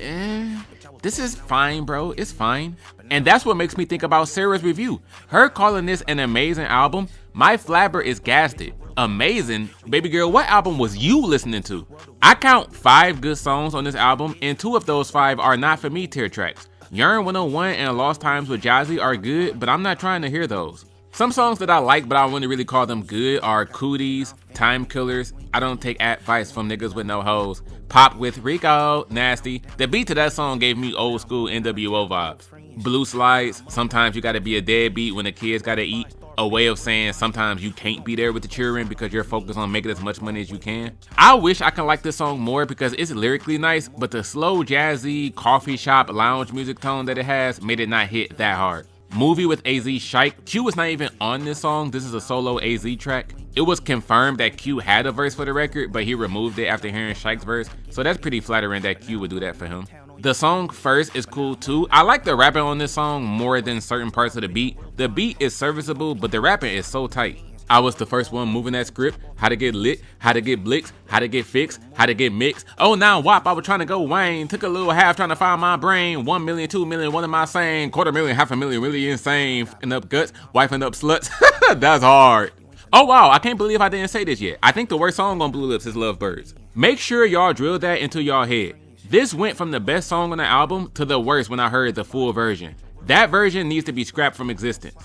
this is fine, bro, it's fine. And that's what makes me think about Sarah's review. Her calling this an amazing album, my flabber is gasted. Amazing? Baby girl, what album was you listening to? I count 5 good songs on this album, and 2 of those 5 are not for me tier tracks. Yearn 101 and Lost Times with Jazzy are good, but I'm not trying to hear those. Some songs that I like, but I wouldn't really call them good, are Cooties, Time Killers, I Don't Take Advice from Niggas With No Hoes, Pop with Rico, Nasty. The beat to that song gave me old school NWO vibes. Blue Slides, Sometimes You Gotta Be a Deadbeat When the Kids Gotta Eat. A way of saying sometimes you can't be there with the children because you're focused on making as much money as you can. I wish I could like this song more because it's lyrically nice, but the slow, jazzy, coffee shop, lounge music tone that it has made it not hit that hard. Movie with AZ Shike. Q was not even on this song. This is a solo AZ track. It was confirmed that Q had a verse for the record, but he removed it after hearing Shike's verse, so that's pretty flattering that Q would do that for him. The song First is cool too. I like the rapping on this song more than certain parts of the beat. The beat is serviceable, but the rapping is so tight. I was the first one moving that script. How to get lit, how to get blicks, how to get fixed, how to get mixed. Oh, now WAP, I was trying to go Wayne. Took a little half trying to find my brain. 1 million, 2 million, what am I saying? 250,000, 500,000, really insane. F***ing up guts, wifing up sluts. That's hard. Oh wow, I can't believe I didn't say this yet. I think the worst song on Blue Lips is Lovebirds. Make sure y'all drill that into y'all head. This went from the best song on the album to the worst when I heard the full version. That version needs to be scrapped from existence.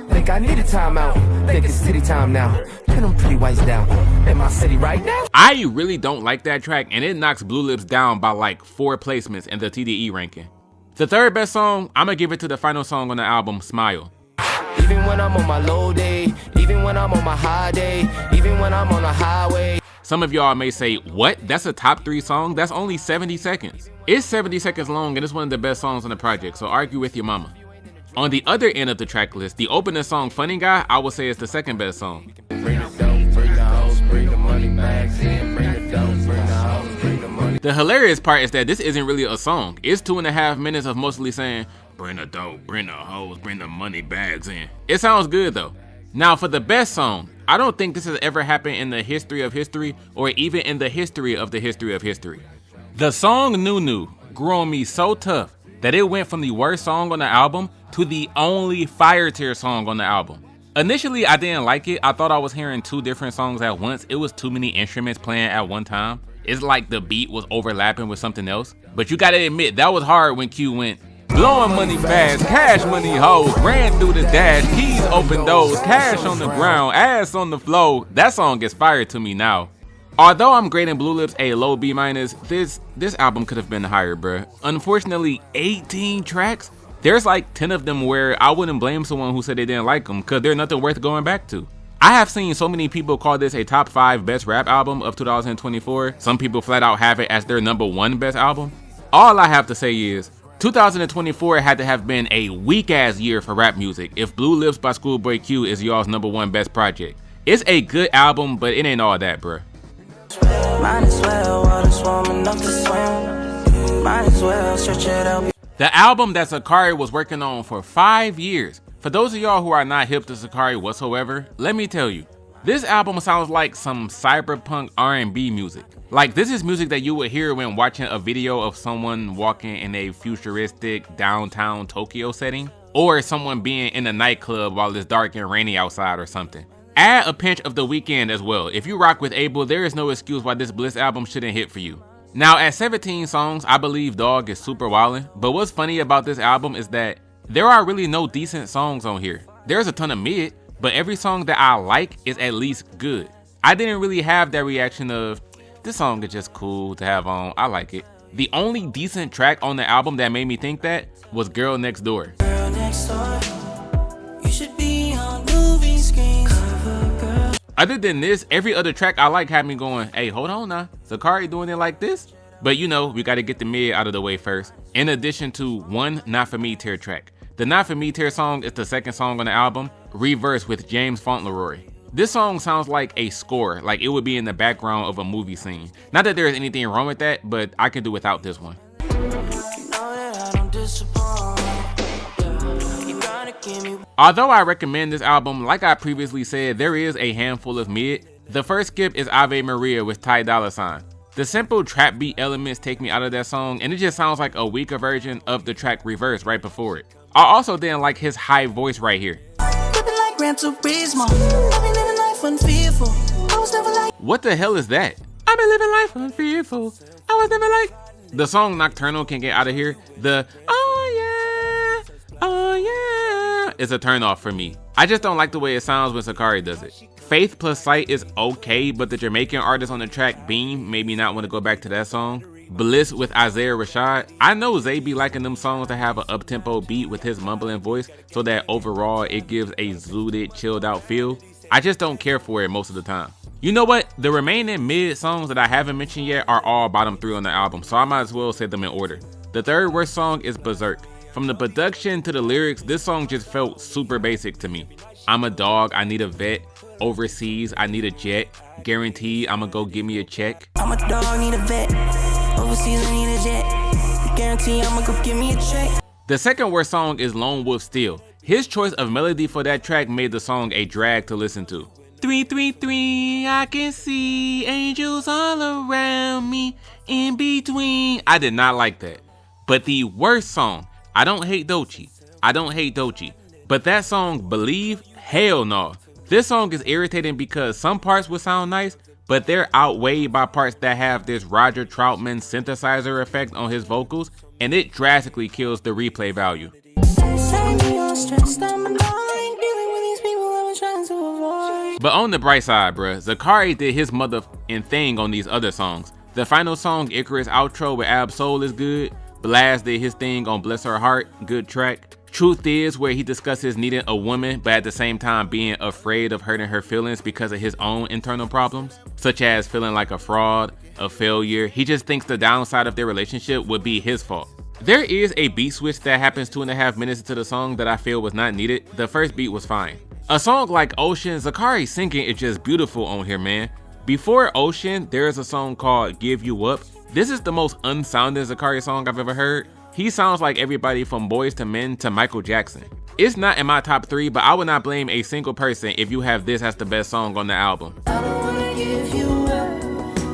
Think I need a timeout. Think it's city time now. Pin them pretty whites down. In my city right now. I really don't like that track, and it knocks Blue Lips down by like 4 placements in the TDE ranking. The third best song, I'ma give it to the final song on the album, Smile. Even when I'm on my low day, even when I'm on my high day, even when I'm on the highway. Some of y'all may say, what? That's a top 3 song? That's only 70 seconds. It's 70 seconds long and it's one of the best songs on the project, so argue with your mama. On the other end of the track list, the opening song, Funny Guy, I would say is the second best song. Bring the dope, bring the hoes, bring the money bags in, bring the dope, bring the hoes, bring the money. The hilarious part is that this isn't really a song. It's 2.5 minutes of mostly saying, bring the dope, bring the hoes, bring the money bags in. It sounds good though. Now for the best song, I don't think this has ever happened in the history of history or even in the history of history. The song Nunu grew on me so tough that it went from the worst song on the album to the only fire tier song on the album. Initially, I didn't like it. I thought I was hearing 2 different songs at once. It was too many instruments playing at one time. It's like the beat was overlapping with something else. But you gotta admit, that was hard when Q went, blowing money fast, cash money hoes, ran through the dash, keys open doors, cash on the ground, ass on the floor. That song gets fire to me now. Although I'm grading Blue Lips a low B-, this album could have been higher, bruh. Unfortunately, 18 tracks? There's like 10 of them where I wouldn't blame someone who said they didn't like them, cause they're nothing worth going back to. I have seen so many people call this a top 5 best rap album of 2024. Some people flat out have it as their #1 best album. All I have to say is, 2024 had to have been a weak ass year for rap music if Blue Lips by ScHoolboy Q is y'all's #1 best project. It's a good album, but it ain't all that, bruh. Might as well, water's warm enough to swim. Might as well stretch it out. The album that Zacari was working on for 5 years. For those of y'all who are not hip to Zacari whatsoever, let me tell you, this album sounds like some cyberpunk R&B music. Like, this is music that you would hear when watching a video of someone walking in a futuristic downtown Tokyo setting, or someone being in a nightclub while it's dark and rainy outside or something. Add a pinch of The Weeknd as well. If you rock with Abel, there is no excuse why this Bliss album shouldn't hit for you. Now at 17 songs, I believe Dawg is super wildin', but what's funny about this album is that there are really no decent songs on here. There's a ton of mid, but every song that I like is at least good. I didn't really have that reaction of, this song is just cool to have on, I like it. The only decent track on the album that made me think that was Girl Next Door. Girl next door, you should be on movie screens. Other than this, every other track I like had me going, hey, hold on now, Zacari doing it like this? But you know, we gotta get the mid out of the way first. In addition to one Not For Me tier track. The Not For Me tier song is the second song on the album, Reverse with James Fauntleroy. This song sounds like a score, like it would be in the background of a movie scene. Not that there's anything wrong with that, but I can do without this one. Although I recommend this album, like I previously said, there is a handful of mid. The first skip is Ave Maria with Ty Dolla $ign. The simple trap beat elements take me out of that song, and it just sounds like a weaker version of the track Reverse right before it. I also didn't like his high voice right here. What the hell is that? I've been living life unfearful. I was never like... The song Nocturnal can get out of here. The oh yeah is a turn off for me. I just don't like the way it sounds when Zacari does it. Faith plus Sight is okay, but the Jamaican artist on the track Beam made me not want to go back to that song. Bliss with Isaiah Rashad. I know Zay be liking them songs that have an up-tempo beat with his mumbling voice, so that overall it gives a zooted, chilled out feel. I just don't care for it most of the time. You know what? The remaining mid songs that I haven't mentioned yet are all bottom 3 on the album, so I might as well say them in order. The third worst song is Berserk. From the production to the lyrics, this song just felt super basic to me. I'm a dog, I need a vet. Overseas, I need a jet. Guaranteed, I'ma go give me a check. I'm a dog, need a vet. Overseas, I need a jet. Guarantee I'ma go give me a check. The second worst song is Lone Wolf Steel. His choice of melody for that track made the song a drag to listen to. 333, I can see angels all around me, in between. I did not like that. But the worst song, I don't hate Doechii, but that song Believe, hell no. This song is irritating because some parts would sound nice, but they're outweighed by parts that have this Roger Troutman synthesizer effect on his vocals, and it drastically kills the replay value. Say stressed, I'm annoying. Dealing with these people I was trying to avoid. But on the bright side, bruh, Zacari did his motherfucking thing on these other songs. The final song, Icarus Outro with Ab-Soul, is good. Blast did his thing on Bless Her Heart, good track. Truth Is, where he discusses needing a woman, but at the same time being afraid of hurting her feelings because of his own internal problems, such as feeling like a fraud, a failure. He just thinks the downside of their relationship would be his fault. There is a beat switch that happens 2.5 minutes into the song that I feel was not needed. The first beat was fine. A song like Ocean, Zacari singing is just beautiful on here, man. Before Ocean, there is a song called Give You Up. This is the most unsounding Zacari song I've ever heard. He sounds like everybody from Boyz II Men to Michael Jackson. It's not in my top 3, but I would not blame a single person if you have this as the best song on the album. I don't wanna give you up.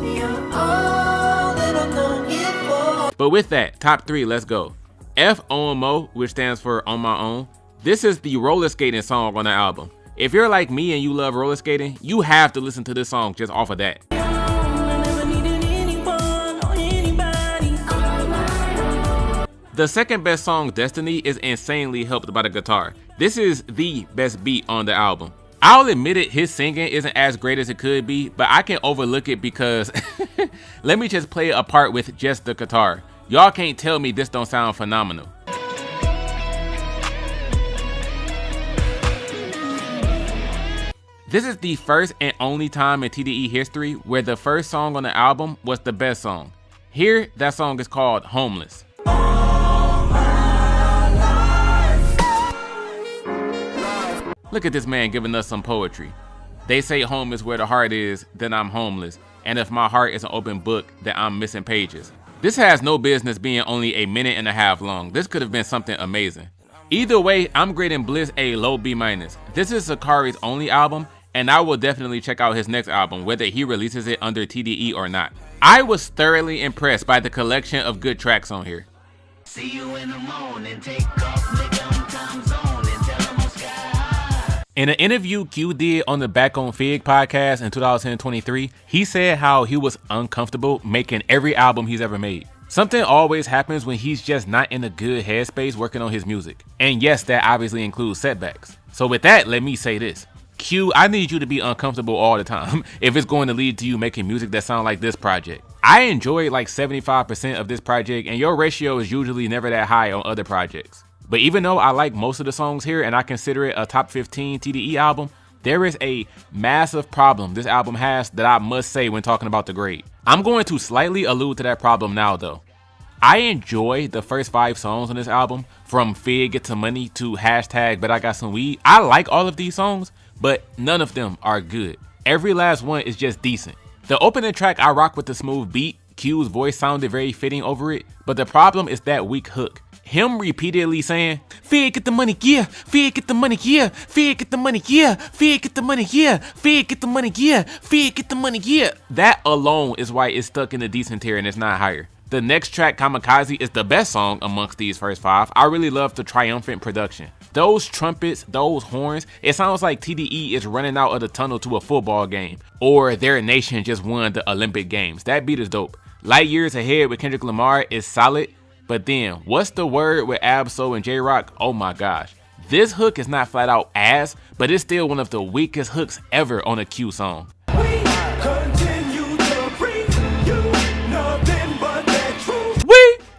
You're all that I'm gonna give for. But with that, top 3, let's go. FOMO, which stands for On My Own. This is the roller skating song on the album. If you're like me and you love roller skating, you have to listen to this song just off of that. The second best song, Destiny, is insanely helped by the guitar. This is the best beat on the album. I'll admit it, his singing isn't as great as it could be, but I can overlook it because let me just play a part with just the guitar. Y'all can't tell me this don't sound phenomenal. This is the first and only time in TDE history where the first song on the album was the best song. Here, that song is called Homeless. Look at this man giving us some poetry. They say home is where the heart is, then I'm homeless. And if my heart is an open book, then I'm missing pages. This has no business being only 1.5 minutes long. This could have been something amazing. Either way, I'm grading Bliss a low B-. This is Zacari's only album, and I will definitely check out his next album, whether he releases it under TDE or not. I was thoroughly impressed by the collection of good tracks on here. See you in the morning, take off, nigga, on time zone, and tell them I'm sky high. In an interview Q did on the Back on Fig podcast in 2023, he said how he was uncomfortable making every album he's ever made. Something always happens when he's just not in a good headspace working on his music. And yes, that obviously includes setbacks. So with that, let me say this. Q, I need you to be uncomfortable all the time if it's going to lead to you making music that sound like this project. I enjoy like 75% of this project, and your ratio is usually never that high on other projects. But even though I like most of the songs here and I consider it a top 15 TDE album, there is a massive problem this album has that I must say when talking about the grade. I'm going to slightly allude to that problem now though. I enjoy the first 5 songs on this album, from Fig Get to Money to hashtag But I Got Some Weed. I like all of these songs, but none of them are good. Every last one is just decent. The opening track, I rock with the smooth beat. Q's voice sounded very fitting over it, but the problem is that weak hook. Him repeatedly saying, Fig get the money, yeah, Fig get the money, yeah, Fig get the money, yeah, Fig get the money, yeah, Fig get the money, yeah, Fig get the money, yeah. That alone is why it's stuck in the decent tier and it's not higher. The next track, Kamikaze, is the best song amongst these first 5. I really love the triumphant production. Those trumpets, those horns, it sounds like TDE is running out of the tunnel to a football game, or their nation just won the Olympic Games. That beat is dope. Light Years Ahead with Kendrick Lamar is solid, but then What's the Word with Ab-Soul and J-Rock? Oh my gosh. This hook is not flat out ass, but it's still one of the weakest hooks ever on a Q song.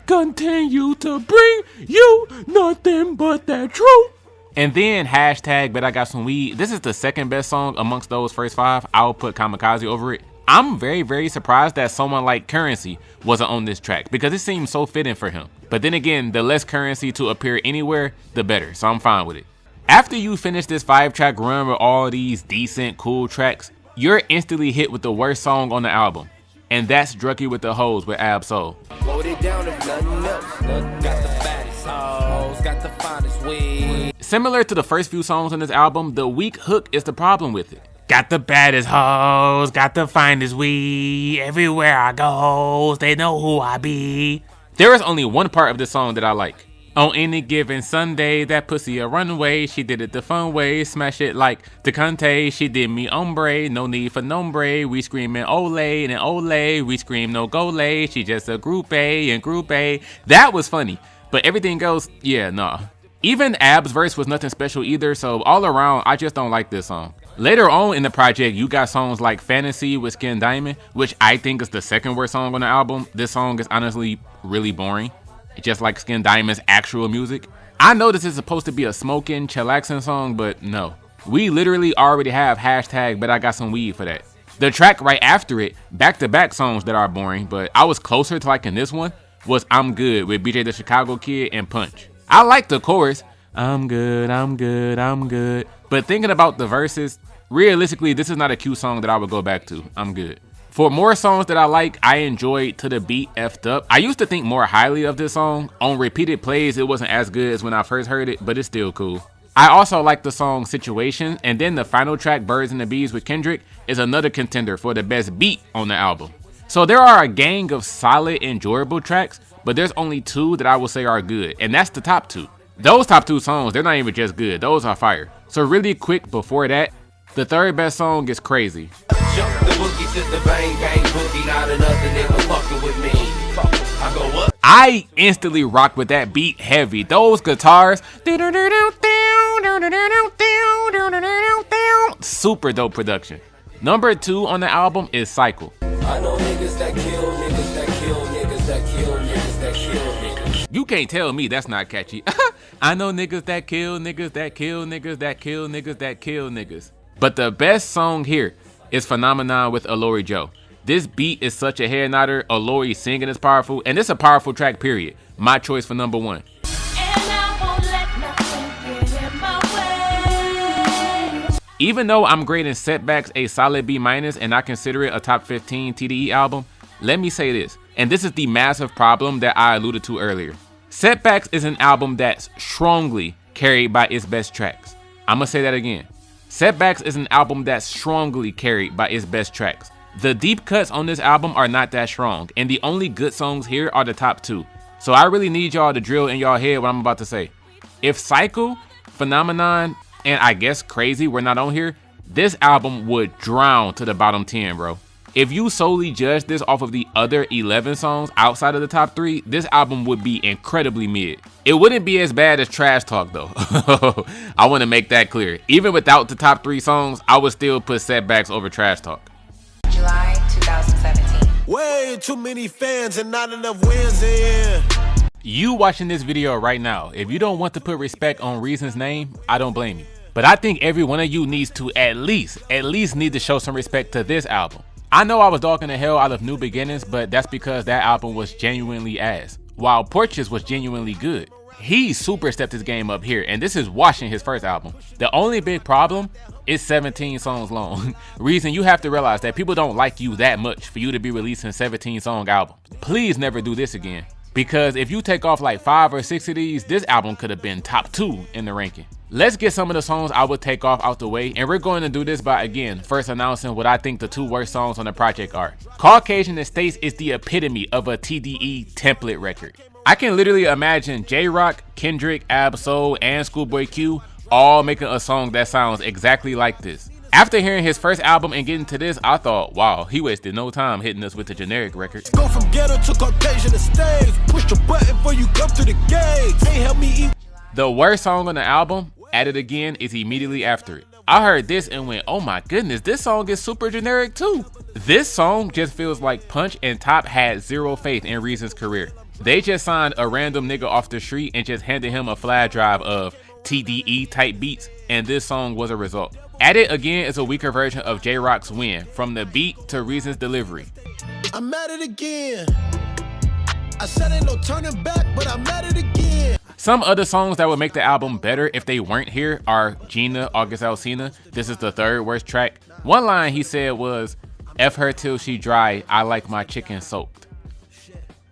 Continue to bring you nothing but that truth. And then hashtag But I Got Some Weed. This is the second best song amongst those first 5. I'll put Kamikaze over it. I'm very surprised that someone like Currency wasn't on this track because it seems so fitting for him. But then again, the less Currency to appear anywhere, the better, so I'm fine with it. After you finish this 5-track run with all these decent, cool tracks, you're instantly hit with the worst song on the album. And that's Drucky with the Hoes with Ab-Soul. Similar to the first few songs on this album, the weak hook is the problem with it. Got the baddest hoes, got the finest weed. Everywhere I go, they know who I be. There is only one part of this song that I like. On any given Sunday, that pussy a runway. She did it the fun way, smash it like Tecante. She did me ombre, no need for nombre. We screaming ole and ole, we scream no gole. She just a group A and group A. That was funny, but everything else, yeah, nah. Even Ab's verse was nothing special either, so all around, I just don't like this song. Later on in the project, you got songs like Fantasy with Skin Diamond, which I think is the second worst song on the album. This song is honestly really boring. It's just like Skin Diamond's actual music. I know this is supposed to be a smoking, chillaxing song, but no. We literally already have hashtag but I got some weed for that. The track right after it, back-to-back songs that are boring, but I was closer to liking this one, was I'm Good with BJ the Chicago Kid and Punch. I like the chorus, I'm good, I'm good, I'm good. But thinking about the verses, realistically, this is not a cute song that I would go back to. I'm good. For more songs that I like, I enjoyed To The Beat F'd Up. I used to think more highly of this song. On repeated plays, it wasn't as good as when I first heard it, but it's still cool. I also like the song Situation, and then the final track, Birds and the Bees with Kendrick, is another contender for the best beat on the album. So there are a gang of solid, enjoyable tracks, but there's only 2 that I will say are good, and that's the top 2. Those top 2 songs, they're not even just good, those are fire. So really quick before that, the third best song is Crazy. Jump the boogie to the bang bang boogie, not another nigga fucking with me. I go up. I instantly rock with that beat heavy. Those guitars, super dope production. Number 2 on the album is Cycle. I know niggas that kill niggas that kill niggas that kill niggas that kill niggas. You can't tell me that's not catchy. I know niggas that kill niggas that kill niggas that kill niggas that kill niggas. But the best song here is Phenomenon with Alori Joe. This beat is such a head nodder. Alori singing is powerful, and it's a powerful track, period. My choice for number 1. Even though I'm grading Setbacks a solid B- and I consider it a top 15 TDE album, let me say this, and this is the massive problem that I alluded to earlier. Setbacks is an album that's strongly carried by its best tracks. I'm gonna say that again. Setbacks is an album that's strongly carried by its best tracks. The deep cuts on this album are not that strong, and the only good songs here are the top 2. So I really need y'all to drill in y'all head what I'm about to say. If Cycle, Phenomenon, and I guess Crazy were not on here, this album would drown to the bottom 10, bro. If you solely judge this off of the other 11 songs outside of the top 3, this album would be incredibly mid. It wouldn't be as bad as Trash Talk though. I want to make that clear. Even without the top 3 songs, I would still put Setbacks over Trash Talk. July 2017. Way too many fans and not enough wins in. You watching this video right now, if you don't want to put respect on Reason's name, I don't blame you. But I think every one of you needs to at least need to show some respect to this album. I know I was dogging the hell out of New Beginnings, but that's because that album was genuinely ass, while Porches was genuinely good. He super stepped his game up here, and this is washing his first album. The only big problem is 17 songs long. Reason, you have to realize that people don't like you that much for you to be releasing 17 song albums. Please never do this again, because if you take off like 5 or 6 of these, this album could have been top 2 in the ranking. Let's get some of the songs I would take off out the way, and we're going to do this by, again, first announcing what I think the 2 worst songs on the project are. Caucasian Estates is the epitome of a TDE template record. I can literally imagine J-Rock, Kendrick, Ab-Soul, and ScHoolboy Q all making a song that sounds exactly like this. After hearing his first album and getting to this, I thought, wow, he wasted no time hitting us with the generic record. Go from ghetto to Caucasian Estates. Push the button before you come to the gates. Ain't help me eat. The worst song on the album, At It Again, is immediately after it. I heard this and went, oh my goodness, this song is super generic too. This song just feels like Punch and Top had zero faith in Reason's career. They just signed a random nigga off the street and just handed him a flash drive of TDE type beats, and this song was a result. At It Again is a weaker version of J-Rock's Win, from the beat to Reason's delivery. I'm at it again. I said ain't no turning back, but I'm at it again. Some other songs that would make the album better if they weren't here are Gina, August Alsina. This is the 3rd worst track. One line he said was, F her till she dry, I like my chicken soaked.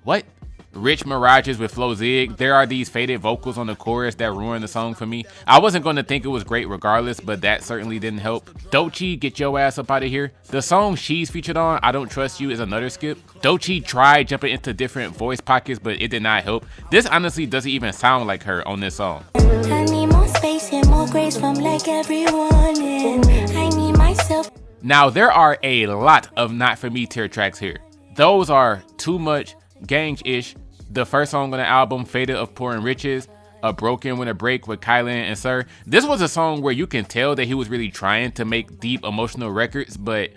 What? Rich Mirages with Flo Zig. There are these faded vocals on the chorus that ruined the song for me. I wasn't going to think it was great regardless, but that certainly didn't help. Doechii, Get Your Ass Up Out of Here. The song she's featured on, I Don't Trust You, is another skip. Doechii tried jumping into different voice pockets, but it did not help. This honestly doesn't even sound like her on this song. I need more space and more grace from like everyone, and I need myself. Now, there are a lot of Not For Me tier tracks here. Those are Too Much, Gang-ish, the first song on the album, Faded of Pouring Riches, A Broken When a Break with Ctrl and SOS. This was a song where you can tell that he was really trying to make deep emotional records, but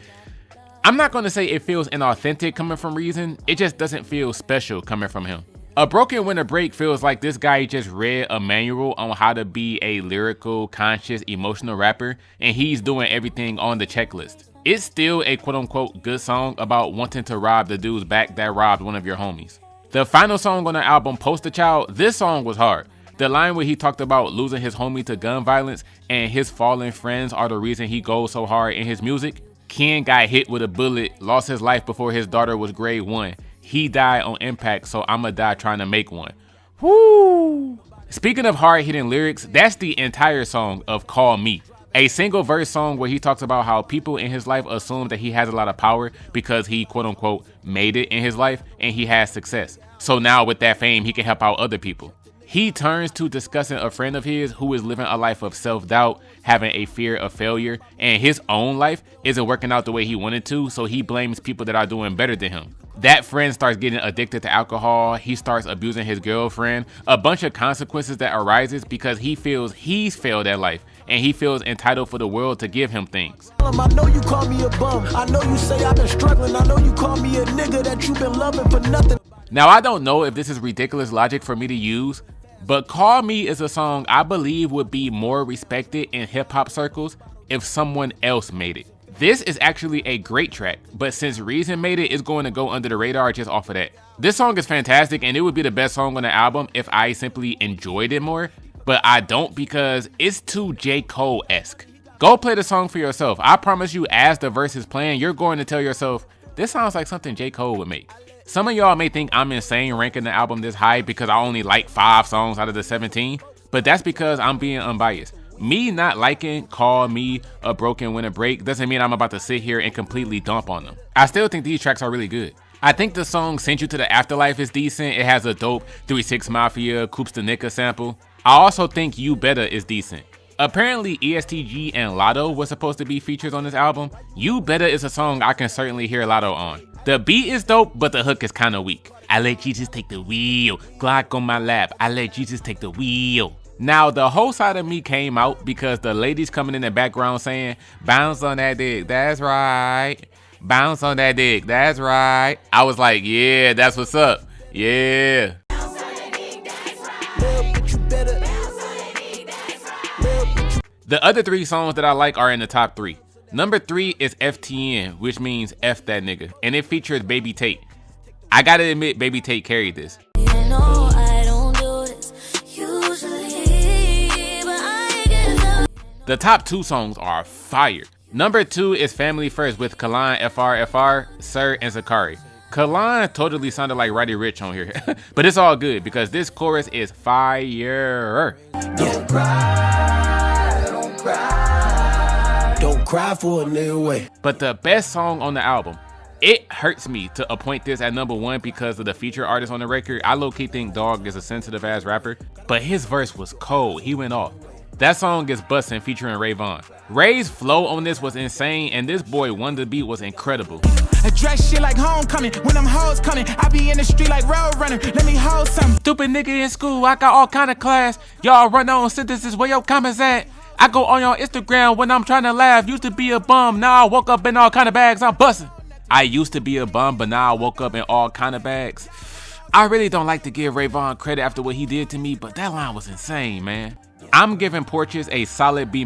I'm not going to say it feels inauthentic coming from Reason. It just doesn't feel special coming from him. A Broken When a Break feels like this guy just read a manual on how to be a lyrical, conscious, emotional rapper, and he's doing everything on the checklist. It's still a quote-unquote good song about wanting to rob the dude's back that robbed one of your homies. The final song on the album, Poster Child, this song was hard. The line where he talked about losing his homie to gun violence and his fallen friends are the reason he goes so hard in his music. Ken got hit with a bullet, lost his life before his daughter was grade 1. He died on impact, so I'ma die trying to make one. Woo! Speaking of hard-hitting lyrics, that's the entire song of Call Me. A single verse song where he talks about how people in his life assume that he has a lot of power because he quote-unquote made it in his life and he has success. So now with that fame, he can help out other people. He turns to discussing a friend of his who is living a life of self-doubt, having a fear of failure, and his own life isn't working out the way he wanted to, so he blames people that are doing better than him. That friend starts getting addicted to alcohol, he starts abusing his girlfriend, a bunch of consequences that arises because he feels he's failed at life, and he feels entitled for the world to give him things. I know you call me a bum, I know you say I've been struggling, I know you call me a nigga that you've been loving for nothing. Now I don't know if this is ridiculous logic for me to use, but Call Me is a song I believe would be more respected in hip-hop circles if someone else made it. This is actually a great track, but since Reason made it, it's going to go under the radar just off of that. This song is fantastic and it would be the best song on the album if I simply enjoyed it more, but I don't because it's too J. Cole-esque. Go play the song for yourself. I promise you, as the verse is playing, you're going to tell yourself, this sounds like something J. Cole would make. Some of y'all may think I'm insane ranking the album this high because I only like 5 songs out of the 17, but that's because I'm being unbiased. Me not liking Call Me, A Broken When a Break doesn't mean I'm about to sit here and completely dump on them. I still think these tracks are really good. I think the song Sent You to the Afterlife is decent. It has a dope 3 6 Mafia, Coops the Nicka sample. I also think You Better is decent. Apparently ESTG and Lotto was supposed to be features on this album. You Better is a song I can certainly hear Lotto on. The beat is dope, but the hook is kind of weak. I let Jesus take the wheel, Glock on my lap, I let Jesus take the wheel. Now the whole side of me came out because the ladies coming in the background saying, bounce on that dick, that's right. Bounce on that dick, that's right. I was like, yeah, that's what's up, yeah. The other 3 songs that I like are in the top 3. Number 3 is FTN, which means F that nigga, and it features Baby Tate. I gotta admit, Baby Tate carried this. The top 2 songs are fire. Number 2 is Family First with Kalon, FR, SiR, and Zacari. Kalon totally sounded like Roddy Ricch on here, but it's all good because this chorus is fire. Don't cry, don't cry. Don't cry for a nigga way. But the best song on the album, it hurts me to appoint this at number 1 because of the feature artist on the record. I low-key think Dawg is a sensitive ass rapper, but his verse was cold. He went off. That song is Bustin' featuring Ray Vaughn. Ray's flow on this was insane, and this boy Wonder Beat was incredible. I dress shit like homecoming. When them hoes coming, I be in the street like road runner. Let me hold something. Stupid nigga in school, I got all kind of class. Y'all run on sentences where your comments at. I go on your Instagram when I'm trying to laugh. Used to be a bum, now I woke up in all kind of bags. I'm bustin'. I used to be a bum, but now I woke up in all kind of bags. I really don't like to give Ray Vaughn credit after what he did to me, but that line was insane, man. I'm giving Porches a solid B-.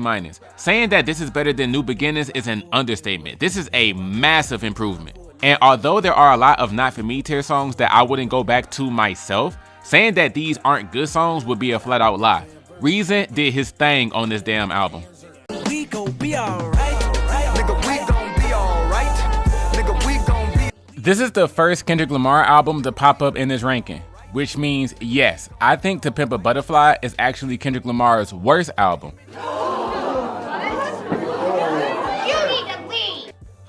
Saying that this is better than New Beginnings is an understatement. This is a massive improvement. And although there are a lot of Not For Me tier songs that I wouldn't go back to myself, saying that these aren't good songs would be a flat out lie. Reason did his thing on this damn album. We gon' be alright. Nigga, we gon' be alright. Nigga, we gon' be. This is the first Kendrick Lamar album to pop up in this ranking, which means yes, I think To Pimp a Butterfly is actually Kendrick Lamar's worst album.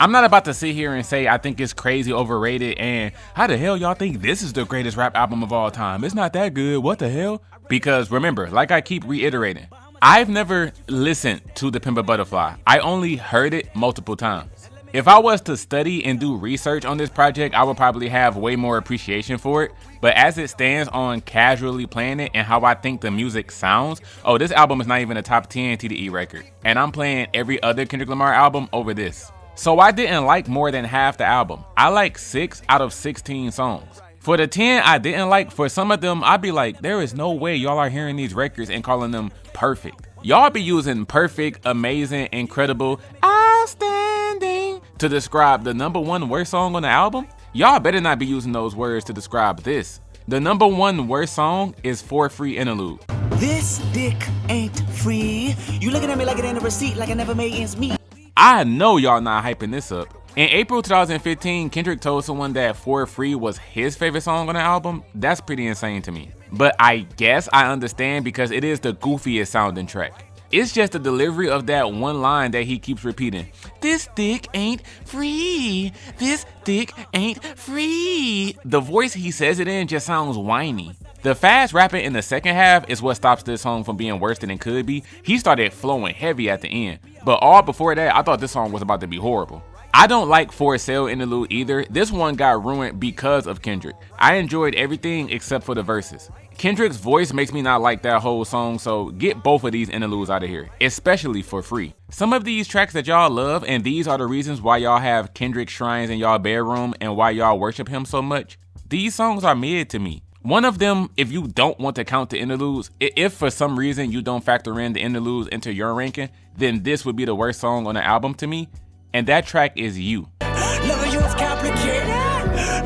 I'm not about to sit here and say I think it's crazy overrated and how the hell y'all think this is the greatest rap album of all time? It's not that good, what the hell? Because remember, like I keep reiterating, I've never listened to To Pimp a Butterfly. I only heard it multiple times. If I was to study and do research on this project, I would probably have way more appreciation for it. But as it stands on casually playing it and how I think the music sounds, oh, this album is not even a top 10 TDE record. And I'm playing every other Kendrick Lamar album over this. So I didn't like more than half the album. I like 6 out of 16 songs. For the 10 I didn't like, for some of them, I'd be like, there is no way y'all are hearing these records and calling them perfect. Y'all be using perfect, amazing, incredible, outstanding to describe the #1 worst song on the album? Y'all better not be using those words to describe this. The #1 worst song is For Free Interlude. This dick ain't free. You looking at me like it ain't a receipt, like I never made ends meet. I know y'all not hyping this up. In April 2015, Kendrick told someone that For Free was his favorite song on the album. That's pretty insane to me. But I guess I understand because it is the goofiest sounding track. It's just the delivery of that one line that he keeps repeating. This dick ain't free. This dick ain't free. The voice he says it in just sounds whiny. The fast rapping in the second half is what stops this song from being worse than it could be. He started flowing heavy at the end. But all before that, I thought this song was about to be horrible. I don't like For Sale Interlude either. This one got ruined because of Kendrick. I enjoyed everything except for the verses. Kendrick's voice makes me not like that whole song, so get both of these interludes out of here, especially For Free. Some of these tracks that y'all love, and these are the reasons why y'all have Kendrick shrines in y'all bedroom and why y'all worship him so much. These songs are mid to me. One of them, if you don't want to count the interludes, if for some reason you don't factor in the interludes into your ranking, then this would be the worst song on the album to me. And that track is You. Loving you is complicated.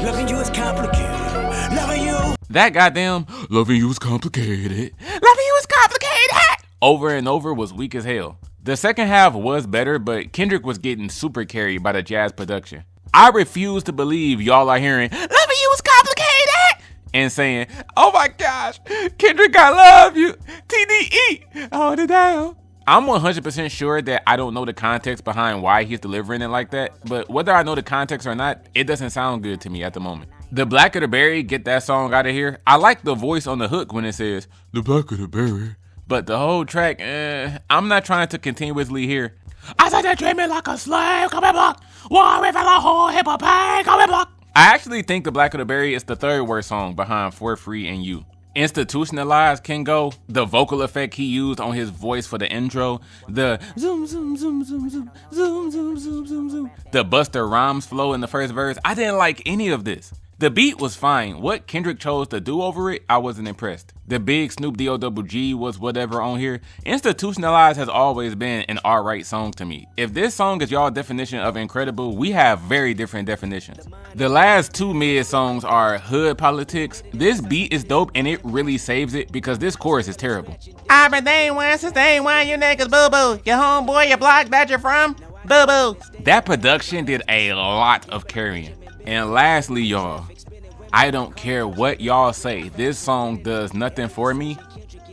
Loving you is complicated. Loving you. That goddamn loving you is complicated. Loving you is complicated. Over and over was weak as hell. The second half was better, but Kendrick was getting super carried by the jazz production. I refuse to believe y'all are hearing loving you is complicated and saying, oh my gosh, Kendrick, I love you. TDE, hold it down. I'm 100% sure that I don't know the context behind why he's delivering it like that, but whether I know the context or not, it doesn't sound good to me at the moment. The Blacker the Berry, get that song out of here. I like the voice on the hook when it says, the Blacker the Berry. But the whole track, I'm not trying to continuously hear, I said they treat me like a slave, come and block. War with a whole hip hop bang, come and block. I actually think The Blacker the Berry is the third worst song behind For Free and You. Institutionalized can go. The vocal effect he used on his voice for the intro, the zoom zoom zoom zoom zoom zoom zoom zoom zoom zoom, the Busta Rhymes flow in the first verse. I didn't like any of this. The beat was fine. What Kendrick chose to do over it, I wasn't impressed. The big Snoop D-O-double-G was whatever on here. Institutionalized has always been an alright song to me. If this song is y'all definition of incredible, we have very different definitions. The last two mid songs are Hood Politics. This beat is dope and it really saves it because this chorus is terrible. I've been day one since day one, you niggas boo-boo. Your homeboy, your block that you're from, boo-boo. That production did a lot of carrying. And lastly, y'all, I don't care what y'all say, this song does nothing for me.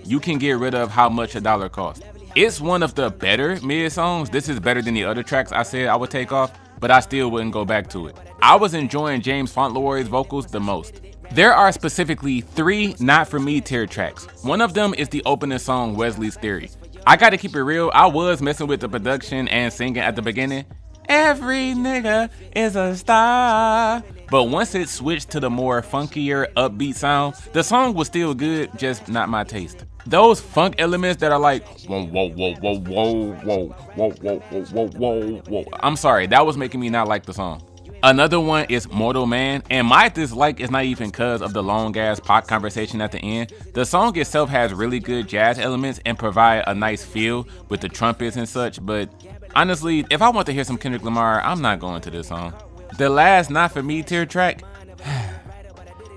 You can get rid of how much $1 costs. It's one of the better mid songs. This is better than the other tracks I said I would take off, but I still wouldn't go back to it. I was enjoying James Fauntleroy's vocals the most. There are specifically 3 not for me tier tracks. One of them is the opening song, Wesley's Theory. I gotta keep it real, I was messing with the production and singing at the beginning. Every nigga is a star. But once it switched to the more funkier, upbeat sound, the song was still good, just not my taste. Those funk elements that are like, whoa, whoa, whoa, whoa, whoa, whoa, whoa, whoa, whoa, whoa, whoa, whoa. I'm sorry, that was making me not like the song. Another one is Mortal Man, and my dislike is not even cause of the long ass Pac conversation at the end. The song itself has really good jazz elements and provide a nice feel with the trumpets and such, but honestly, if I want to hear some Kendrick Lamar, I'm not going to this song. The last not for me tier track,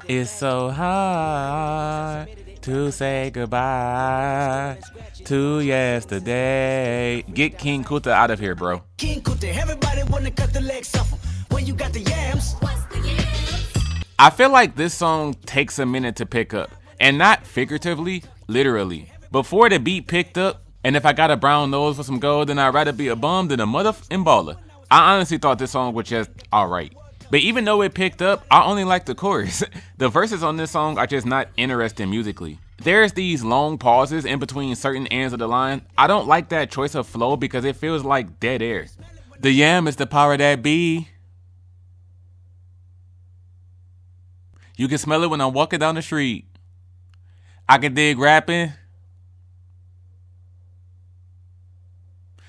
it's so hard to say goodbye to yesterday. Get King Kuta out of here, bro. King Kuta, everybody wanna cut the legs off when you got the yams. What's the yams? I feel like this song takes a minute to pick up, and not figuratively, literally. Before the beat picked up, and if I got a brown nose for some gold, then I'd rather be a bum than a motherfucking baller. I honestly thought this song was just alright. But even though it picked up, I only like the chorus. The verses on this song are just not interesting musically. There's these long pauses in between certain ends of the line. I don't like that choice of flow because it feels like dead air. The yam is the power that be. You can smell it when I'm walking down the street. I can dig rapping.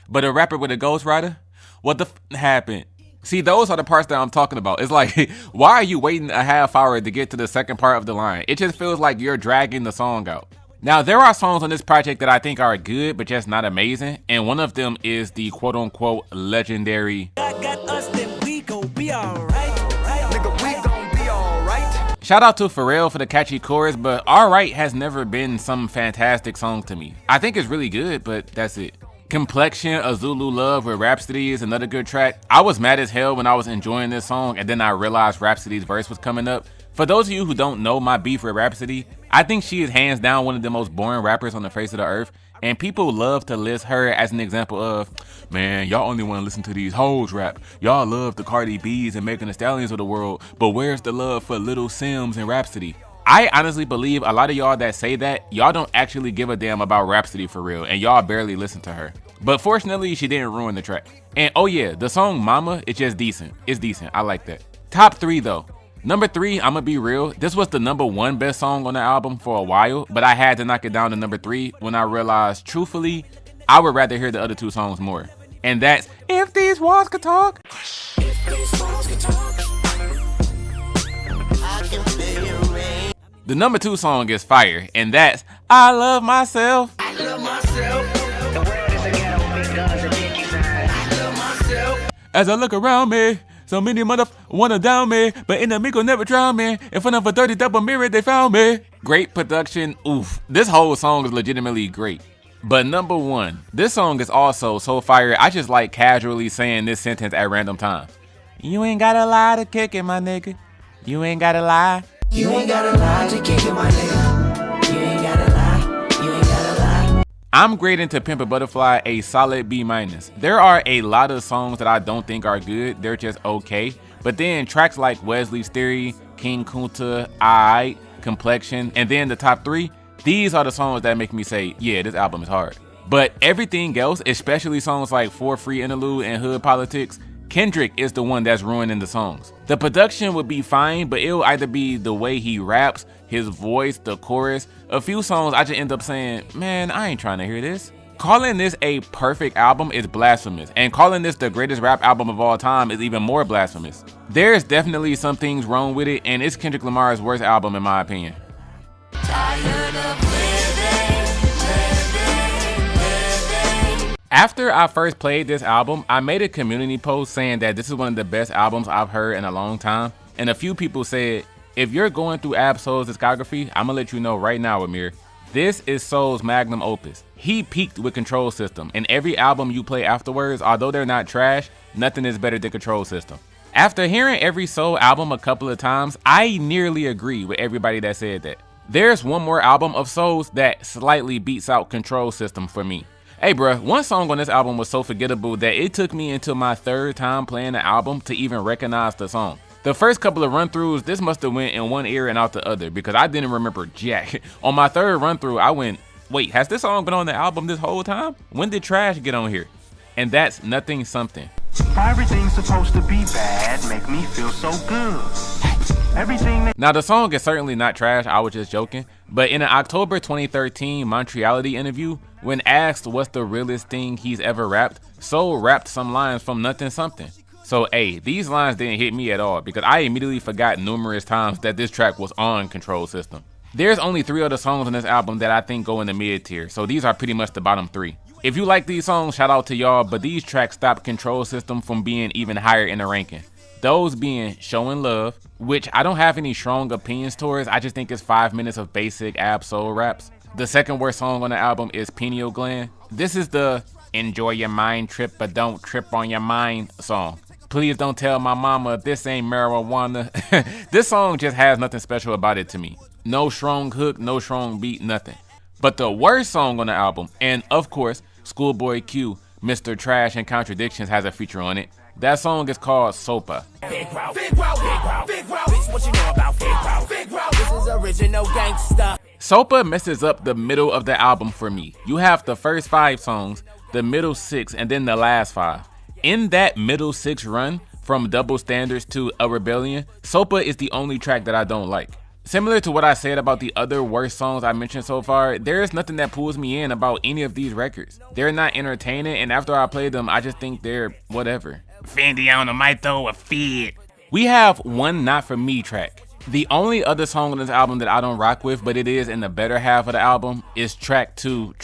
But a rapper with a ghostwriter? What the happened? See, those are the parts that I'm talking about. It's like, why are you waiting a half hour to get to the second part of the line? It just feels like you're dragging the song out. Now, there are songs on this project that I think are good, but just not amazing. And one of them is the quote-unquote legendary Shout out to Pharrell for the catchy chorus, but Alright has never been some fantastic song to me. I think it's really good, but that's it. Complexion, A Zulu Love with Rhapsody is another good track. I was mad as hell when I was enjoying this song and then I realized Rhapsody's verse was coming up. For those of you who don't know my beef with Rhapsody, I think she is hands down one of the most boring rappers on the face of the earth, and people love to list her as an example of, man, y'all only want to listen to these hoes rap. Y'all love the Cardi B's and Megan Thee Stallions of the world, but where's the love for Little Sims and Rhapsody? I honestly believe a lot of y'all that say that, y'all don't actually give a damn about Rhapsody for real, and y'all barely listen to her. But fortunately, she didn't ruin the track. And oh yeah, the song Mama is just decent. It's decent. I like that. Top 3 though. Number 3, I'ma be real. This was the #1 best song on the album for a while, but I had to knock it down to number 3 when I realized, truthfully, I would rather hear the other 2 songs more. And that's If These Walls Could Talk. The number 2 song is fire, and that's I Love Myself. I love myself. The world is a ghetto because of Dickies. I love myself. As I look around me, so many wanna down me, but in the amigo never drown me. In front of a dirty double mirror, they found me. Great production, oof. This whole song is legitimately great. But number 1, this song is also so fire, I just like casually saying this sentence at random times. You ain't gotta lie to kick it, my nigga. You ain't gotta lie. You ain't gotta lie to kick it, my nigga. You ain't gotta lie. You ain't gotta lie. I'm grading To Pimp a Butterfly a solid B-. There are a lot of songs that I don't think are good, they're just okay. But then tracks like Wesley's Theory, King Kunta, Aight, Complexion, and then the top 3, these are the songs that make me say, yeah, this album is hard. But everything else, especially songs like For Free Interlude and Hood Politics, Kendrick is the one that's ruining the songs. The production would be fine, but it'll either be the way he raps, his voice, the chorus. A few songs I just end up saying, man, I ain't trying to hear this. Calling this a perfect album is blasphemous, and calling this the greatest rap album of all time is even more blasphemous. There's definitely some things wrong with it, and it's Kendrick Lamar's worst album in my opinion. After I first played this album, I made a community post saying that this is one of the best albums I've heard in a long time, and a few people said, if you're going through Ab-Soul's discography, I'm gonna let you know right now, Amir, this is Soul's magnum opus. He peaked with Control System, and every album you play afterwards, although they're not trash, nothing is better than Control System. After hearing every Soul album a couple of times, I nearly agree with everybody that said that. There's one more album of Soul's that slightly beats out Control System for me. Hey bruh, one song on this album was so forgettable that it took me until my 3rd time playing the album to even recognize the song. The first couple of run-throughs, this must have went in one ear and out the other because I didn't remember jack. On my 3rd run-through, I went, wait, has this song been on the album this whole time? When did Trash get on here? And that's Nothing Something. Everything's supposed to be bad, make me feel so good. Everything Now the song is certainly not trash, I was just joking, but in an October 2013 Montreality interview, when asked what's the realest thing he's ever rapped, Soul rapped some lines from Nothing Something. So hey, these lines didn't hit me at all because I immediately forgot numerous times that this track was on Control System. There's only 3 other songs on this album that I think go in the mid tier, so these are pretty much the bottom 3. If you like these songs, shout out to y'all, but these tracks stop Control System from being even higher in the ranking. Those being Showing Love, which I don't have any strong opinions towards, I just think it's 5 minutes of basic Ab-Soul raps. The second worst song on the album is Pineal Gland. This is the enjoy your mind trip but don't trip on your mind song. Please don't tell my mama this ain't marijuana. This song just has nothing special about it to me. No strong hook, no strong beat, nothing. But the worst song on the album, and of course, ScHoolboy Q, Mr. Trash and Contradictions has a feature on it. That song is called Sopa. Sopa messes up the middle of the album for me. You have the first 5 songs, the middle 6, and then the last 5. In that middle 6 run, from Double Standards to A Rebellion, Sopa is the only track that I don't like. Similar to what I said about the other worst songs I mentioned so far, there is nothing that pulls me in about any of these records. They're not entertaining, and after I play them, I just think they're whatever. Fendi on the mic throw a fit. We have one Not For Me track. The only other song on this album that I don't rock with, but it is in the better half of the album, is track 2.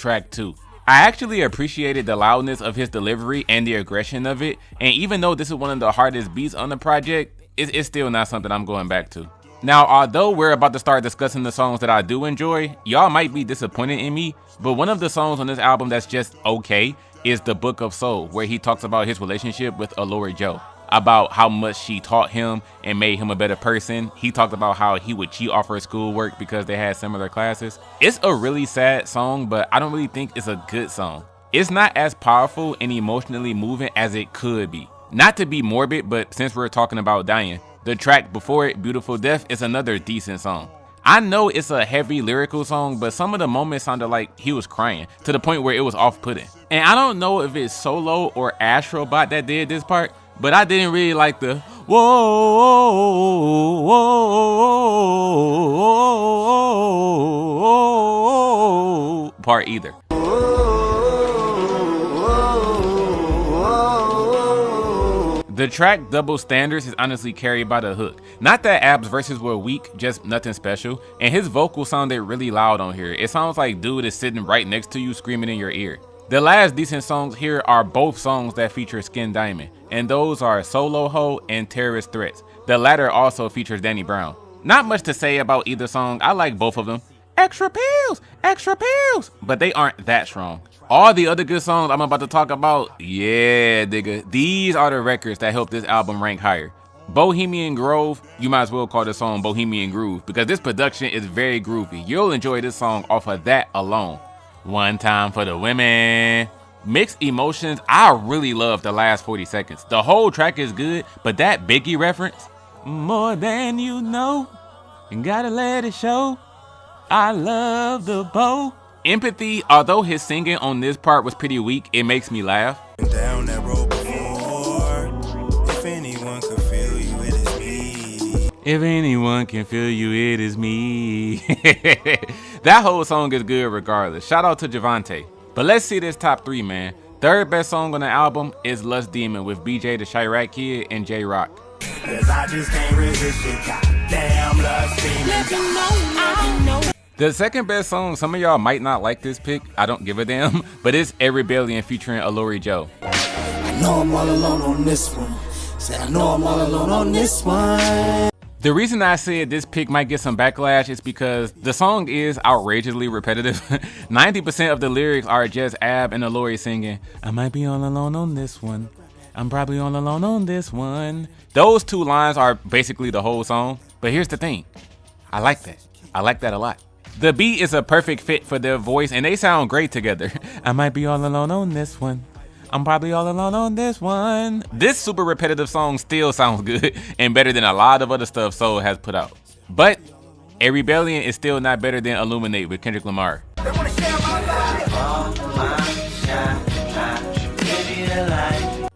I actually appreciated the loudness of his delivery and the aggression of it, and even though this is one of the hardest beats on the project, it's still not something I'm going back to. Now, although we're about to start discussing the songs that I do enjoy, y'all might be disappointed in me, but one of the songs on this album that's just okay is The Book of Soul, where he talks about his relationship with Alori Joe, about how much she taught him and made him a better person. He talked about how he would cheat off her schoolwork because they had similar classes. It's a really sad song, but I don't really think it's a good song. It's not as powerful and emotionally moving as it could be. Not to be morbid, but since we're talking about dying, the track before it, Beautiful Death, is another decent song. I know it's a heavy lyrical song, but some of the moments sounded like he was crying to the point where it was off-putting. And I don't know if it's Solo or Astrobot that did this part, but I didn't really like the whoa part either. The track Double Standards is honestly carried by the hook. Not that Ab's verses were weak, just nothing special, and his vocal sounded really loud on here. It sounds like dude is sitting right next to you screaming in your ear. The last decent songs here are both songs that feature Skin Diamond, and those are Solo Ho and Terrorist Threats. The latter also features Danny Brown. Not much to say about either song, I like both of them. Extra pills, but they aren't that strong. All the other good songs I'm about to talk about, yeah, nigga, these are the records that help this album rank higher. Bohemian Grove, you might as well call this song Bohemian Groove, because this production is very groovy. You'll enjoy this song off of that alone. One Time for the Women. Mixed Emotions, I really love the last 40 seconds. The whole track is good, but that Biggie reference, more than you know, and gotta let it show, I love the bow. Empathy, although his singing on this part was pretty weak, it makes me laugh. Down that road before, if anyone could feel you, it is me. If anyone can feel you, it is me. That whole song is good regardless. Shout out to Javante. But let's see this top 3, man. Third best song on the album is Lust Demon with BJ the Chirac Kid and J Rock. Cause I just can't resist it, goddamn Lust Demon. Let me know. The second best song, some of y'all might not like this pick, I don't give a damn, but it's A Rebellion featuring Alori Joe. I know I'm all alone on this one. Say I know I'm all alone on this one. The reason I said this pick might get some backlash is because the song is outrageously repetitive. 90% of the lyrics are just Ab and Alori singing, I might be all alone on this one. I'm probably all alone on this one. Those 2 lines are basically the whole song, but here's the thing. I like that. I like that a lot. The beat is a perfect fit for their voice and they sound great together. I might be all alone on this one. I'm probably all alone on this one. This super repetitive song still sounds good and better than a lot of other stuff Soul has put out. But A Rebellion is still not better than Illuminate with Kendrick Lamar.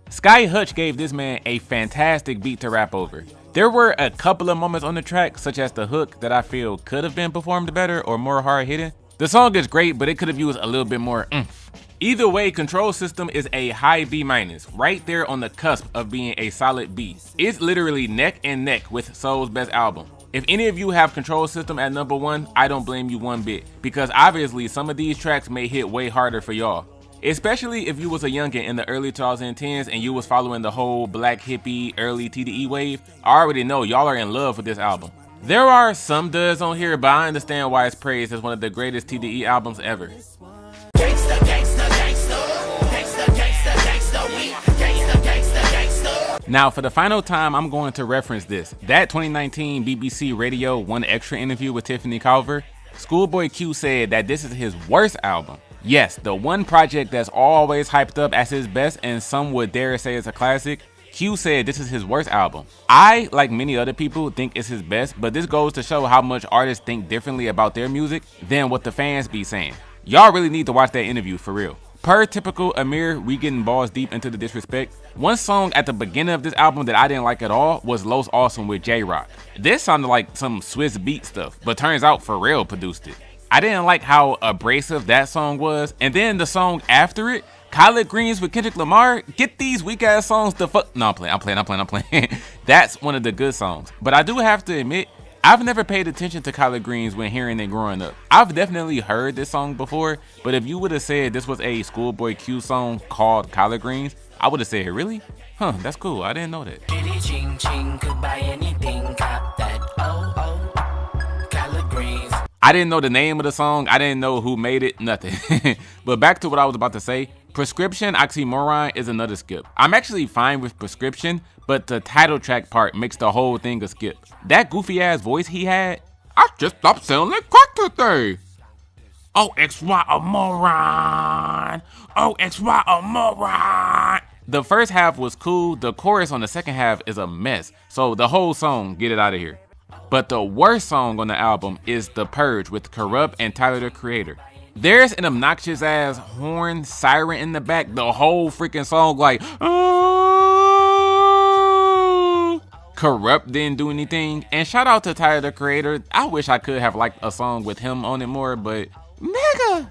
Sky Hutch gave this man a fantastic beat to rap over. There were a couple of moments on the track, such as the hook, that I feel could have been performed better or more hard hitting. The song is great, but it could have used a little bit more oomph. Either way, Control System is a high B-, right there on the cusp of being a solid B. It's literally neck and neck with Soul's best album. If any of you have Control System at number 1, I don't blame you one bit, because obviously some of these tracks may hit way harder for y'all. Especially if you was a youngin' in the early 2010s and you was following the whole black hippie early TDE wave, I already know y'all are in love with this album. There are some duds on here, but I understand why it's praised as one of the greatest TDE albums ever. Gangsta, gangsta, gangsta, gangsta, gangsta, gangsta, gangsta, gangsta, gangsta. Now for the final time, I'm going to reference this. That 2019 BBC Radio 1 Extra interview with Tiffany Calver, ScHoolboy Q said that this is his worst album. Yes, the one project that's always hyped up as his best and some would dare say it's a classic, Q said this is his worst album. I, like many other people, think it's his best, but this goes to show how much artists think differently about their music than what the fans be saying. Y'all really need to watch that interview for real. Per typical Amir, we getting balls deep into the disrespect. One song at the beginning of this album that I didn't like at all was Los Awesome with J-Rock. This sounded like some Swiss beat stuff, but turns out Pharrell produced it. I didn't like how abrasive that song was, and then the song after it, Collard Greens with Kendrick Lamar, get these weak ass songs the fuck. No, I'm playing. That's one of the good songs. But I do have to admit, I've never paid attention to Collard Greens when hearing it growing up. I've definitely heard this song before, but if you would have said this was a ScHoolboy Q song called Collard Greens, I would have said, really? Huh, that's cool. I didn't know that. I didn't know the name of the song. I didn't know who made it, nothing. But back to what I was about to say. Prescription Oxymoron is another skip. I'm actually fine with Prescription, but the title track part makes the whole thing a skip. That goofy ass voice he had, I just stopped selling crack today. OXY a moron. OXY a moron. The first half was cool. The chorus on the second half is a mess. So the whole song, get it out of here. But the worst song on the album is The Purge with Corrupt and Tyler the Creator. There's an obnoxious ass horn siren in the back, the whole freaking song like, oh. Corrupt didn't do anything. And shout out to Tyler the Creator. I wish I could have liked a song with him on it more, but nigga,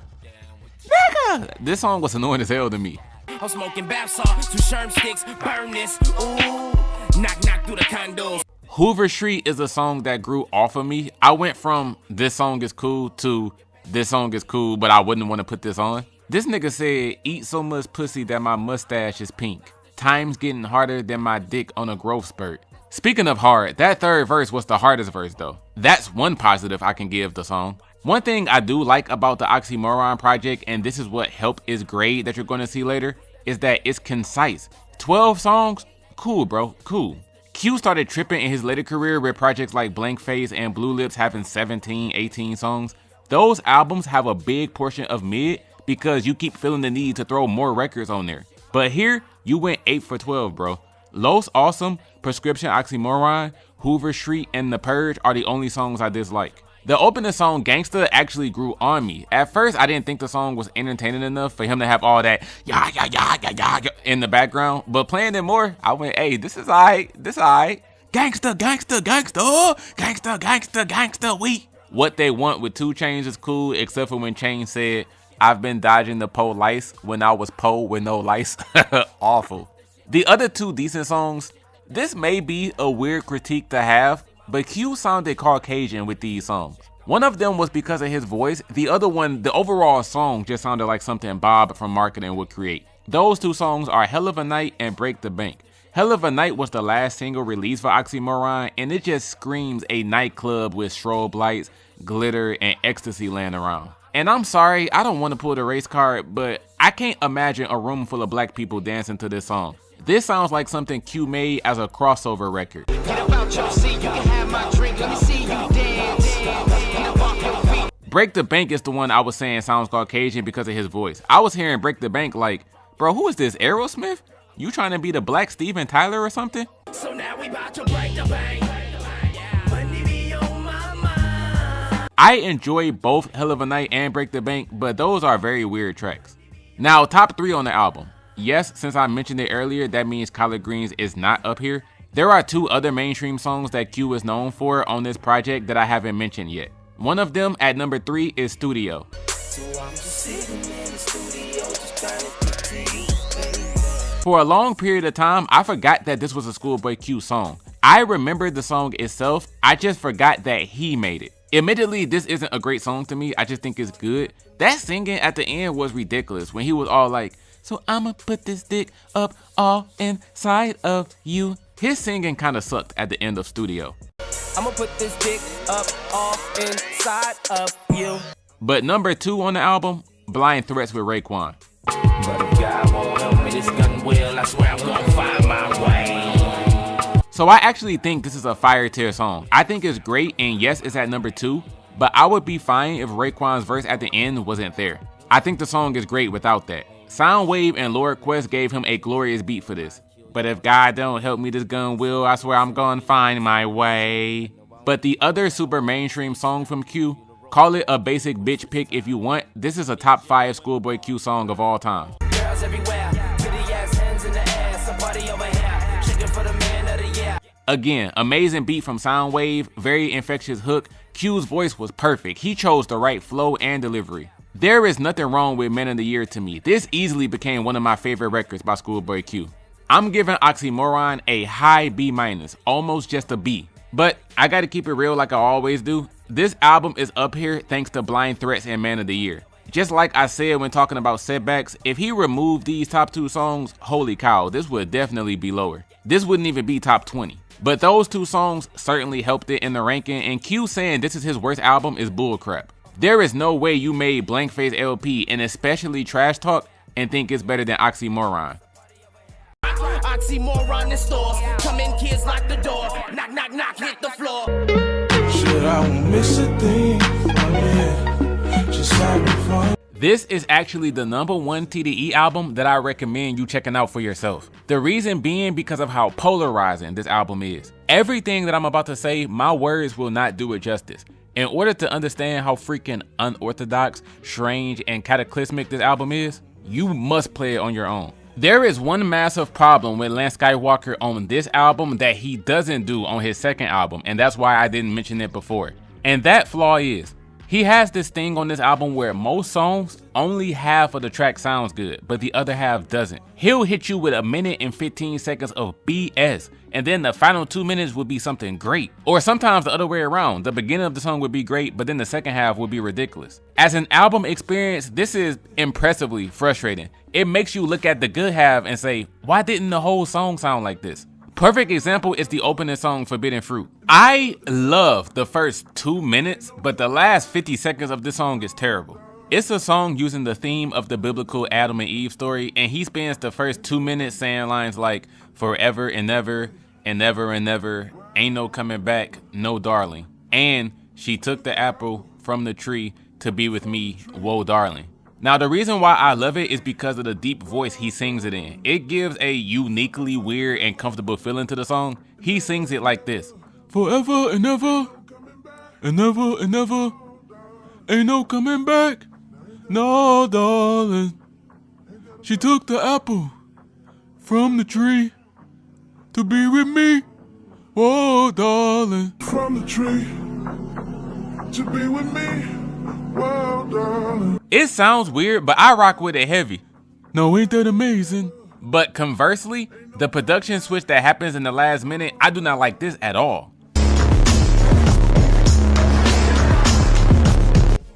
this song was annoying as hell to me. I'm smoking bath salt, 2 sherm sticks, burn this, ooh, knock through the condos. Hoover Street is a song that grew off of me. I went from this song is cool to this song is cool, but I wouldn't want to put this on. This nigga said, eat so much pussy that my mustache is pink. Time's getting harder than my dick on a growth spurt. Speaking of hard, that third verse was the hardest verse though. That's one positive I can give the song. One thing I do like about the Oxymoron project, and this is what helped its grade that you're going to see later, is that it's concise. 12 songs? Cool, bro, cool. Q started tripping in his later career with projects like Blank Face and Blue Lips having 17, 18 songs. Those albums have a big portion of mid because you keep feeling the need to throw more records on there. But here, you went 8 for 12, bro. Los Awesome, Prescription Oxymoron, Hoover Street, and The Purge are the only songs I dislike. The opening song, Gangsta, actually grew on me. At first, I didn't think the song was entertaining enough for him to have all that ya in the background. But playing it more, I went, hey, this is alright, Gangsta, gangsta, gangsta, gangsta, gangsta, gangsta, we. What They Want with 2 Chainz is cool, except for when Chainz said, I've been dodging the police when I was po with no lice. Awful. The other 2 decent songs, this may be a weird critique to have, but Q sounded Caucasian with these songs. One of them was because of his voice. The other one, the overall song just sounded like something Bob from marketing would create. Those 2 songs are Hell of a Night and Break the Bank. Hell of a Night was the last single released for Oxymoron, and it just screams a nightclub with strobe lights, glitter, and ecstasy laying around. And I'm sorry, I don't want to pull the race card, but I can't imagine a room full of black people dancing to this song. This sounds like something Q made as a crossover record. Break the Bank is the one I was saying sounds Caucasian because of his voice. I was hearing Break the Bank like, bro, who is this, Aerosmith? You trying to be the Black Steven Tyler or something? So now we about to break the bank. I enjoy both Hell of a Night and Break the Bank, but those are very weird tracks. Now, top 3 on the album. Yes, since I mentioned it earlier, that means Collard Greens is not up here. There are 2 other mainstream songs that Q is known for on this project that I haven't mentioned yet. One of them at number 3 is Studio. For a long period of time, I forgot that this was a ScHoolboy Q song. I remember the song itself, I just forgot that he made it. Admittedly, this isn't a great song to me, I just think it's good. That singing at the end was ridiculous when he was all like, so I'ma put this dick up all inside of you. His singing kind of sucked at the end of Studio. I'ma put this dick up all inside of you. But number 2 on the album, Blind Threats with Raekwon. But if God won't help me, this gun will, I swear I'm gonna find my way. So I actually think this is a fire tier song. I think it's great, and yes, it's at number 2, but I would be fine if Raekwon's verse at the end wasn't there. I think the song is great without that. Soundwave and Lord Quest gave him a glorious beat for this. But if God don't help me, this gun will, I swear I'm gonna find my way. But the other super mainstream song from Q, Call it a basic bitch pick if you want. This is a top 5 ScHoolboy Q song of all time. Girls everywhere, pretty ass hands in the air, somebody over here, shaking for the man of the year. Again, amazing beat from Soundwave, very infectious hook. Q's voice was perfect. He chose the right flow and delivery. There is nothing wrong with Man of the Year to me. This easily became one of my favorite records by ScHoolboy Q. I'm giving Oxymoron a high B-, almost just a B. But I gotta keep it real like I always do. This album is up here thanks to Blind Threats and Man of the Year. Just like I said when talking about setbacks, if he removed these top 2 songs, holy cow, this would definitely be lower. This wouldn't even be top 20. But those 2 songs certainly helped it in the ranking, and Q saying this is his worst album is bullcrap. There is no way you made Blank Face LP and especially Trash Talk and think it's better than Oxymoron. Oxymoron in stores, come in kids lock the door, knock knock knock hit the floor. Shit, I won't miss a thing, just having fun. This is actually the #1 TDE album that I recommend you checking out for yourself. The reason being because of how polarizing this album is. Everything that I'm about to say, my words will not do it justice. In order to understand how freaking unorthodox, strange, and cataclysmic this album is, you must play it on your own. There is one massive problem with Skiiiwalker on this album that he doesn't do on his second album, and that's why I didn't mention it before. And that flaw is, he has this thing on this album where most songs, only half of the track sounds good, but the other half doesn't. He'll hit you with 1 minute and 15 seconds of BS, and then the final 2 minutes would be something great. Or sometimes the other way around, the beginning of the song would be great, but then the second half would be ridiculous. As an album experience, this is impressively frustrating. It makes you look at the good half and say, why didn't the whole song sound like this? Perfect example is the opening song, Forbidden Fruit. I love the first 2 minutes, but the last 50 seconds of this song is terrible. It's a song using the theme of the biblical Adam and Eve story, and he spends the first 2 minutes saying lines like, forever and never, and never and never, ain't no coming back, no darling. And she took the apple from the tree to be with me, whoa darling. Now the reason why I love it is because of the deep voice he sings it in. It gives a uniquely weird and comfortable feeling to the song. He sings it like this. Forever and never, and never and never, ain't no coming back, no darling. She took the apple from the tree to be with me, whoa darling. From the tree to be with me. Well, darling. It sounds weird, but I rock with it heavy. No, ain't that amazing? But conversely, the production switch that happens in the last minute, I do not like this at all.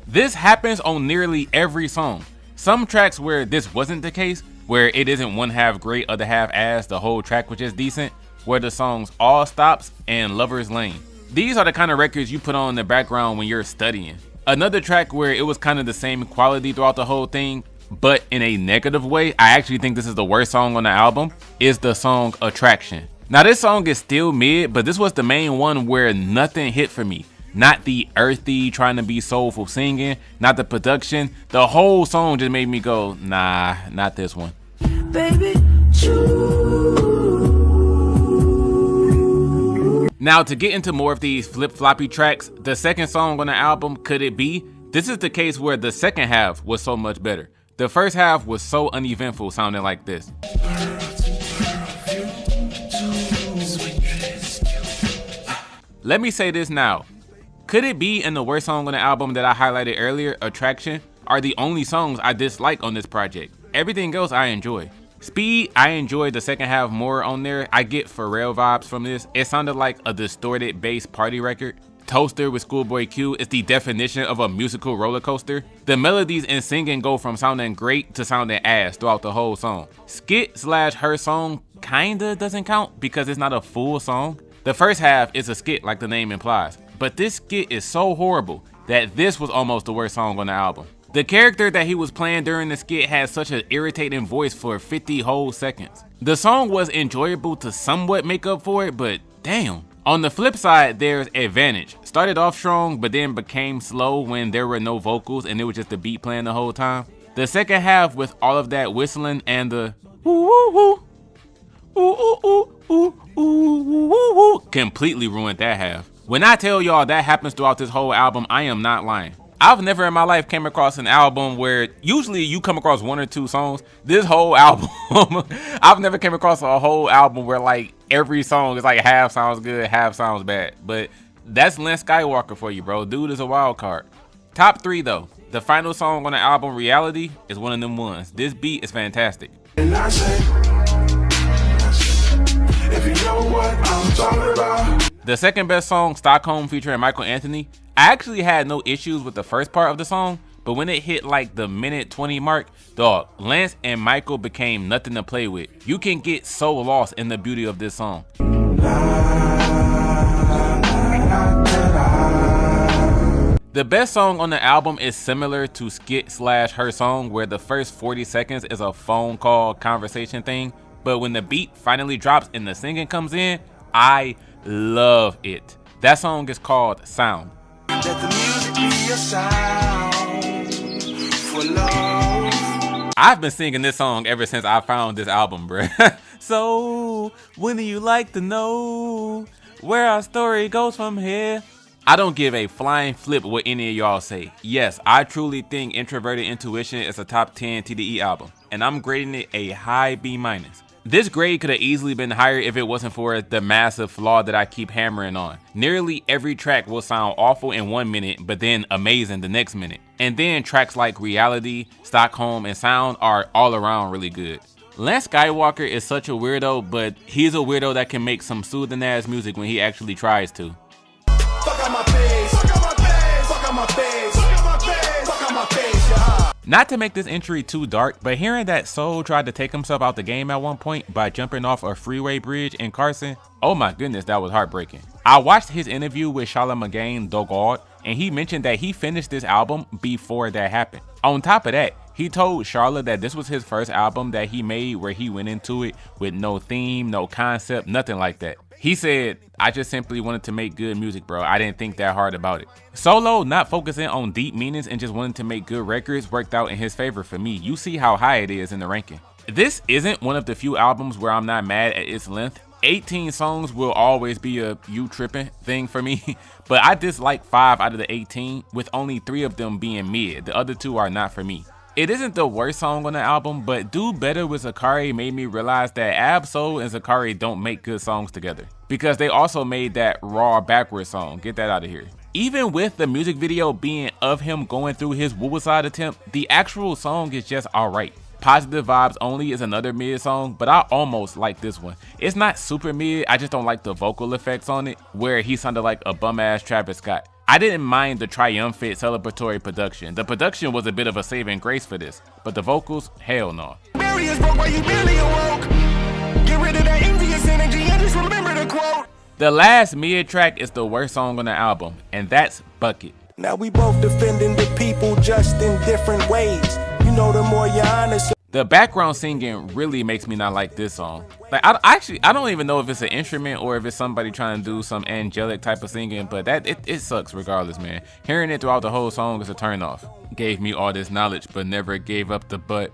This happens on nearly every song. Some tracks where this wasn't the case, where it isn't one half great, other half ass, the whole track was just decent, where the songs All Stops and Lover's Lane. These are the kind of records you put on in the background when you're studying. Another track where it was kind of the same quality throughout the whole thing, but in a negative way, I actually think this is the worst song on the album, is the song Attraction. Now this song is still mid, but this was the main one where nothing hit for me. Not the earthy, trying to be soulful singing, not the production. The whole song just made me go, nah, not this one. Baby, Now to get into more of these flip-floppy tracks, the second song on the album, Could It Be? This is the case where the second half was so much better. The first half was so uneventful, sounding like this. Let me say this now. Could It Be and the worst song on the album that I highlighted earlier, Attraction, are the only songs I dislike on this project. Everything else I enjoy. Speed, I enjoyed the second half more on there. I get Pharrell vibes from this. It sounded like a distorted bass party record. Toaster with ScHoolboy Q is the definition of a musical roller coaster. The melodies and singing go from sounding great to sounding ass throughout the whole song. Skit/her song kinda doesn't count because it's not a full song. The first half is a skit like the name implies, but this skit is so horrible that this was almost the worst song on the album. The character that he was playing during the skit had such an irritating voice for 50 whole seconds. The song was enjoyable to somewhat make up for it, but damn. On the flip side, there's Advantage. Started off strong, but then became slow when there were no vocals and it was just the beat playing the whole time. The second half with all of that whistling and the completely ruined that half. When I tell y'all that happens throughout this whole album, I am not lying. I've never in my life came across an album where usually you come across 1 or 2 songs. This whole album, I've never came across a whole album where like every song is like half sounds good, half sounds bad. But that's ScHoolboy for you, bro. Dude is a wild card. Top 3 though. The final song on the album, Reality, is one of them ones. This beat is fantastic. And I say, if you know what I'm talking about. The second best song, Stockholm featuring Michael Anthony. I actually had no issues with the first part of the song, but when it hit like the minute 20 mark, dog, Lance and Michael became nothing to play with. You can get so lost in the beauty of this song. The best song on the album is similar to Skit/Her Song, where the first 40 seconds is a phone call conversation thing, but when the beat finally drops and the singing comes in, I love it. That song is called Sound. Let the music be a sound for love. I've been singing this song ever since I found this album, bruh. So, when do you like to know where our story goes from here? I don't give a flying flip what any of y'all say. Yes, I truly think Introverted Intuition is a top 10 TDE album, and I'm grading it a high B-. This grade could have easily been higher if it wasn't for the massive flaw that I keep hammering on. Nearly every track will sound awful in 1 minute, but then amazing the next minute. And then tracks like Reality, Stockholm, and Sound are all around really good. ScHoolboy is such a weirdo, but he's a weirdo that can make some soothing ass music when he actually tries to. Fuck on my face, fuck on my face, fuck on my face, fuck on my face, fuck on my face, yeah. Not to make this entry too dark, but hearing that Soul tried to take himself out the game at one point by jumping off a freeway bridge in Carson, oh my goodness, that was heartbreaking. I watched his interview with Charlamagne Tha God, and he mentioned that he finished this album before that happened. On top of that, he told Charla that this was his first album that he made where he went into it with no theme, no concept, nothing like that. He said, I just simply wanted to make good music, bro. I didn't think that hard about it. Solo, not focusing on deep meanings and just wanting to make good records, worked out in his favor for me. You see how high it is in the ranking. This isn't one of the few albums where I'm not mad at its length. 18 songs will always be a you tripping thing for me, but I dislike 5 out of the 18, with only 3 of them being mid. The other 2 are not for me. It isn't the worst song on the album, but Do Better with Zacari made me realize that Ab-Soul and Zacari don't make good songs together, because they also made that raw backwards song. Get that out of here. Even with the music video being of him going through his suicide attempt, the actual song is just alright. Positive Vibes Only is another mid song, but I almost like this one. It's not super mid, I just don't like the vocal effects on it, where he sounded like a bum ass Travis Scott. I didn't mind the triumphant celebratory production. The production was a bit of a saving grace for this, but the vocals, hell no. The last mid track is the worst song on the album, and that's Bucket. Now we both defending the people just in different ways. You know, the more you're honest. The background singing really makes me not like this song. Like, I don't even know if it's an instrument or if it's somebody trying to do some angelic type of singing, but it sucks regardless, man. Hearing it throughout the whole song is a turn off. Gave me all this knowledge, but never gave up the butt.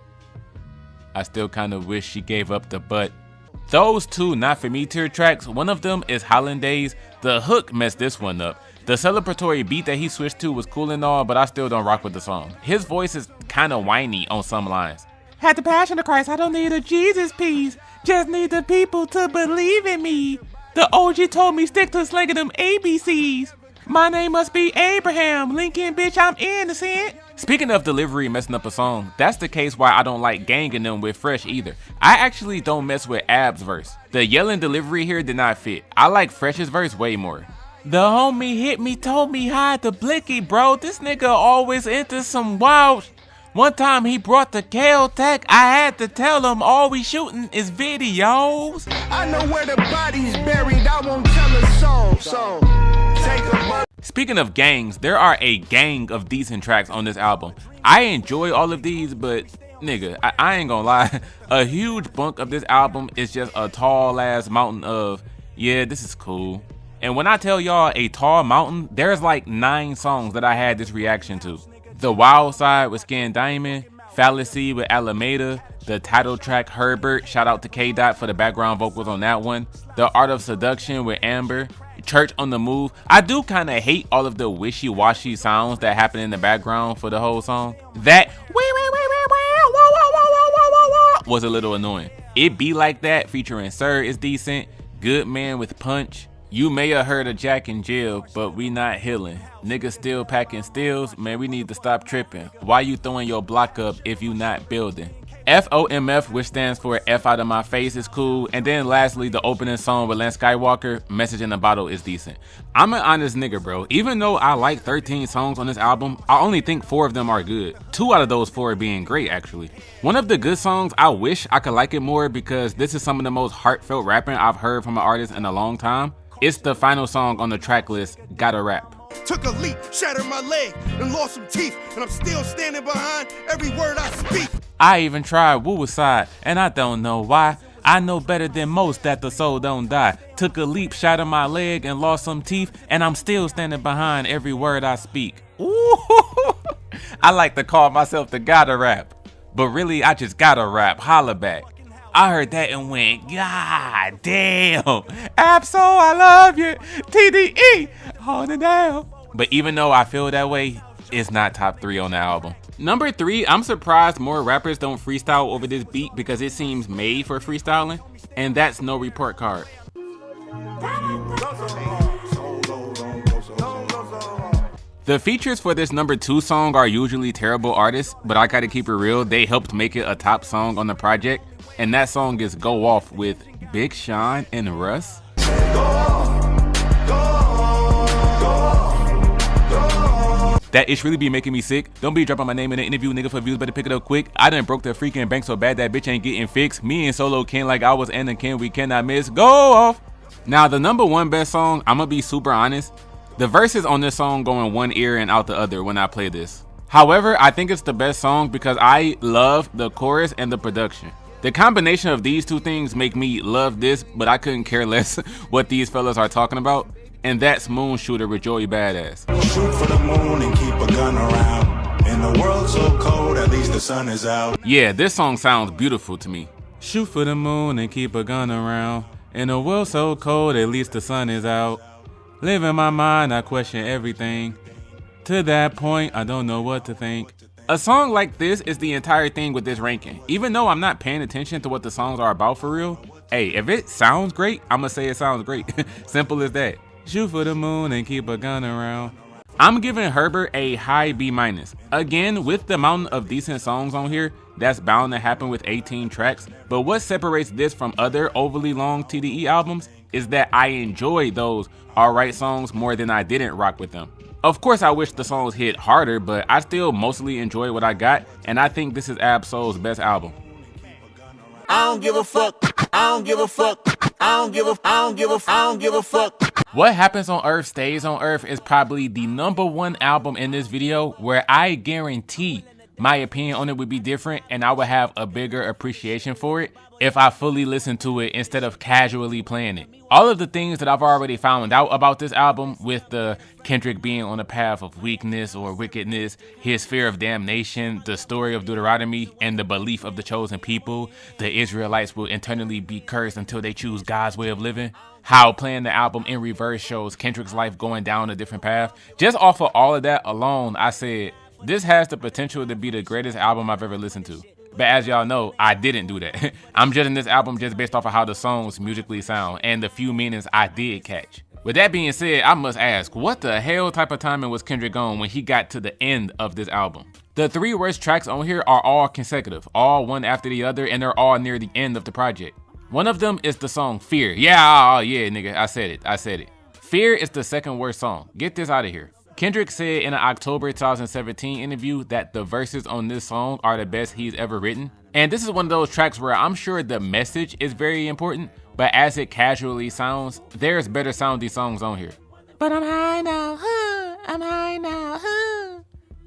I still kind of wish she gave up the butt. Those 2 not for me tier tracks, one of them is Hollandaise. The hook messed this one up. The celebratory beat that he switched to was cool and all, but I still don't rock with the song. His voice is kind of whiny on some lines. Had the passion of Christ, I don't need a Jesus piece. Just need the people to believe in me. The OG told me stick to slinging them ABCs. My name must be Abraham Lincoln, bitch, I'm innocent. Speaking of delivery messing up a song, that's the case why I don't like ganging them with Fresh either. I actually don't mess with Ab's verse. The yelling delivery here did not fit. I like Fresh's verse way more. The homie hit me, told me hide the blicky, bro. This nigga always into some wild. One time he brought the Cal Tech, I had to tell him all we shooting is videos. I know where the body's buried, I won't tell a soul, so take a. Speaking of gangs, there are a gang of decent tracks on this album. I enjoy all of these, but nigga, I ain't gonna lie. A huge bunk of this album is just a tall ass mountain of, yeah, this is cool. And when I tell y'all a tall mountain, there's like 9 songs that I had this reaction to. The Wild Side with Skin Diamond, Fallacy with Alameda, the title track Herbert, shout out to K-Dot for the background vocals on that one, The Art of Seduction with Amber, Church on the Move. I do kind of hate all of the wishy-washy sounds that happen in the background for the whole song. That was a little annoying. It Be Like That featuring SiR is decent. Good Man with Punch. You may have heard of Jack in jail, but we not healing. Niggas still packing stills, man, we need to stop tripping. Why you throwing your block up if you not building? FOMF, which stands for F Out of My Face, is cool. And then lastly, the opening song with Skiiiwalker, Message in a Bottle, is decent. I'm an honest nigga, bro. Even though I like 13 songs on this album, I only think 4 of them are good. 2 out of those 4 being great, actually. One of the good songs, I wish I could like it more because this is some of the most heartfelt rapping I've heard from an artist in a long time. It's the final song on the track list, Gotta Rap. Took a leap, shattered my leg, and lost some teeth, and I'm still standing behind every word I speak. I even tried suicide, and I don't know why. I know better than most that the soul don't die. Took a leap, shattered my leg, and lost some teeth, and I'm still standing behind every word I speak. Ooh, I like to call myself the Gotta Rap, but really I just gotta rap, holla back. I heard that and went, God damn, Absol, I love you, TDE, hold it down. But even though I feel that way, it's not top 3 on the album. Number 3, I'm surprised more rappers don't freestyle over this beat because it seems made for freestyling, and that's No Report Card. The features for this number 2 song are usually terrible artists, but I gotta keep it real, they helped make it a top song on the project, and that song is Go Off with Big Sean and Russ. That ish really be making me sick. Don't be dropping my name in an interview, nigga, for views, better pick it up quick. I done broke the freaking bank so bad that bitch ain't getting fixed. Me and Solo Ken like I was Anakin, we cannot miss. Go Off. Now the number 1 best song, I'ma be super honest. The verses on this song go in one ear and out the other when I play this. However, I think it's the best song because I love the chorus and the production. The combination of these 2 things make me love this, but I couldn't care less what these fellas are talking about. And that's Moon Shooter with Joey Badass. Shoot for the moon and keep a gun around. In the world so cold, at least the sun is out. Yeah, this song sounds beautiful to me. Shoot for the moon and keep a gun around. In a world so cold, at least the sun is out. Live in my mind, I question everything. To that point, I don't know what to think. A song like this is the entire thing with this ranking. Even though I'm not paying attention to what the songs are about for real, hey, if it sounds great, I'ma say it sounds great. Simple as that. Shoot for the moon and keep a gun around. I'm giving Herbert a high B-. Again, with the amount of decent songs on here, that's bound to happen with 18 tracks. But what separates this from other overly long TDE albums is that I enjoy those alright songs more than I didn't rock with them. Of course, I wish the songs hit harder, but I still mostly enjoy what I got, and I think this is Absol's best album. I don't give a fuck. I don't give a fuck. I don't give a fuck. What Happens on Earth Stays on Earth is probably the number 1 album in this video where I guarantee my opinion on it would be different and I would have a bigger appreciation for it if I fully listened to it instead of casually playing it. All of the things that I've already found out about this album, with the Kendrick being on a path of weakness or wickedness, his fear of damnation, the story of Deuteronomy, and the belief of the chosen people, the Israelites will internally be cursed until they choose God's way of living, how playing the album in reverse shows Kendrick's life going down a different path. Just off of all of that alone, I said, this has the potential to be the greatest album I've ever listened to. But as y'all know, I didn't do that. I'm judging this album just based off of how the songs musically sound and the few meanings I did catch. With that being said, I must ask, what the hell type of timing was Kendrick on when he got to the end of this album? The 3 worst tracks on here are all consecutive, all one after the other, and they're all near the end of the project. One of them is the song Fear. Yeah, nigga, I said it. Fear is the second worst song. Get this out of here. Kendrick said in an October 2017 interview that the verses on this song are the best he's ever written. And this is one of those tracks where I'm sure the message is very important, but as it casually sounds, there's better sounding songs on here. But I'm high now, I'm high now,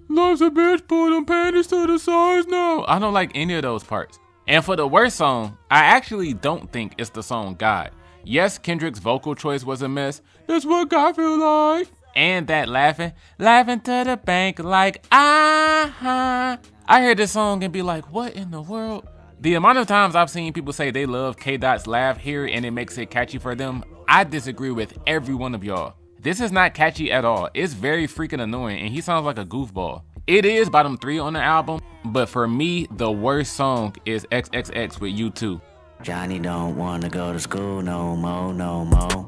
Life's a bitch, pull them panties to the sides now. I don't like any of those parts. And for the worst song, I actually don't think it's the song God. Yes, Kendrick's vocal choice was a mess. That's what God feel like. And that laughing to the bank like, I hear this song and be like, what in the world? The amount of times I've seen people say they love K. Dot's laugh here and it makes it catchy for them, I disagree with every one of y'all. This is not catchy at all. It's very freaking annoying and he sounds like a goofball. It is bottom 3 on the album, but for me, the worst song is XXX with U2. Johnny don't wanna go to school no more, no more.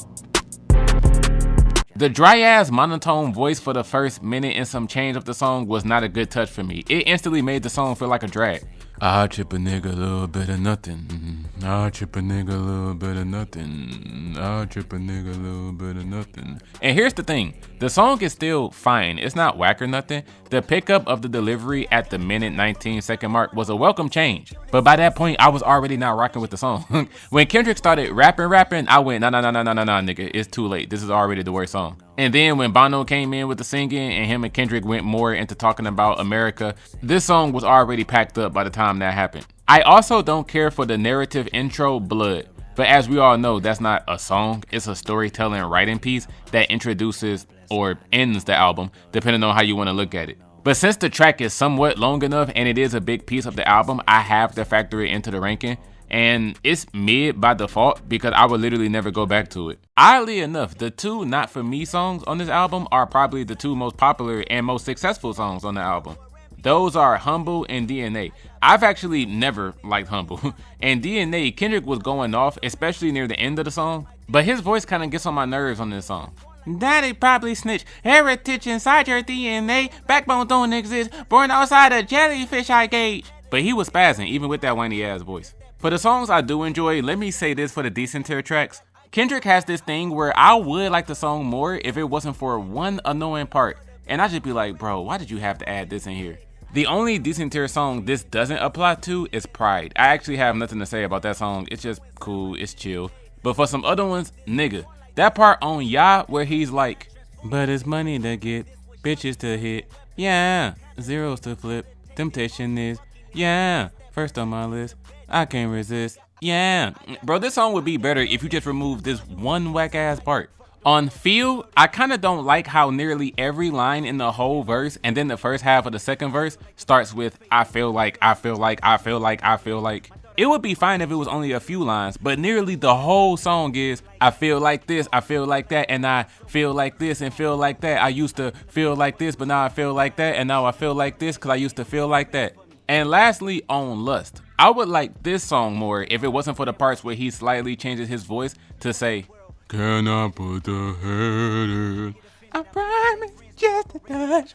The dry ass monotone voice for the first minute and some change of the song was not a good touch for me. It instantly made the song feel like a drag. I chip a nigga a little bit of nothing. I chip a nigga a little bit of nothing. I chip a nigga a little bit of nothing. And here's the thing, the song is still fine. It's not whack or nothing. The pickup of the delivery at the minute 19-second mark was a welcome change. But by that point, I was already not rocking with the song. When Kendrick started rapping, I went, nah, nigga, it's too late. This is already the worst song. And then when Bono came in with the singing and him and Kendrick went more into talking about America, this song was already packed up by the time that happened. I also don't care for the narrative intro, Blood. But as we all know, that's not a song. It's a storytelling writing piece that introduces or ends the album, depending on how you want to look at it. But since the track is somewhat long enough and it is a big piece of the album, I have to factor it into the ranking. And it's mid by default because I would literally never go back to it. Oddly enough, the 2 Not For Me songs on this album are probably the 2 most popular and most successful songs on the album. Those are Humble and DNA. I've actually never liked Humble. And DNA, Kendrick was going off, especially near the end of the song. But his voice kind of gets on my nerves on this song. Daddy probably snitched. Heritage inside your DNA. Backbone don't exist. Born outside a jellyfish I gauge. But he was spazzing, even with that whiny ass voice. For the songs I do enjoy, let me say this for the decent tier tracks. Kendrick has this thing where I would like the song more if it wasn't for one annoying part. And I'd just be like, bro, why did you have to add this in here? The only decent tier song this doesn't apply to is Pride. I actually have nothing to say about that song. It's just cool, it's chill. But for some other ones, nigga, that part on Ya where he's like, but it's money to get, bitches to hit, yeah, zeros to flip, temptation is, yeah, first on my list, I can't resist, yeah. Bro, this song would be better if you just removed this one whack ass part. On Feel, I kind of don't like how nearly every line in the whole verse and then the first half of the second verse starts with I feel like, I feel like, I feel like, I feel like. It would be fine if it was only a few lines, but nearly the whole song is I feel like this, I feel like that, and I feel like this and feel like that. I used to feel like this, but now I feel like that, and now I feel like this because I used to feel like that. And lastly, on Lust, I would like this song more if it wasn't for the parts where he slightly changes his voice to say, can I put the head in? I promise just a touch.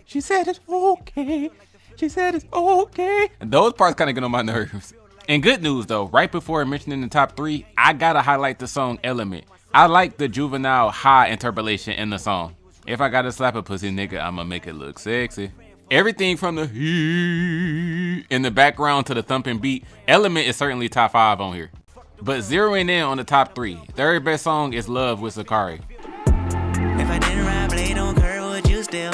She said it's okay. She said it's okay. And those parts kind of get on my nerves. And good news though, right before mentioning the top 3, I gotta highlight the song Element. I like the juvenile high interpolation in the song. If I gotta slap a pussy nigga, I'ma make it look sexy. Everything from the heat in the background to the thumping beat, Element is certainly top 5 on here. But zeroing in on the top 3, third best song is Love with Zacari. If I didn't ride blade on curve, would you still?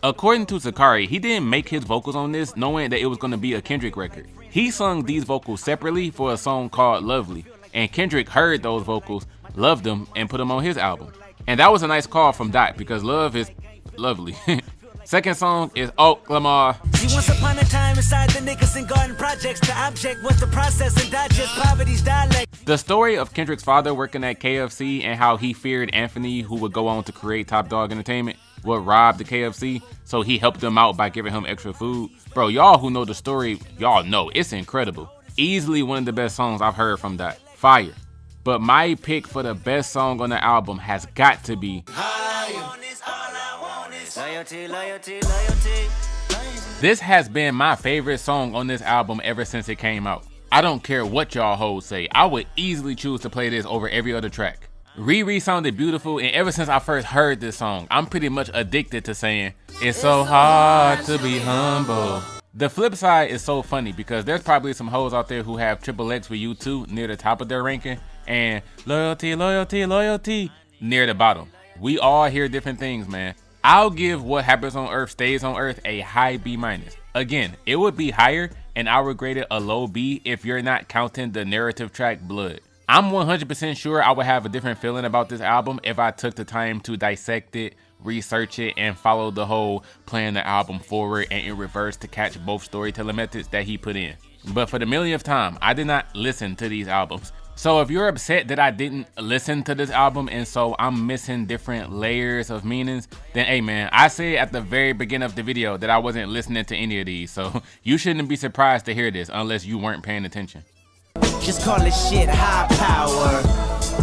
According to Zacari, he didn't make his vocals on this knowing that it was going to be a Kendrick record. He sung these vocals separately for a song called Lovely, and Kendrick heard those vocals, loved them, and put them on his album. And that was a nice call from Dot because Love is lovely. Second song is Lamar. See, once upon a time inside the niggas and garden projects, the object was the process and digest poverty's dialect. The story of Kendrick's father working at KFC and how he feared Anthony, who would go on to create Dawg Entertainment, would rob the KFC, so he helped them out by giving him extra food. Bro, y'all who know the story, y'all know it's incredible. Easily one of the best songs I've heard from Dot. Fire. But my pick for the best song on the album has got to be Loyalty, loyalty, loyalty. This has been my favorite song on this album ever since it came out. I don't care what y'all hoes say, I would easily choose to play this over every other track. Riri sounded beautiful, and ever since I first heard this song, I'm pretty much addicted to saying, it's so hard to be humble. The flip side is so funny because there's probably some hoes out there who have XXX with U2 near the top of their ranking, and loyalty, loyalty, loyalty near the bottom. We all hear different things, man. I'll give What Happens on Earth Stays on Earth a high B-. Again, it would be higher and I would grade it a low B if you're not counting the narrative track Blood. I'm 100% sure I would have a different feeling about this album if I took the time to dissect it, research it, and follow the whole playing the album forward and in reverse to catch both storytelling methods that he put in. But for the millionth time, I did not listen to these albums. So if you're upset that I didn't listen to this album and so I'm missing different layers of meanings, then hey man, I said at the very beginning of the video that I wasn't listening to any of these, so you shouldn't be surprised to hear this unless you weren't paying attention. Just call this shit high power.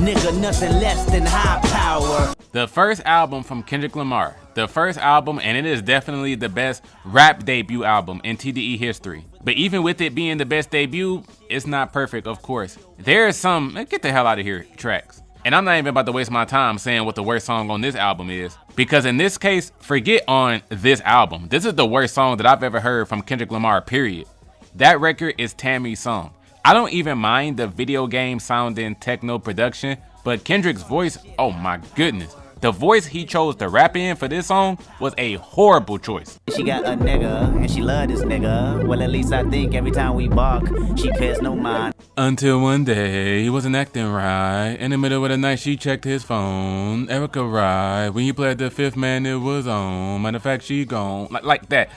Nigga, nothing less than high power. The first album from Kendrick Lamar. The first album, and it is definitely the best rap debut album in TDE history. But even with it being the best debut, it's not perfect, of course. There are some, get the hell out of here, tracks. And I'm not even about to waste my time saying what the worst song on this album is. Because in this case, forget on this album. This is the worst song that I've ever heard from Kendrick Lamar, period. That record is Tammy's song. I don't even mind the video game sounding techno production, but Kendrick's voice, oh my goodness. The voice he chose to rap in for this song was a horrible choice. She got a nigga, and she love this nigga. Well, at least I think every time we bark, she pays no mind. Until one day, he wasn't acting right. In the middle of the night, she checked his phone. Erica right. When he played the fifth man, it was on. Matter of fact, she gone. Like that.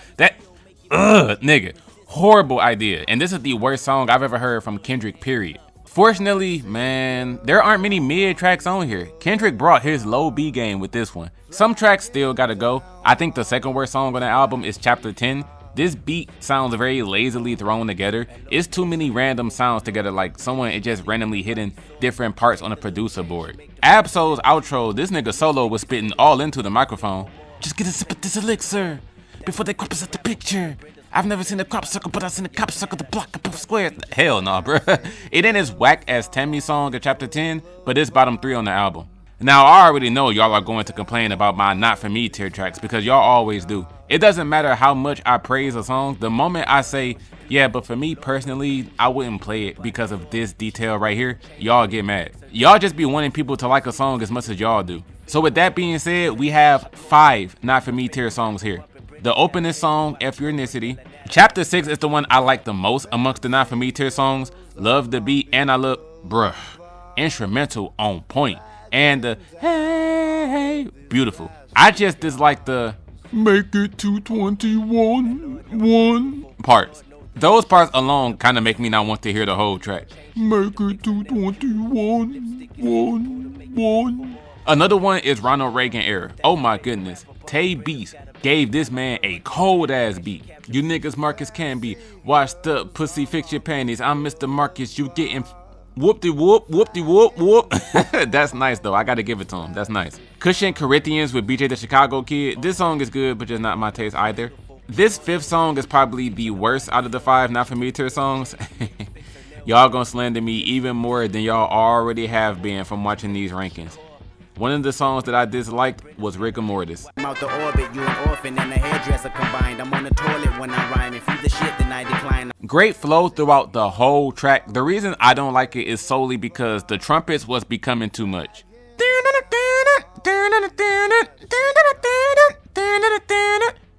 Nigga. Horrible idea. And this is the worst song I've ever heard from Kendrick, period. Fortunately, man, there aren't many mid tracks on here. Kendrick brought his low B game with this one. Some tracks still gotta go. I think the second worst song on the album is Chapter 10. This beat sounds very lazily thrown together. It's too many random sounds together, like someone is just randomly hitting different parts on a producer board. Absol's outro, this nigga Solo was spitting all into the microphone. Just get a sip of this elixir before they crop us at the picture. I've never seen a crop circle, but I've seen a cop circle to block a both squares. Hell no, bro. It ain't as whack as Tammy's song of Chapter 10, but it's bottom 3 on the album. Now, I already know y'all are going to complain about my not for me tier tracks because y'all always do. It doesn't matter how much I praise a song. The moment I say, yeah, but for me personally, I wouldn't play it because of this detail right here, y'all get mad. Y'all just be wanting people to like a song as much as y'all do. So with that being said, we have 5 not for me tier songs here. The opening song, F Your Ethnicity. Chapter 6 is the one I like the most amongst the not for me tier songs. Love the beat and I look, bruh, instrumental on point. And the hey, beautiful. I just dislike the make it to 21 parts. Those parts alone kind of make me not want to hear the whole track. Make it to 21 Another one is Ronald Reagan era. Oh my goodness. Tay Beast gave this man a cold ass beat. You niggas Marcus can be washed up, pussy fix your panties. I'm Mr. Marcus, you getting whoop-de-whoop, whoop-de-whoop-whoop. That's nice though, I gotta give it to him, that's nice. Cushion Corinthians with BJ the Chicago Kid. This song is good, but just not my taste either. This 5th song is probably the worst out of the 5 not for me tier songs. Y'all gonna slander me even more than y'all already have been from watching these rankings. One of the songs that I disliked was Rigor Mortis. I'm out the orbit, you an orphan and a hairdresser combined. I'm on the toilet when I rhyme. If you the shit, then I decline. Great flow throughout the whole track. The reason I don't like it is solely because the trumpets was becoming too much.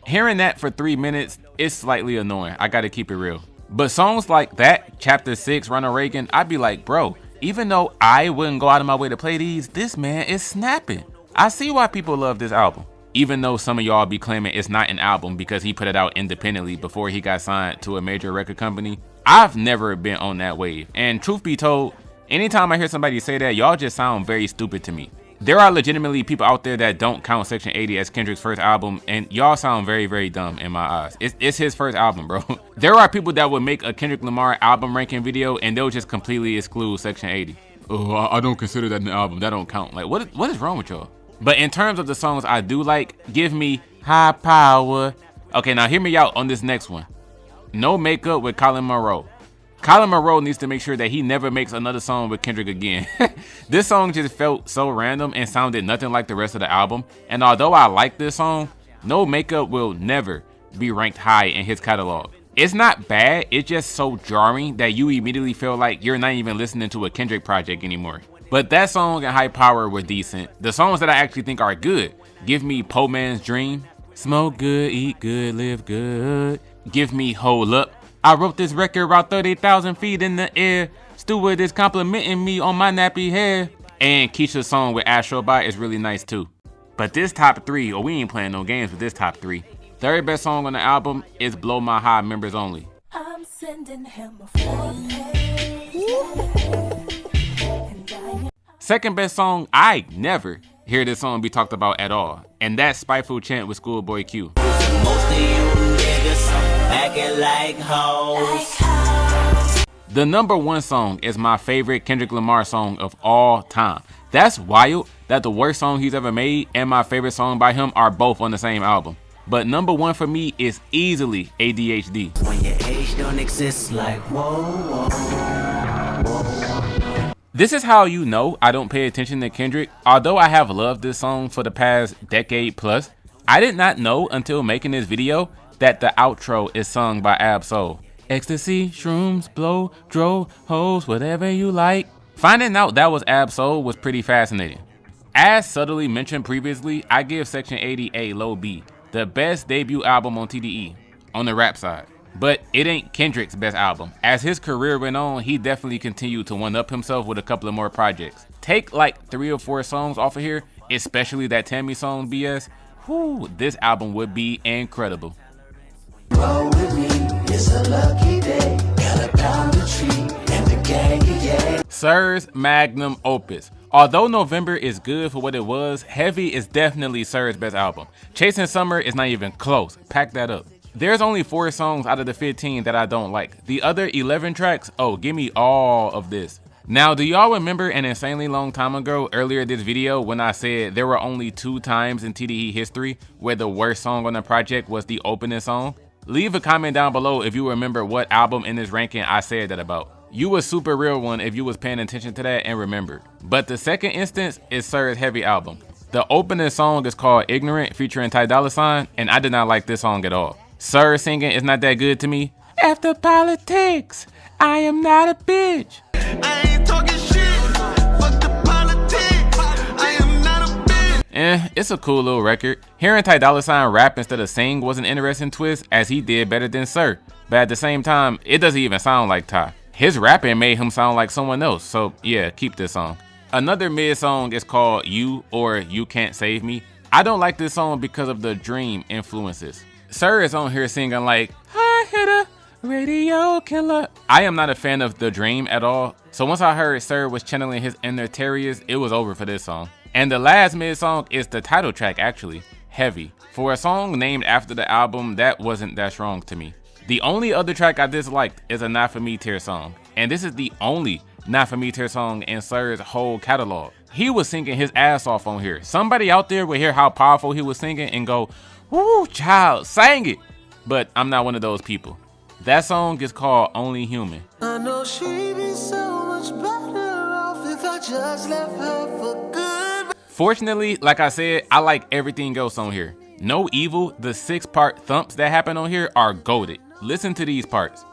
Hearing that for 3 minutes is slightly annoying. I gotta keep it real. But songs like that, Chapter 6, Ronald Reagan, I'd be like, bro, even though I wouldn't go out of my way to play these, this man is snapping. I see why people love this album. Even though some of y'all be claiming it's not an album because he put it out independently before he got signed to a major record company, I've never been on that wave. And truth be told, anytime I hear somebody say that, y'all just sound very stupid to me. There are legitimately people out there that don't count Section 80 as Kendrick's first album, and y'all sound very, very dumb in my eyes. It's his first album, bro. There are people that would make a Kendrick Lamar album ranking video and they'll just completely exclude Section 80. Oh, I don't consider that an album. That don't count. Like, what is wrong with y'all? But in terms of the songs I do like, give me High Power. Okay, now hear me out on this next one. No Makeup with Colin Monroe. Colin Monroe needs to make sure that he never makes another song with Kendrick again. This song just felt so random and sounded nothing like the rest of the album. And although I like this song, No Makeup will never be ranked high in his catalog. It's not bad, it's just so jarring that you immediately feel like you're not even listening to a Kendrick project anymore. But that song and High Power were decent. The songs that I actually think are good, give me Po Man's Dream, Smoke Good, Eat Good, Live Good. Give me Hold Up. I wrote this record about 30,000 feet in the air. Stewart is complimenting me on my nappy hair. And Keisha's song with Astrobot is really nice too. But this top 3, we ain't playing no games with this top 3. Third best song on the album is Blow My High Members Only. I'm sending him a 4-page. Second best song, I never hear this song be talked about at all, and that's Spiteful Chant with ScHoolboy Q. Most of you niggas acting like hoes. The number one song is my favorite Kendrick Lamar song of all time. That's wild that the worst song he's ever made and my favorite song by him are both on the same album. But number one for me is easily ADHD. When your age don't exist, like whoa, whoa. This is how you know I don't pay attention to Kendrick. Although I have loved this song for the past decade plus, I did not know until making this video that the outro is sung by Ab-Soul. Ecstasy, shrooms, blow, dro, hoes, whatever you like. Finding out that was Ab-Soul was pretty fascinating. As subtly mentioned previously, I give Section 80 a low B, the best debut album on TDE, on the rap side. But it ain't Kendrick's best album. As his career went on, he definitely continued to one-up himself with a couple of more projects. Take like 3 or 4 songs off of here, especially that Tammy song BS, whew, this album would be incredible. Roll with me, it's a lucky day. Got a pound of tree and the gang, yeah. SiR's magnum opus. Although November is good for what it was, Heavy is definitely SiR's best album. Chasing Summer is not even close. Pack that up. There's only 4 songs out of the 15 that I don't like. The other 11 tracks, oh, give me all of this. Now, do y'all remember an insanely long time ago, earlier this video, when I said there were only 2 times in TDE history where the worst song on the project was the opening song? Leave a comment down below if you remember what album in this ranking I said that about. You a super real one if you was paying attention to that and remembered. But the second instance is SiR's Heavy album. The opening song is called Ignorant featuring Ty Dolla $ign, and I did not like this song at all. SiR singing is not that good to me. After politics, I am not a bitch. I ain't talking shit. Fuck the politics. I am not a bitch. It's a cool little record. Hearing Ty Dolla $ign rap instead of sing was an interesting twist, as he did better than SiR. But at the same time, it doesn't even sound like Ty. His rapping made him sound like someone else, so yeah, keep this song. Another mid song is called You or You Can't Save Me. I don't like this song because of the Dream influences. SiR is on here singing like, hard hitter, radio killer. I am not a fan of The Dream at all, so once I heard SiR was channeling his inner Terriers, it was over for this song. And the last mid song is the title track actually, Heavy. For a song named after the album, that wasn't that strong to me. The only other track I disliked is a Not For Me tier song, and this is the only Not For Me tier song in SiR's whole catalog. He was singing his ass off on here. Somebody out there will hear how powerful he was singing and go, woo, child, sang it. But I'm not one of those people. That song is called Only Human. I know she'd be so much better off if I just left her for good. Fortunately, like I said, I like everything else on here. No Evil, the 6-part thumps that happen on here are goated. Listen to these parts.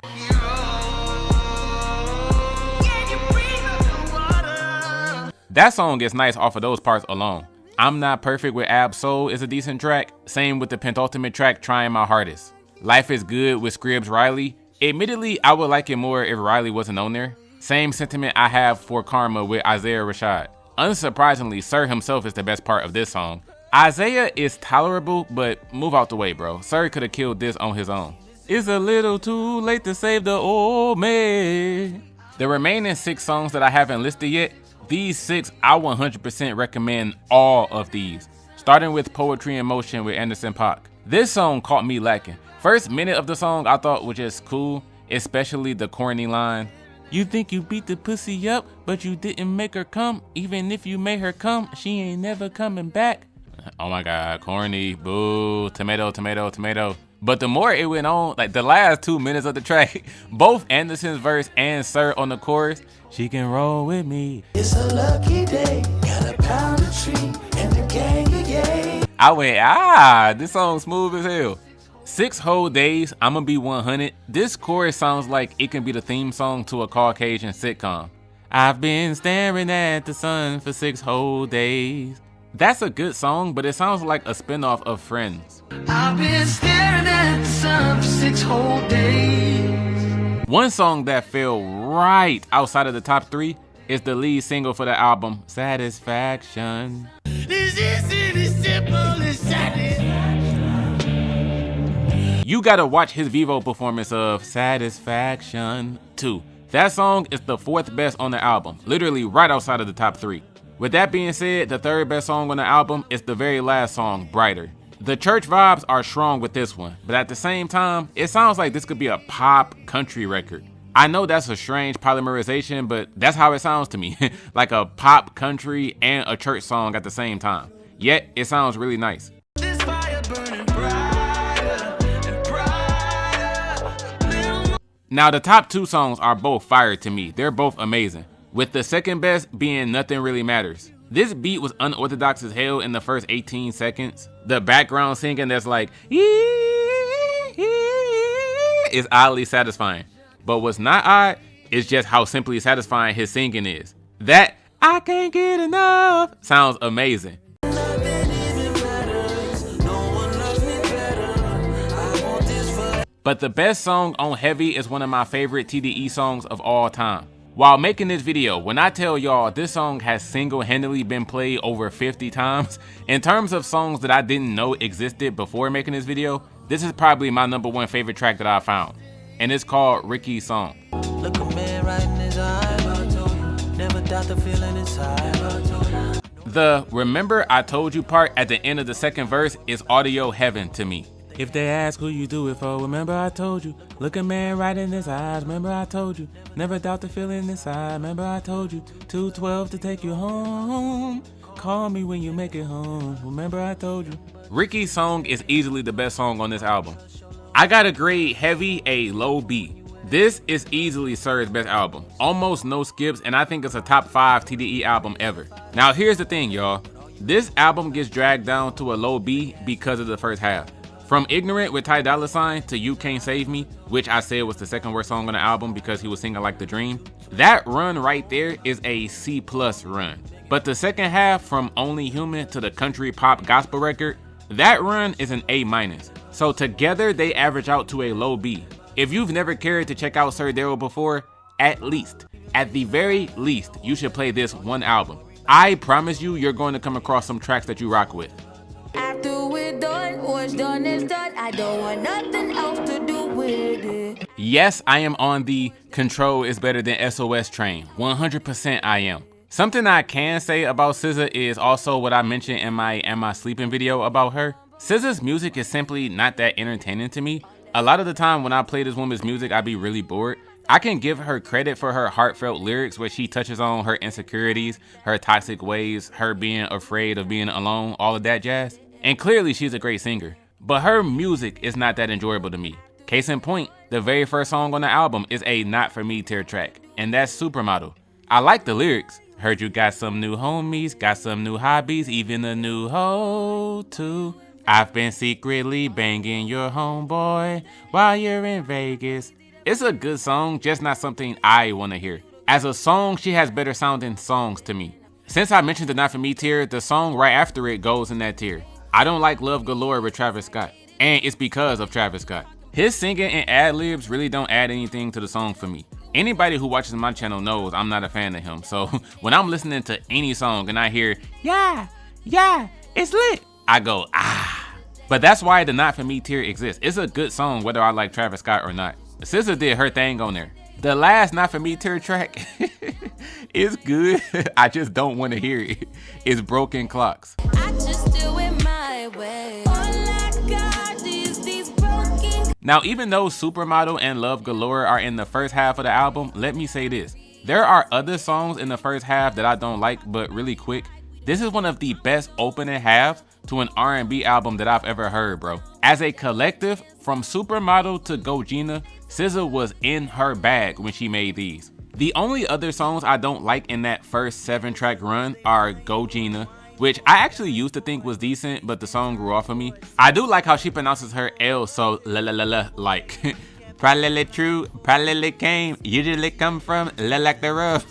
That song gets nice off of those parts alone. I'm Not Perfect with Ab-Soul is a decent track. Same with the penultimate track, Trying My Hardest. Life is Good with Scribbs Riley. Admittedly, I would like it more if Riley wasn't on there. Same sentiment I have for Karma with Isaiah Rashad. Unsurprisingly, SiR himself is the best part of this song. Isaiah is tolerable, but move out the way, bro. SiR could have killed this on his own. It's a little too late to save the old man. The remaining 6 songs that I haven't listed yet, these 6 I 100% recommend all of these. Starting with Poetry in Motion with Anderson .Paak. This song caught me lacking. First minute of the song I thought was just cool, especially the corny line. You think you beat the pussy up, but you didn't make her come. Even if you made her come, she ain't never coming back. Oh my God, corny, boo, tomato, tomato, tomato. But the more it went on, like the last 2 minutes of the track, both Anderson's verse and SiR on the chorus, she can roll with me. It's a lucky day, got a pound of tree and the gang, yeah. I went, this song's smooth as hell. 6 whole days, I'ma be 100. This chorus sounds like it can be the theme song to a Caucasian sitcom. I've been staring at the sun for 6 whole days. That's a good song, but it sounds like a spinoff of Friends. I've been staring at the sun for 6 whole days. One song that fell right outside of the top 3 is the lead single for the album, Satisfaction. This isn't as simple as satisfaction. You gotta watch his Vivo performance of Satisfaction 2. That song is the 4th best on the album, literally right outside of the top 3. With that being said, the third best song on the album is the very last song, Brighter. The church vibes are strong with this one, but at the same time, it sounds like this could be a pop country record. I know that's a strange polymerization, but that's how it sounds to me. Like a pop country and a church song at the same time. Yet, it sounds really nice. Now, the top two songs are both fire to me. They're both amazing. With the second best being Nothing Really Matters. This beat was unorthodox as hell in the first 18 seconds. The background singing that's like, is oddly satisfying. But what's not odd is just how simply satisfying his singing is. That I can't get enough sounds amazing. But the best song on Heavy is one of my favorite TDE songs of all time. While making this video, when I tell y'all this song has single-handedly been played over 50 times, in terms of songs that I didn't know existed before making this video, this is probably my #1 favorite track that I found. And it's called Ricky's Song. Look a man right in his eye. Never doubt the feeling inside. The Remember I Told You part at the end of the second verse is audio heaven to me. If they ask who you do it for, remember I told you. Look a man right in his eyes, remember I told you. Never doubt the feeling inside, remember I told you. 212 to take you home. Call me when you make it home, remember I told you. Ricky's Song is easily the best song on this album. I gotta grade Heavy a low B. This is easily SiR's best album. Almost no skips, and I think it's a top 5 TDE album ever. Now here's the thing, y'all. This album gets dragged down to a low B because of the first half. From Ignorant with Ty Dolla $ign to You Can't Save Me, which I said was the second worst song on the album because he was singing like the dream. That run right there is a C+ run. But the second half, from Only Human to the country pop gospel record, that run is an A-. So together they average out to a low B. If you've never cared to check out SiR Darryl before, at the very least, you should play this one album. I promise you, you're going to come across some tracks that you rock with. After we're done, what's done is done. I don't want nothing else to do with it. Yes, I am on the Control is better than SOS train. 100% I am. Something I can say about SZA is also what I mentioned in my Am I Sleeping video about her. SZA's music is simply not that entertaining to me. A lot of the time when I play this woman's music, I be really bored. I can give her credit for her heartfelt lyrics where she touches on her insecurities, her toxic ways, her being afraid of being alone, all of that jazz. And clearly she's a great singer, but her music is not that enjoyable to me. Case in point, the very first song on the album is a Not For Me tier track, and that's Supermodel. I like the lyrics. Heard you got some new homies, got some new hobbies, even a new hoe too. I've been secretly banging your homeboy while you're in Vegas. It's a good song, just not something I want to hear. As a song, she has better sounding songs to me. Since I mentioned the Not For Me tier, the song right after it goes in that tier. I don't like Love Galore with Travis Scott, and it's because of Travis Scott. His singing and ad-libs really don't add anything to the song for me. Anybody who watches my channel knows I'm not a fan of him, so when I'm listening to any song and I hear, yeah, it's lit, I go, ah. But that's why the Not For Me tier exists. It's a good song whether I like Travis Scott or not. SZA did her thing on there. The last Not For Me tier track is good, I just don't want to hear it. It's Broken Clocks. I just do it my way. All I got is these broken. Now, even though Supermodel and Love Galore are in the first half of the album, let me say this. There are other songs in the first half that I don't like, but really quick. This is one of the best opening halves to an R&B album that I've ever heard, bro. As a collective, from Supermodel to Go Gina, SZA was in her bag when she made these. The only other songs I don't like in that first 7-track run are Go Gina, which I actually used to think was decent, but the song grew off of me. I do like how she pronounces her L so la like. Probably true, probably came, usually come from la like the rough.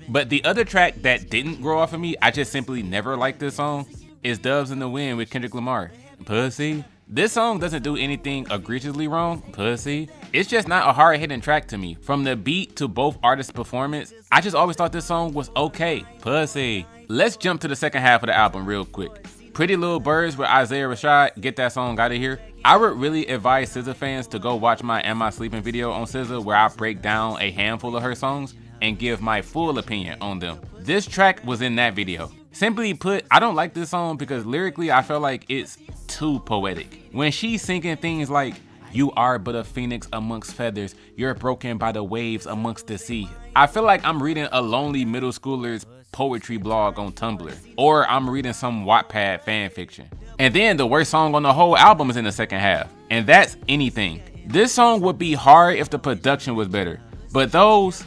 But the other track that didn't grow off of me, I just simply never liked this song, is Doves in the Wind with Kendrick Lamar. Pussy. This song doesn't do anything egregiously wrong, pussy. It's just not a hard-hitting track to me. From the beat to both artists' performance, I just always thought this song was okay, pussy. Let's jump to the second half of the album real quick. Pretty Little Birds with Isaiah Rashad, get that song out of here. I would really advise SZA fans to go watch my Am I Sleeping video on SZA where I break down a handful of her songs. and give my full opinion on them. This track was in that video. Simply put, I don't like this song because lyrically I feel like it's too poetic. When she's singing things like, "You are but a phoenix amongst feathers, you're broken by the waves amongst the sea," I feel like I'm reading a lonely middle schooler's poetry blog on Tumblr, or I'm reading some Wattpad fan fiction. And then the worst song on the whole album is in the second half, and that's Anything. This song would be hard if the production was better, but those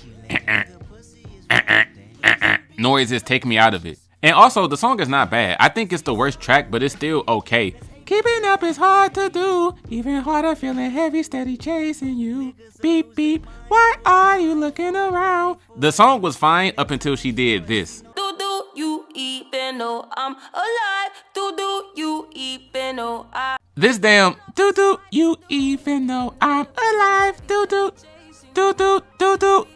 noises take me out of it. And also, the song is not bad. I think it's the worst track, but it's still okay. Keeping up is hard to do, even harder feeling heavy, steady chasing you. Beep, beep, why are you looking around? The song was fine up until she did this. Do you even know I'm alive? Do you even know I... This damn, do you even know I'm alive? Do.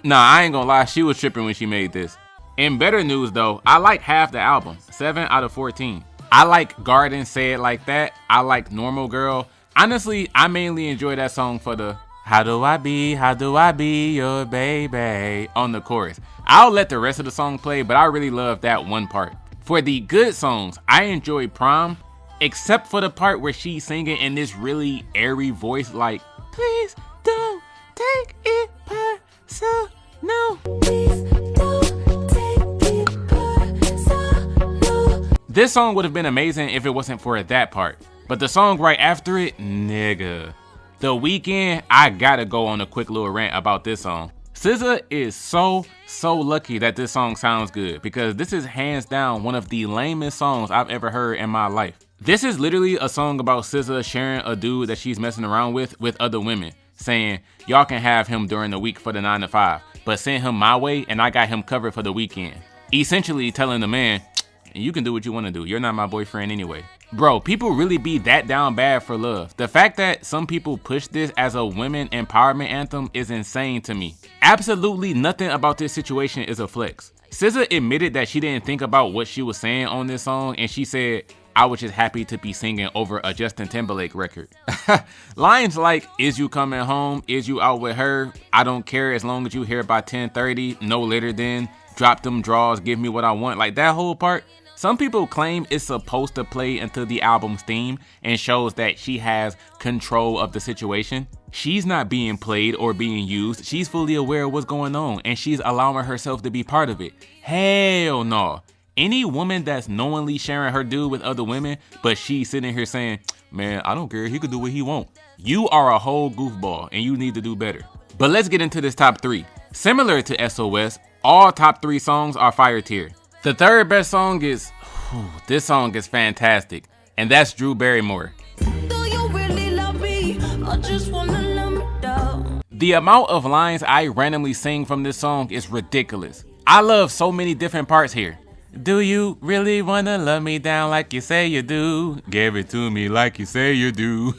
Nah, I ain't gonna lie, she was tripping when she made this. In better news though, I like half the album, 7 out of 14. I like Garden, Say It Like That. I like Normal Girl. Honestly, I mainly enjoy that song for the how do I be your baby on the chorus. I'll let the rest of the song play, but I really love that one part. For the good songs, I enjoy Prom, except for the part where she's singing in this really airy voice like, please don't take it personal. This song would have been amazing if it wasn't for that part. But the song right after it, nigga. The Weeknd, I gotta go on a quick little rant about this song. SZA is so lucky that this song sounds good, because this is hands down one of the lamest songs I've ever heard in my life. This is literally a song about SZA sharing a dude that she's messing around with other women, saying, y'all can have him during the week for the 9 to 5, but send him my way and I got him covered for the weekend. Essentially telling the man, you can do what you want to do. You're not my boyfriend anyway. Bro, people really be that down bad for love. The fact that some people push this as a women empowerment anthem is insane to me. Absolutely nothing about this situation is a flex. SZA admitted that she didn't think about what she was saying on this song, and she said, I was just happy to be singing over a Justin Timberlake record. Lines like, is you coming home? Is you out with her? I don't care as long as you here by 10:30, no later than. Drop them draws, give me what I want. Like that whole part. Some people claim it's supposed to play into the album's theme and shows that she has control of the situation. She's not being played or being used. She's fully aware of what's going on and she's allowing herself to be part of it. Hell no. Any woman that's knowingly sharing her dude with other women, but she's sitting here saying, man, I don't care, he could do what he want. You are a whole goofball and you need to do better. But let's get into this top 3. Similar to SOS, all top 3 songs are fire tier. The third best song is, this song is fantastic, and that's Drew Barrymore. Do you really love me or just wanna let me down? The amount of lines I randomly sing from this song is ridiculous. I love so many different parts here. Do you really wanna love me down like you say you do? Give it to me like you say you do.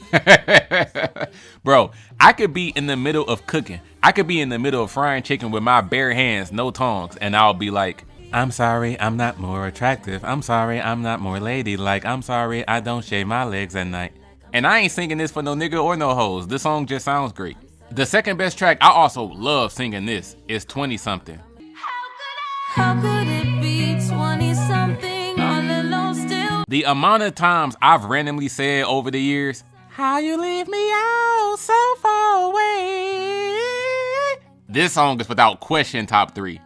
Bro, I could be in the middle of cooking. I could be in the middle of frying chicken with my bare hands, no tongs, and I'll be like, I'm sorry, I'm not more attractive. I'm sorry, I'm not more ladylike. I'm sorry, I don't shave my legs at night. And I ain't singing this for no nigga or no hoes. This song just sounds great. The second best track, I also love singing this, is 20 Something. How could it be 20 something all alone still? The amount of times I've randomly said over the years, how you leave me out so far away. This song is without question top 3.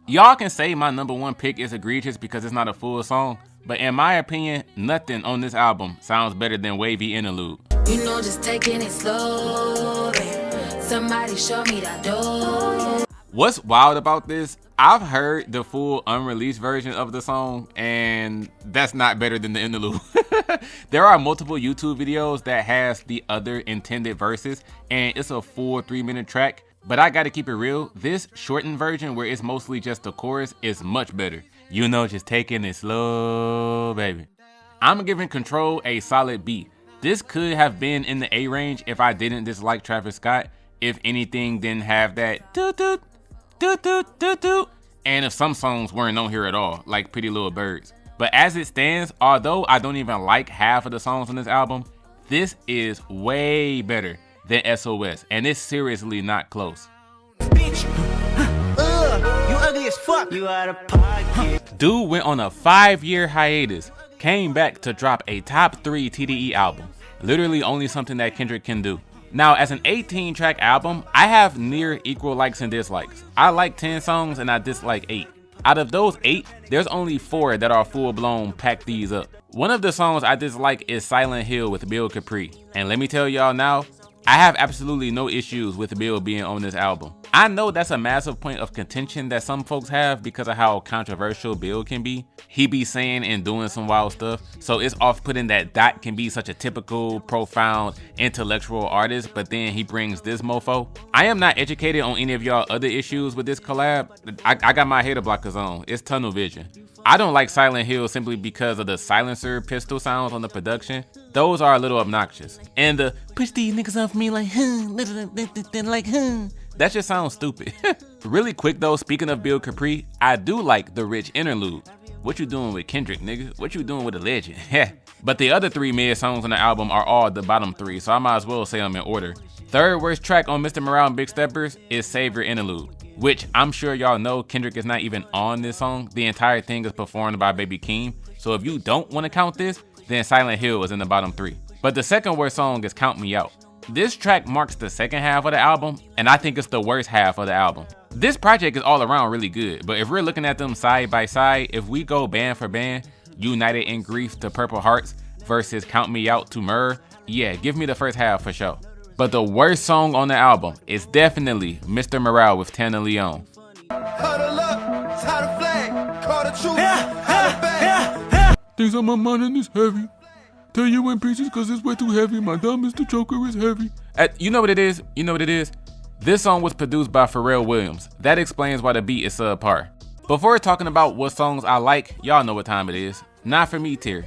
Y'all can say my number 1 pick is Egregious because it's not a full song, but in my opinion, nothing on this album sounds better than Wavy Interlude. You know, just taking it slow, babe. Somebody show me that door. What's wild about this, I've heard the full unreleased version of the song, and that's not better than the interlude. There are multiple YouTube videos that has the other intended verses, and it's a full 3-minute track. But I gotta keep it real, this shortened version where it's mostly just the chorus is much better. You know, just taking it slow, baby. I'm giving Control a solid B. This could have been in the A range if I didn't dislike Travis Scott. If anything didn't have that doot, and if some songs weren't on here at all, like Pretty Little Birds. But as it stands, although I don't even like half of the songs on this album, this is way better than SOS, and it's seriously not close. Bitch, you as fuck. You out of pocket. Dude went on a 5-year hiatus, came back to drop a top 3 TDE album. Literally only something that Kendrick can do. Now, as an 18-track album, I have near equal likes and dislikes. I like 10 songs and I dislike 8. Out of those 8, there's only 4 that are full-blown pack these up. One of the songs I dislike is Silent Hill with Bill Capri. And let me tell y'all now, I have absolutely no issues with Bill being on this album. I know that's a massive point of contention that some folks have because of how controversial Bill can be. He be saying and doing some wild stuff, so it's off-putting that Dot can be such a typical, profound, intellectual artist, but then he brings this mofo. I am not educated on any of y'all other issues with this collab. I got my hater blockers on. It's tunnel vision. I don't like Silent Hill simply because of the silencer pistol sounds on the production. Those are a little obnoxious. And the push these niggas off me like, that just sounds stupid. Really quick though, speaking of Bill Capri, I do like the rich interlude. What you doing with Kendrick, nigga? What you doing with a legend? But the other 3 mid songs on the album are all the bottom 3, so I might as well say them in order. Third worst track on Mr. Morale and Big Steppers is Save Your Interlude, which I'm sure y'all know Kendrick is not even on this song. The entire thing is performed by Baby Keem. So if you don't want to count this, then Silent Hill is in the bottom 3. But the second worst song is Count Me Out. This track marks the second half of the album, and I think it's the worst half of the album. This project is all around really good, but if we're looking at them side by side, if we go band for band, United in Grief to Purple Hearts versus Count Me Out to M.A.A.d, yeah, give me the first half for sure. But the worst song on the album is definitely Mr. Morale with Tana Leon. Things on my mind and it's heavy. Tell you in pieces cause it's way too heavy. My dumb Mr. Choker is heavy. You know what it is? You know what it is? This song was produced by Pharrell Williams. That explains why the beat is subpar. Before talking about what songs I like, y'all know what time it is. Not for me tier.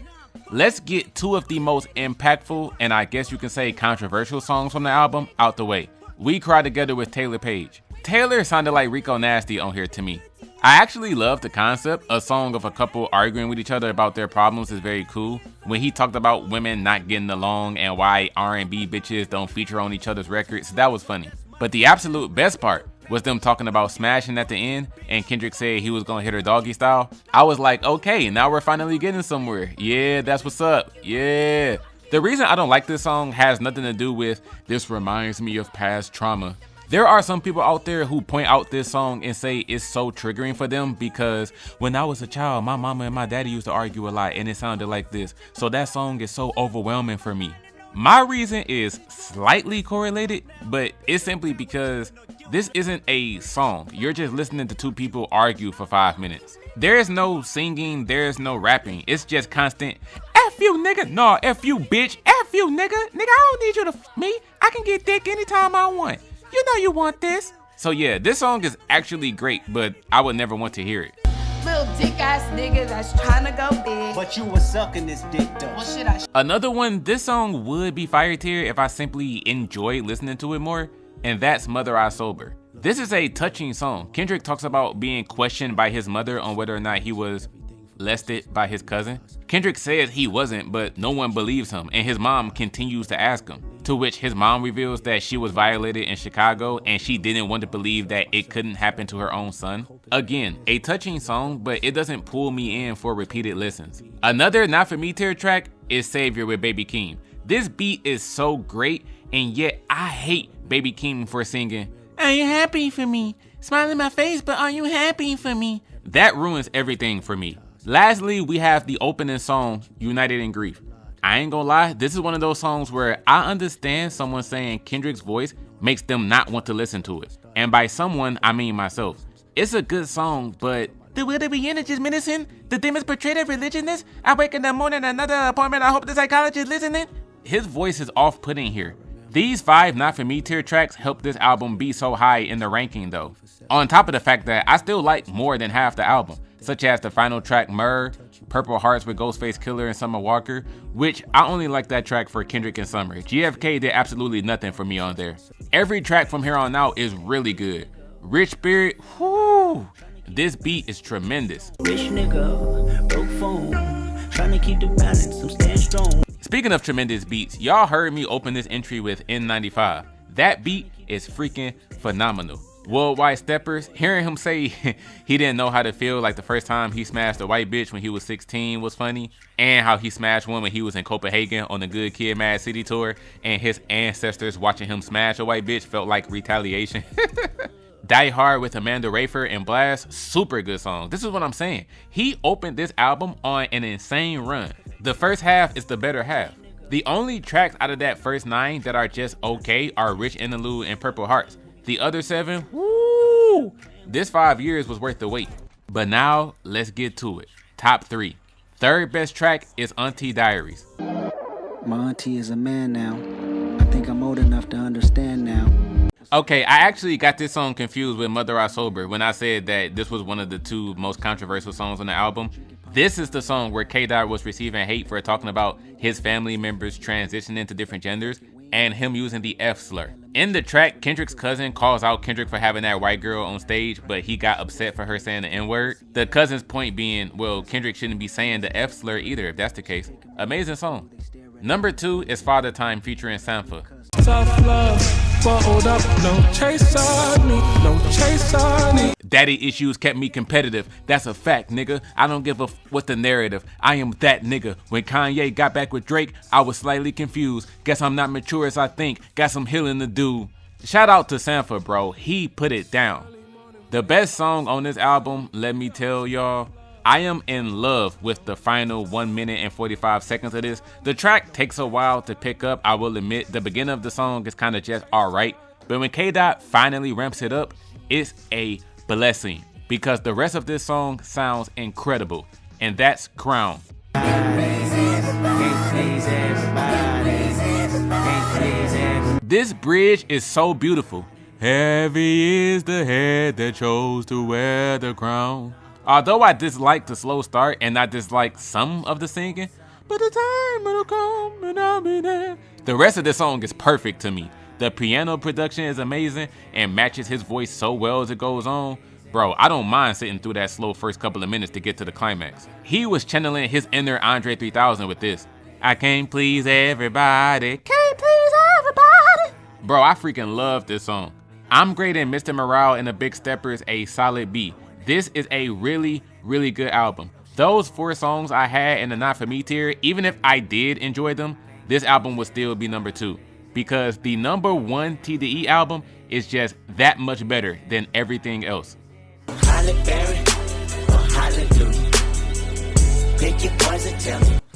Let's get 2 of the most impactful and I guess you can say controversial songs from the album out the way. We Cry Together with Taylor Page. Taylor sounded like Rico Nasty on here to me. I actually love the concept. A song of a couple arguing with each other about their problems is very cool. When he talked about women not getting along and why R&B bitches don't feature on each other's records, that was funny. But the absolute best part was them talking about smashing at the end and Kendrick said he was gonna hit her doggy style. I was like, okay, now we're finally getting somewhere. Yeah, that's what's up. Yeah. The reason I don't like this song has nothing to do with this reminds me of past trauma. There are some people out there who point out this song and say it's so triggering for them because when I was a child, my mama and my daddy used to argue a lot and it sounded like this. So that song is so overwhelming for me. My reason is slightly correlated, but it's simply because this isn't a song. You're just listening to 2 people argue for 5 minutes. There is no singing, there's no rapping. It's just constant, F you nigga, nah, F you bitch, F you nigga. Nigga, I don't need you to f me. I can get dick anytime I want. You know you want this. So yeah, this song is actually great, but I would never want to hear it. Little dick ass nigga that's trying to go big. But you was sucking this dick though. Well, shit, I Another one, this song would be fire tier if I simply enjoyed listening to it more, and that's Mother I Sober. This is a touching song. Kendrick talks about being questioned by his mother on whether or not he was molested by his cousin. Kendrick says he wasn't, but no one believes him, and his mom continues to ask him. To which his mom reveals that she was violated in Chicago and she didn't want to believe that it couldn't happen to her own son. Again, a touching song, but it doesn't pull me in for repeated listens. Another not for me tier track is Savior with Baby Keem. This beat is so great, and yet I hate Baby Keem for singing, "Are you happy for me? Smile in my face, but are you happy for me?" That ruins everything for me. Lastly, we have the opening song, United in Grief. I ain't gonna lie, this is one of those songs where I understand someone saying Kendrick's voice makes them not want to listen to it. And by someone, I mean myself. It's a good song, but the will to be in is just menacing. The demons portray their religionist. I wake in the morning, another appointment. I hope the psychologist listening. His voice is off-putting here. These 5 not for me tier tracks help this album be so high in the ranking though. On top of the fact that I still like more than half the album, such as the final track M.A.A.d, Purple Hearts with Ghostface Killer and ScHoolboy Q, which I only like that track for Kendrick and Summer. GFK did absolutely nothing for me on there. Every track from here on out is really good. Rich Spirit, whoo, this beat is tremendous. Rich nigga, broke phone, trying to keep the balance, I'm staying strong. Speaking of tremendous beats, y'all heard me open this entry with N95. That beat is freaking phenomenal. Worldwide Steppers, hearing him say he didn't know how to feel like the first time he smashed a white bitch when he was 16 was funny, and how he smashed one when he was in Copenhagen on the Good Kid, M.A.A.d City tour, and his ancestors watching him smash a white bitch felt like retaliation. Die Hard with Amanda Rayford and Blast, super good song. This is what I'm saying. He opened this album on an insane run. The first half is the better half. The only tracks out of that first 9 that are just okay are Rich Interlude and Purple Hearts. The other 7, woo! This 5 years was worth the wait. But now, let's get to it. Top 3. Third best track is Auntie Diaries. My auntie is a man now. I think I'm old enough to understand now. Okay, I actually got this song confused with Mother I Sober when I said that this was one of the 2 most controversial songs on the album. This is the song where K-Dot was receiving hate for talking about his family members transitioning to different genders and him using the F slur. In the track, Kendrick's cousin calls out Kendrick for having that white girl on stage, but he got upset for her saying the N-word. The cousin's point being, well, Kendrick shouldn't be saying the F slur either if that's the case. Amazing song. Number 2 is Father Time featuring Sampha. Tough love, but hold up, no chase on me, no chase on me. Daddy issues kept me competitive. That's a fact, nigga. I don't give a what's the narrative. I am that nigga. When Kanye got back with Drake, I was slightly confused. Guess I'm not mature as I think. Got some healing to do. Shout out to Sampha, bro. He put it down. The best song on this album, let me tell y'all, I am in love with the final 1 minute and 45 seconds of this. The track takes a while to pick up, I will admit. The beginning of the song is kind of just alright. But when K-Dot finally ramps it up, it's a blessing. Because the rest of this song sounds incredible. And that's Crown. This bridge is so beautiful. Heavy is the head that chose to wear the crown. Although I dislike the slow start and I dislike some of the singing, but the time will come and I'll be there. The rest of the song is perfect to me. The piano production is amazing and matches his voice so well as it goes on. Bro, I don't mind sitting through that slow first couple of minutes to get to the climax. He was channeling his inner Andre 3000 with this. I can't please everybody, can't please everybody. Bro, I freaking love this song. I'm grading Mr. Morale and the Big Steppers a solid B. This is a really, really good album. Those 4 songs I had in the Not For Me tier, even if I did enjoy them, this album would still be number 2. Because the number 1 TDE album is just that much better than everything else.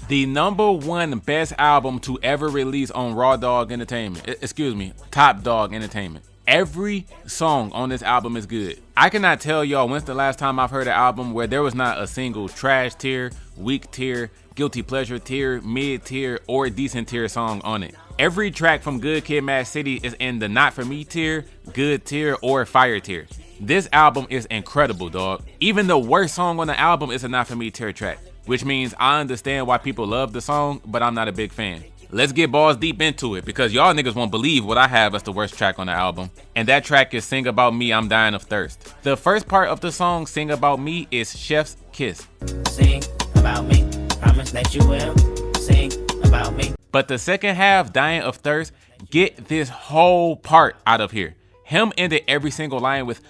The number 1 best album to ever release on Dawg Entertainment. Excuse me, Top Dawg Entertainment. Every song on this album is good. I cannot tell y'all when's the last time I've heard an album where there was not a single trash tier, weak tier, guilty pleasure tier, mid tier, or decent tier song on it. Every track from Good Kid, M.A.A.d City is in the Not For Me tier, good tier, or fire tier. This album is incredible, dog. Even the worst song on the album is a Not For Me tier track, which means I understand why people love the song, but I'm not a big fan. Let's get balls deep into it because y'all niggas won't believe what I have as the worst track on the album. And that track is Sing About Me, I'm Dying of Thirst. The first part of the song, Sing About Me, is Chef's Kiss. Sing about me, promise that you will. Sing about me. But the second half, Dying of Thirst, get this whole part out of here. Him ended every single line with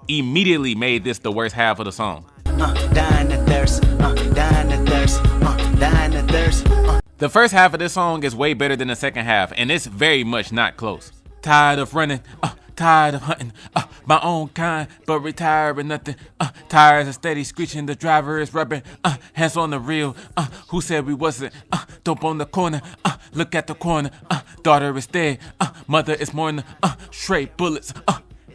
immediately made this the worst half of the song. Dying of thirst, dying of thirst, dying of thirst. The first half of this song is way better than the second half, and it's very much not close. Tired of running, tired of hunting, my own kind, but retiring nothing. Tires are steady screeching, the driver is rubbing, hands on the reel. Who said we wasn't? Dope on the corner, look at the corner. Daughter is dead, mother is mourning, straight bullets.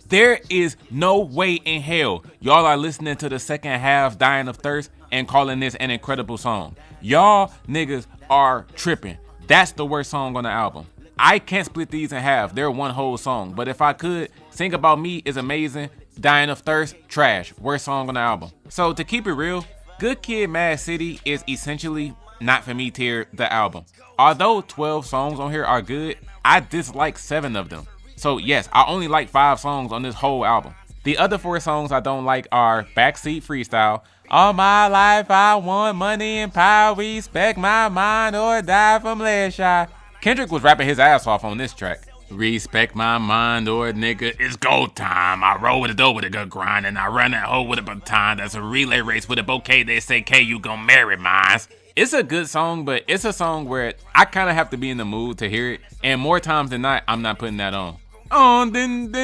There is no way in hell y'all are listening to the second half, Dying of Thirst, and calling this an incredible song. Y'all niggas are tripping. That's the worst song on the album. I can't split these in half. They're one whole song. But if I could, Sing About Me is amazing. Dying of Thirst, trash. Worst song on the album. So to keep it real, Good Kid, M.A.A.d City is essentially Not For Me tier the album. Although 12 songs on here are good, I dislike 7 of them. So yes, I only like 5 songs on this whole album. The other 4 songs I don't like are Backseat Freestyle, All My Life I Want Money and Power, Respect My Mind or Die from Lead Shot. Kendrick was rapping his ass off on this track. Respect my mind or nigga, it's go time. I roll with a dough with a good grind and I run that hoe with a baton. That's a relay race with a bouquet. They say, K, you gon' marry mine. It's a good song, but it's a song where I kind of have to be in the mood to hear it. And more times than not, I'm not putting that on. Oh, then.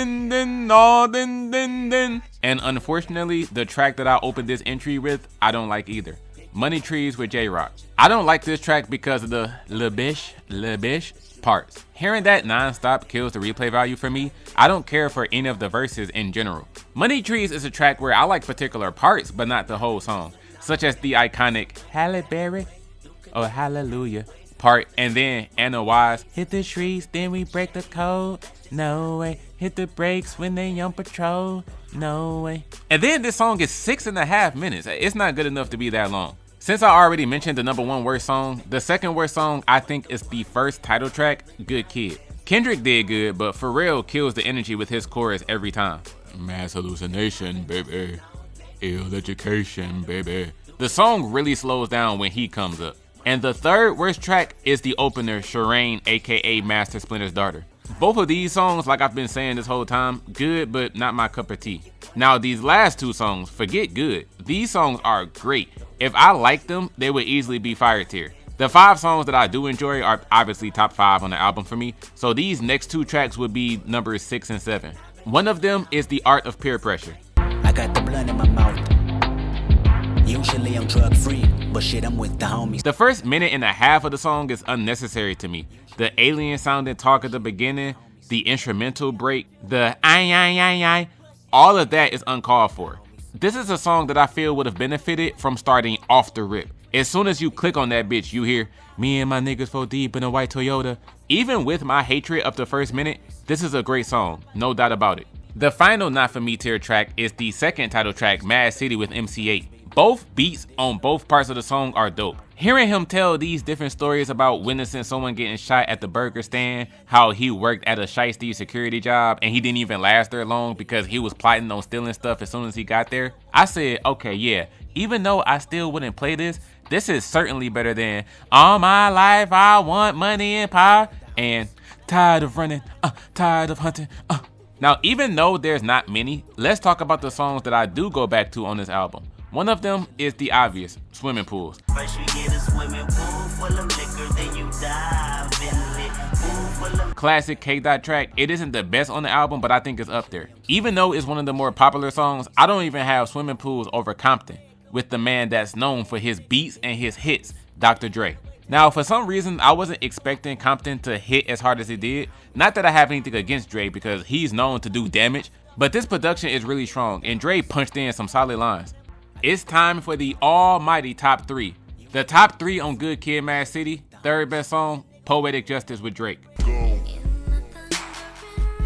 And unfortunately, the track that I opened this entry with, I don't like either. Money Trees with J-Rock. I don't like this track because of the le bish parts. Hearing that non-stop kills the replay value for me. I don't care for any of the verses in general. Money Trees is a track where I like particular parts, but not the whole song, such as the iconic Halle Berry or Hallelujah part, and then Anna Wise, hit the streets, then we break the code. No way. Hit the brakes when they on patrol. No way. And then this song is 6.5 minutes. It's not good enough to be that long. Since I already mentioned the #1 worst song, the second worst song I think is the first title track, Good Kid. Kendrick did good, but Pharrell kills the energy with his chorus every time. Mass hallucination, baby. Ill education, baby. The song really slows down when he comes up. And the third worst track is the opener, Shireen, aka Master Splinter's daughter. Both of these songs, like I've been saying this whole time, good but not my cup of tea. Now these last two songs, forget good. These songs are great. If I liked them, they would easily be fire tier. The 5 songs that I do enjoy are obviously top 5 on the album for me, so these next 2 tracks would be numbers 6 and 7. One of them is The Art of Peer Pressure. I got the blood in my mouth. Usually I'm drug free, but shit, I'm with the homies. The first minute and a half of the song is unnecessary to me. The alien sounding talk at the beginning, the instrumental break, the ay, all of that is uncalled for. This is a song that I feel would have benefited from starting off the rip. As soon as you click on that bitch, you hear, me and my niggas 4 deep in a white Toyota. Even with my hatred of the first minute, this is a great song, no doubt about it. The final not for me tier track is the second title track, Mad City with MC8. Both beats on both parts of the song are dope. Hearing him tell these different stories about witnessing someone getting shot at the burger stand, how he worked at a shiesty security job and he didn't even last there long because he was plotting on stealing stuff as soon as he got there, I said, okay, yeah, even though I still wouldn't play this, this is certainly better than all my life I want money and power and tired of running, tired of hunting. Now, even though there's not many, let's talk about the songs that I do go back to on this album. One of them is the obvious, Swimming Pools. First you get a swimming pool full of liquor, then you dive in it. Pool full of Classic K-Dot track. It isn't the best on the album, but I think it's up there. Even though it's one of the more popular songs, I don't even have Swimming Pools over Compton, with the man that's known for his beats and his hits, Dr. Dre. Now, for some reason, I wasn't expecting Compton to hit as hard as it did. Not that I have anything against Dre, because he's known to do damage, but this production is really strong, and Dre punched in some solid lines. It's time for the almighty top 3. The top 3 on Good Kid, Mad City. Third best song, Poetic Justice with Drake.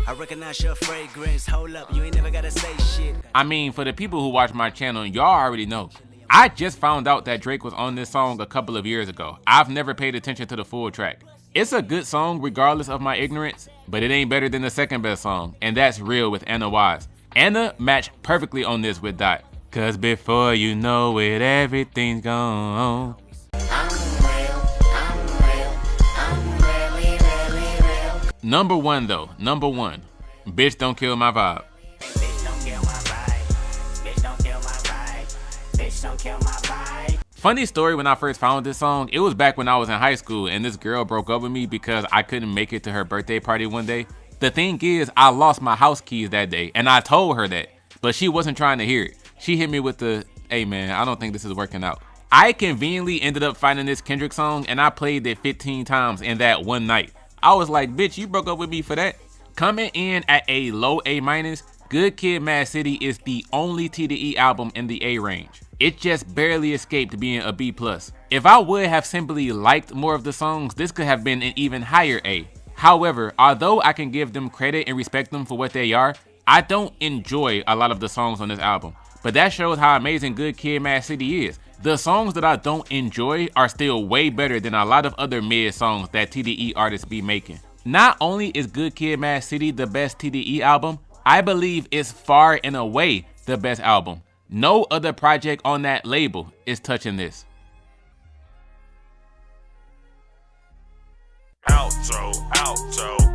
I recognize your fragrance. Hold up, you ain't never gotta say shit. I mean, for the people who watch my channel, y'all already know. I just found out that Drake was on this song a couple of years ago. I've never paid attention to the full track. It's a good song regardless of my ignorance, but it ain't better than the second best song, and that's Real with Anna Wise. Anna matched perfectly on this with Dot. Cause before you know it, everything's gone. I'm really real. Number 1 though, number 1. Bitch Don't Kill My Vibe. Bitch don't kill my vibe. Bitch don't kill my vibe. Bitch don't kill my vibe. Funny story, when I first found this song, it was back when I was in high school and this girl broke up with me because I couldn't make it to her birthday party one day. The thing is, I lost my house keys that day and I told her that, but she wasn't trying to hear it. She hit me with the, hey man, I don't think this is working out. I conveniently ended up finding this Kendrick song and I played it 15 times in that one night. I was like, bitch, you broke up with me for that? Coming in at a low A-, Good Kid, Mad City is the only TDE album in the A range. It just barely escaped being a B+. If I would have simply liked more of the songs, this could have been an even higher A. However, although I can give them credit and respect them for what they are, I don't enjoy a lot of the songs on this album. But that shows how amazing Good Kid, Mad City is. The songs that I don't enjoy are still way better than a lot of other mid songs that TDE artists be making. Not only is Good Kid, Mad City the best TDE album, I believe it's far and away the best album. No other project on that label is touching this. Outro.